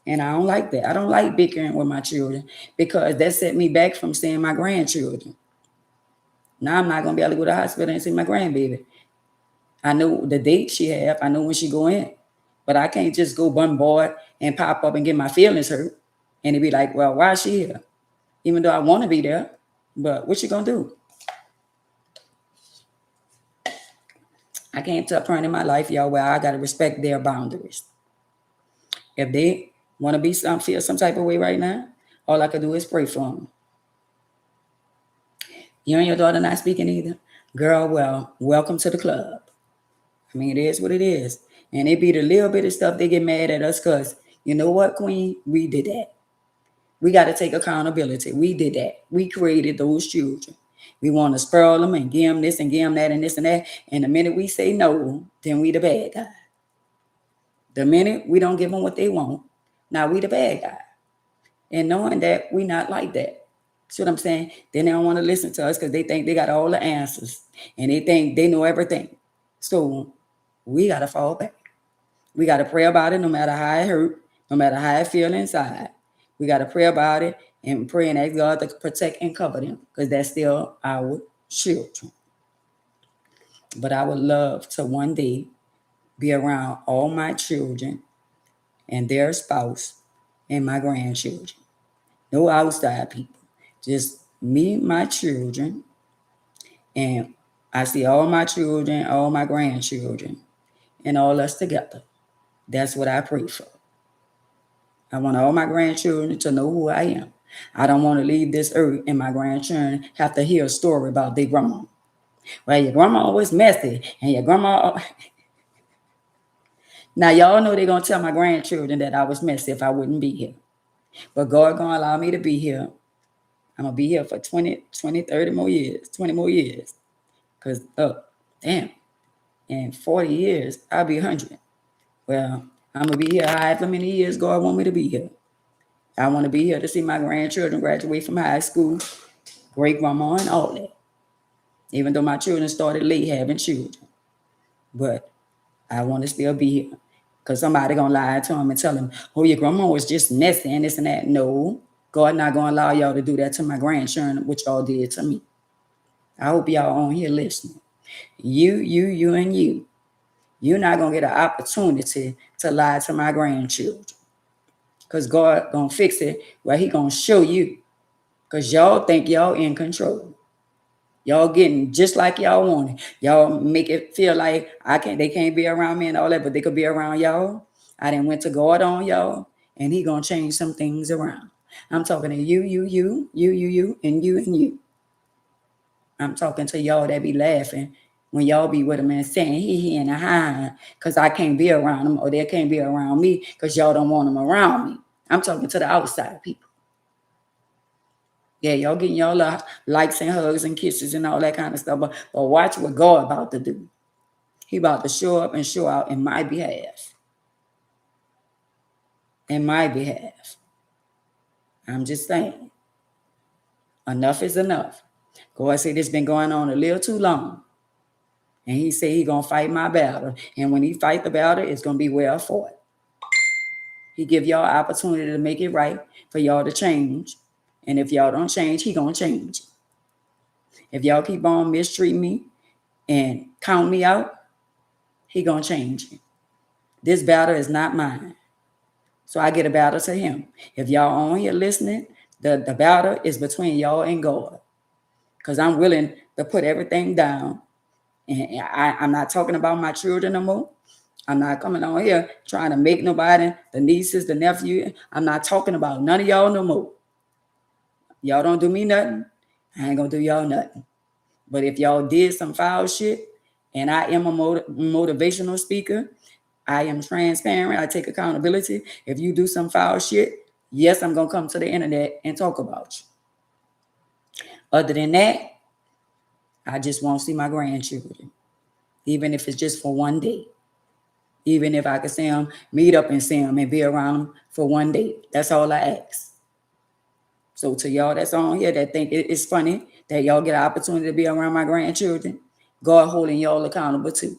And I don't like that. I don't like bickering with my children because that set me back from seeing my grandchildren. Now I'm not gonna be able to go to the hospital and see my grandbaby. I know the date she have. I know when she go in, but I can't just go bombard and pop up and get my feelings hurt. And it be like, well, why is she here? Even though I want to be there, but what you gonna do? I can't tell a parent in my life, y'all, where I gotta respect their boundaries. If they want to feel some type of way right now, all I can do is pray for them. You and your daughter not speaking either? Girl, well, welcome to the club. I mean, it is what it is. And it be the little bit of stuff they get mad at us because, you know what, Queen? We did that. We got to take accountability. We did that. We created those children. We want to spoil them and give them this and give them that and this and that. And the minute we say no, then we the bad guy. The minute we don't give them what they want, now we the bad guy. And knowing that we not like that. See what I'm saying? Then they don't want to listen to us because they think they got all the answers. And they think they know everything. So we got to fall back. We got to pray about it no matter how it hurt, no matter how it feel inside. We got to pray about it and pray and ask God to protect and cover them because that's still our children. But I would love to one day be around all my children and their spouse and my grandchildren. No outside people. Just me, my children, and I see all my children, all my grandchildren, and all us together. That's what I pray for. I want all my grandchildren to know who I am. I don't want to leave this earth and my grandchildren have to hear a story about their grandma. Well, your grandma was messy, and your grandma... Now, y'all know they're going to tell my grandchildren that I was messy if I wouldn't be here. But God going to allow me to be here. I'm going to be here for 20, 30 more years, 20 more years. Because, damn, in 40 years, I'll be 100. Well, I'm going to be here however many years God want me to be here. I want to be here to see my grandchildren graduate from high school, great grandma and all that. Even though my children started late having children. But I want to still be here. Because somebody going to lie to them and tell them, oh, your grandma was just messy and this and that. No, God not going to allow y'all to do that to my grandchildren, which y'all did to me. I hope y'all on here listening. You, and you. You're not going to get an opportunity to lie to my grandchildren. Because God going to fix it where he going to show you. Because y'all think y'all in control. Y'all getting just like y'all want it. Y'all make it feel like they can't be around me and all that, but they could be around y'all. I done went to God on y'all, and he going to change some things around. I'm talking to you, and you. I'm talking to y'all that be laughing when y'all be with them and saying he and a because I can't be around them or they can't be around me because y'all don't want them around me. I'm talking to the outside people. Yeah, y'all getting y'all likes and hugs and kisses and all that kind of stuff. But watch what God about to do. He about to show up and show out in my behalf. In my behalf. I'm just saying. Enough is enough. God said it's been going on a little too long. And he said he's going to fight my battle. And when he fight the battle, it's going to be well fought. He give y'all opportunity to make it right for y'all to change. And if y'all don't change, he going to change. If y'all keep on mistreating me and count me out, he going to change me. This battle is not mine. So I get a battle to him. If y'all on here listening, the battle is between y'all and God. Because I'm willing to put everything down. And I'm not talking about my children no more. I'm not coming on here trying to make nobody, the nieces, the nephew. I'm not talking about none of y'all no more. Y'all don't do me nothing. I ain't going to do y'all nothing. But if y'all did some foul shit, and I am a motivational speaker, I am transparent. I take accountability. If you do some foul shit, yes, I'm going to come to the internet and talk about you. Other than that, I just want to see my grandchildren, even if it's just for one day. Even if I could see them, meet up and see them and be around them for one day. That's all I ask. So to y'all that's on here that think it's funny that y'all get an opportunity to be around my grandchildren, God holding y'all accountable too.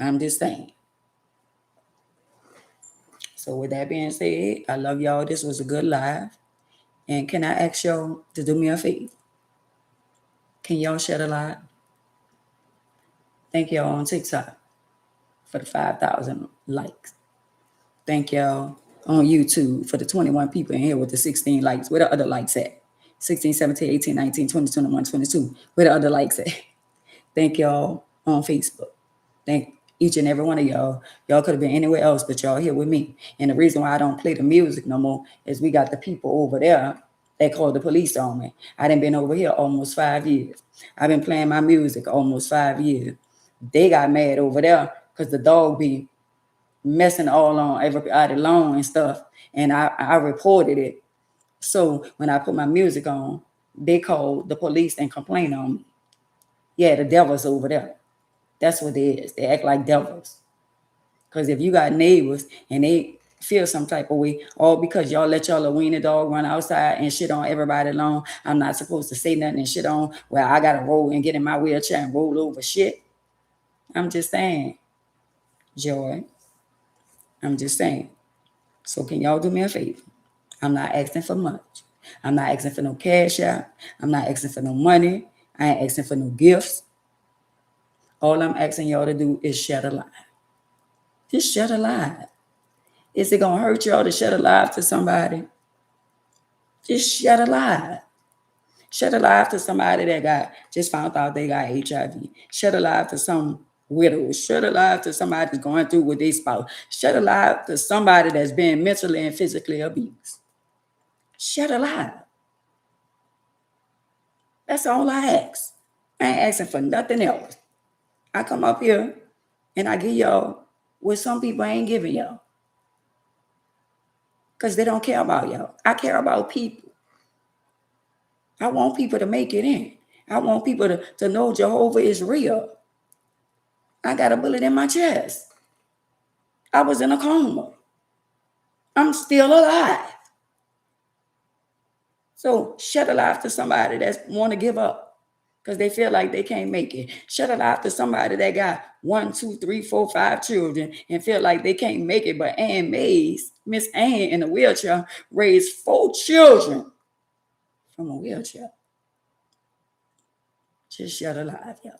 I'm just saying. So with that being said, I love y'all. This was a good live. And can I ask y'all to do me a favor? Can y'all share the live? Thank y'all on TikTok for the 5,000 likes. Thank y'all on YouTube for the 21 people in here with the 16 likes. Where the other likes at? 16, 17, 18, 19, 20, 21, 22. Where the other likes at? Thank y'all on Facebook. Thank each and every one of y'all. Y'all could have been anywhere else, but y'all here with me. And the reason why I don't play the music no more is we got the people over there that called the police on me. I done been over here almost 5 years. I've been playing my music almost 5 years. They got mad over there because the dog be messing all on everybody lawn and stuff. And I reported it. So when I put my music on, they called the police and complained on me. Yeah, the devil's over there. That's what it is. They act like devils. Because if you got neighbors and they feel some type of way, all because y'all let y'all wiener dog run outside and shit on everybody alone, I'm not supposed to say nothing and shit on where I got to roll and get in my wheelchair and roll over shit. I'm just saying, Joy. I'm just saying. So can y'all do me a favor? I'm not asking for much. I'm not asking for no cash out. I'm not asking for no money. I ain't asking for no gifts. All I'm asking y'all to do is share the live. Just share the live. Is it gonna hurt y'all to share the live to somebody? Just share the live. Share the live to somebody that just found out they got HIV. Share the live to some widows. Share the live to somebody that's going through with their spouse. Share the live to somebody that's being mentally and physically abused. Share the live. That's all I ask. I ain't asking for nothing else. I come up here and I give y'all what some people ain't giving y'all. Because they don't care about y'all. I care about people. I want people to make it in. I want people to know Jehovah is real. I got a bullet in my chest. I was in a coma. I'm still alive. So shut a life to somebody that want to give up because they feel like they can't make it. Shut a life to somebody that got 1, 2, 3, 4, 5 children and feel like they can't make it. But Ann Mays, Miss Ann in a wheelchair, raised 4 children from a wheelchair. Just shut a life, y'all.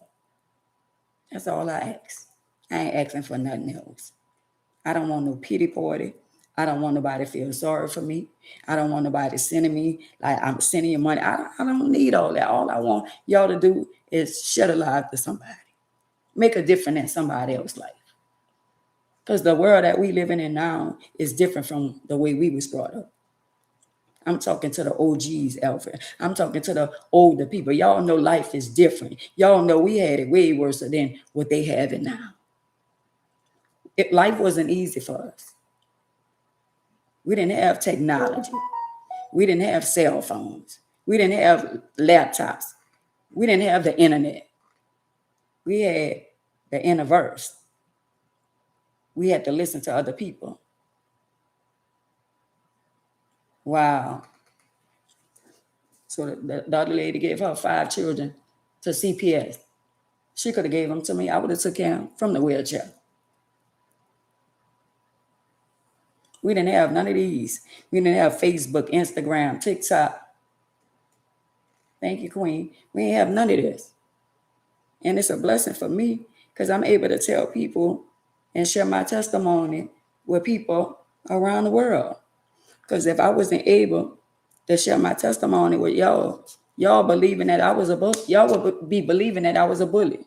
That's all I ask. I ain't asking for nothing else. I don't want no pity party. I don't want nobody to feel sorry for me. I don't want nobody sending me like I'm sending you money. I don't need all that. All I want y'all to do is shed a life to somebody. Make a difference in somebody else's life. Because the world that we living in now is different from the way we was brought up. I'm talking to the OGs, Alfred. I'm talking to the older people. Y'all know life is different. Y'all know we had it way worse than what they have it now. Life wasn't easy for us. We didn't have technology. We didn't have cell phones. We didn't have laptops. We didn't have the internet. We had the inner verse. We had to listen to other people. Wow. So the other lady gave her 5 children to CPS. She could have gave them to me. I would have took him from the wheelchair. We didn't have none of these. We didn't have Facebook, Instagram, TikTok. Thank you, Queen. We didn't have none of this. And it's a blessing for me because I'm able to tell people and share my testimony with people around the world. Because if I wasn't able to share my testimony with y'all believing that I was a bully, y'all would be believing that I was a bully.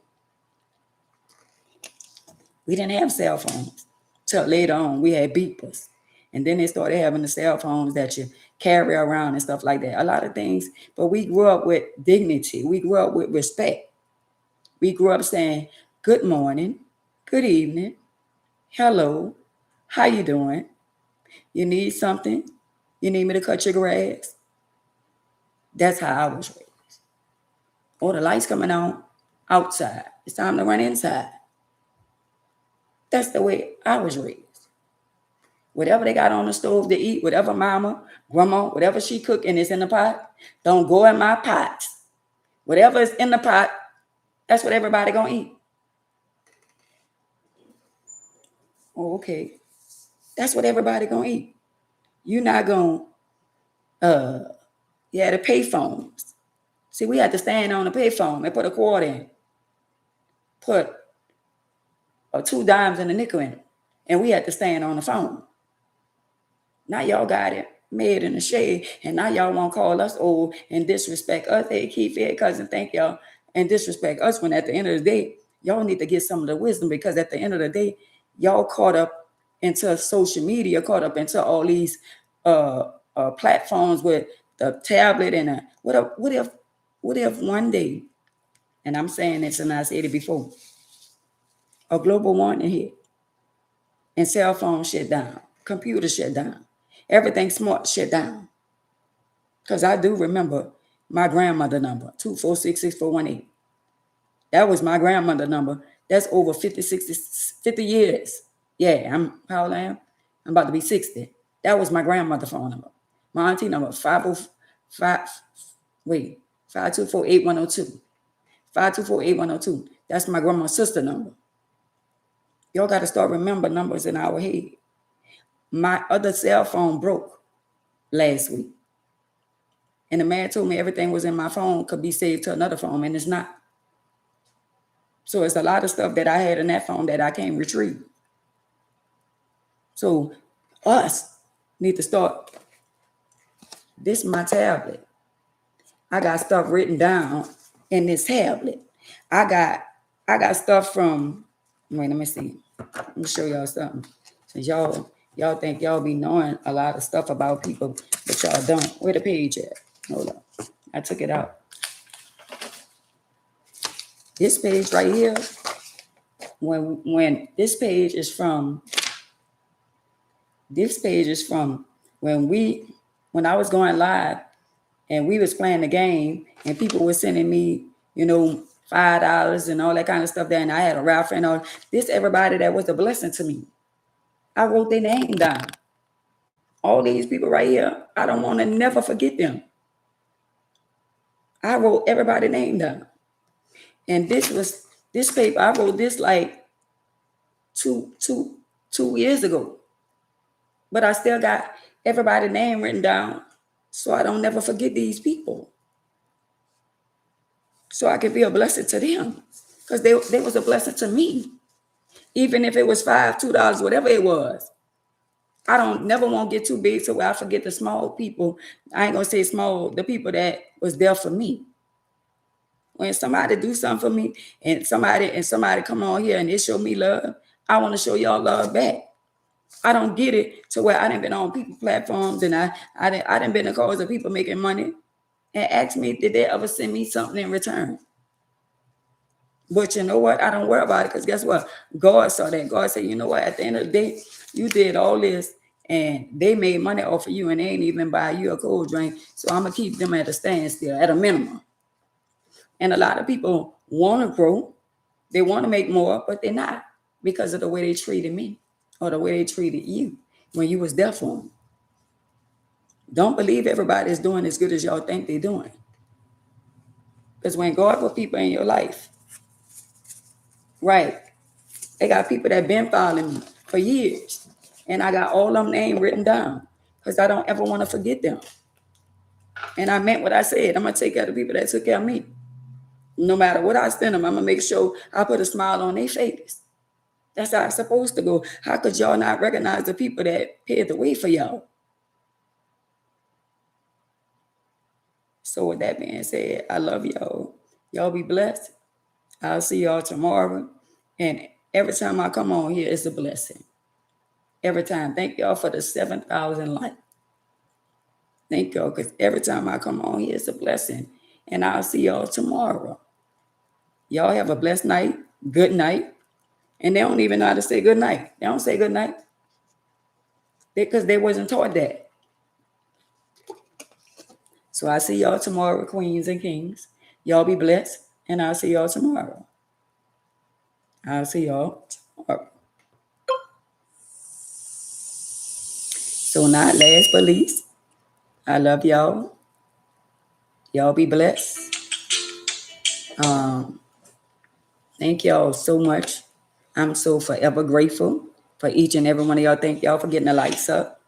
We didn't have cell phones. Till later on, we had beepers. And then they started having the cell phones that you carry around and stuff like that. A lot of things. But we grew up with dignity. We grew up with respect. We grew up saying, good morning, good evening, hello, how you doing? You need something? You need me to cut your grass? That's how I was raised. Oh, the lights coming on outside. It's time to run inside. That's the way I was raised. Whatever they got on the stove to eat, whatever mama, grandma, whatever she cooking is in the pot, don't go in my pots. Whatever is in the pot, that's what everybody gonna eat. Oh, okay. That's what everybody gonna eat. You're not gonna, the payphones. See, we had to stand on the payphone and put a quarter in. Put 2 dimes and a nickel in it. And we had to stand on the phone. Now y'all got it made in the shade, and now y'all won't call us old and disrespect us. Hey, Keith, hey, cousin, thank y'all, and disrespect us when at the end of the day, y'all need to get some of the wisdom, because at the end of the day, y'all caught up into social media, caught up into all these platforms with the tablet and what if one day, and I'm saying this and I said it before, a global warming hit and cell phones shut down, computer shut down, everything smart shut down. Because I do remember my grandmother number, 2466418. That was my grandmother number. That's over 50 years. Yeah, how old I am? I'm about to be 60. That was my grandmother phone number. My auntie number, 5248102. 5248102. That's my grandma's sister number. Y'all got to start remembering numbers in our head. My other cell phone broke last week. And the man told me everything was in my phone could be saved to another phone, and it's not. So it's a lot of stuff that I had in that phone that I can't retrieve. So us need to start. This is my tablet. I got stuff written down in this tablet. I got stuff from, wait, let me see. Let me show y'all something. Since y'all think y'all be knowing a lot of stuff about people, but y'all don't. Where the page at? Hold on. I took it out. This page right here, when this page is from when I was going live and we was playing the game and people were sending me, $5 and all that kind of stuff there, and I had a raffle and all. This everybody that was a blessing to me. I wrote their name down. All these people right here, I don't want to never forget them. I wrote everybody's name down. And this paper, I wrote this like two years ago. But I still got everybody's name written down so I don't never forget these people. So I can be a blessing to them. Because they was a blessing to me. Even if it was $5, $2, whatever it was. I don't never want to get too big so I forget the small people. I ain't gonna say small, the people that was there for me. When somebody do something for me and somebody come on here and they show me love, I want to show y'all love back. I don't get it to where I done been on people platforms and I done been the cause of people making money and ask me, did they ever send me something in return? But you know what? I don't worry about it, because guess what? God saw that. God said, you know what? At the end of the day, you did all this and they made money off of you and they ain't even buy you a cold drink. So I'm going to keep them at a standstill, at a minimum. And a lot of people want to grow. They want to make more, but they're not, because of the way they treated me or the way they treated you when you was there for them. Don't believe everybody is doing as good as y'all think they're doing. Because when God put people in your life, right, they got people that been following me for years. And I got all of them names written down because I don't ever want to forget them. And I meant what I said. I'm going to take care of the people that took care of me. No matter what I send them, I'm going to make sure I put a smile on their face. That's how it's supposed to go. How could y'all not recognize the people that paved the way for y'all? So with that being said, I love y'all. Y'all be blessed. I'll see y'all tomorrow. And every time I come on here, it's a blessing. Every time. Thank y'all for the 7,000 likes. Thank y'all, because every time I come on here, it's a blessing. And I'll see y'all tomorrow. Y'all have a blessed night. Good night. And they don't even know how to say good night. They don't say good night. Because they wasn't taught that. So I'll see y'all tomorrow, queens and kings. Y'all be blessed. And I'll see y'all tomorrow. I'll see y'all tomorrow. So not last but least, I love y'all. Y'all be blessed. Thank y'all so much. I'm so forever grateful for each and every one of y'all. Thank y'all for getting the lights up.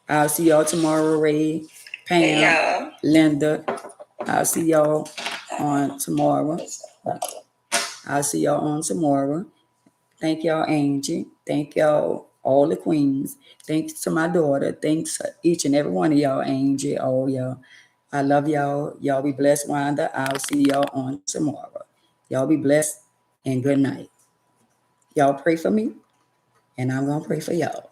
I'll see y'all tomorrow, Ray, Pam, Linda. I'll see y'all on tomorrow. I'll see y'all on tomorrow. Thank y'all, Angie. Thank y'all, all the queens. Thanks to my daughter. Thanks to each and every one of y'all, Angie, all y'all. I love y'all. Y'all be blessed, Wanda. I'll see y'all on tomorrow. Y'all be blessed and good night. Y'all pray for me, and I'm going to pray for y'all.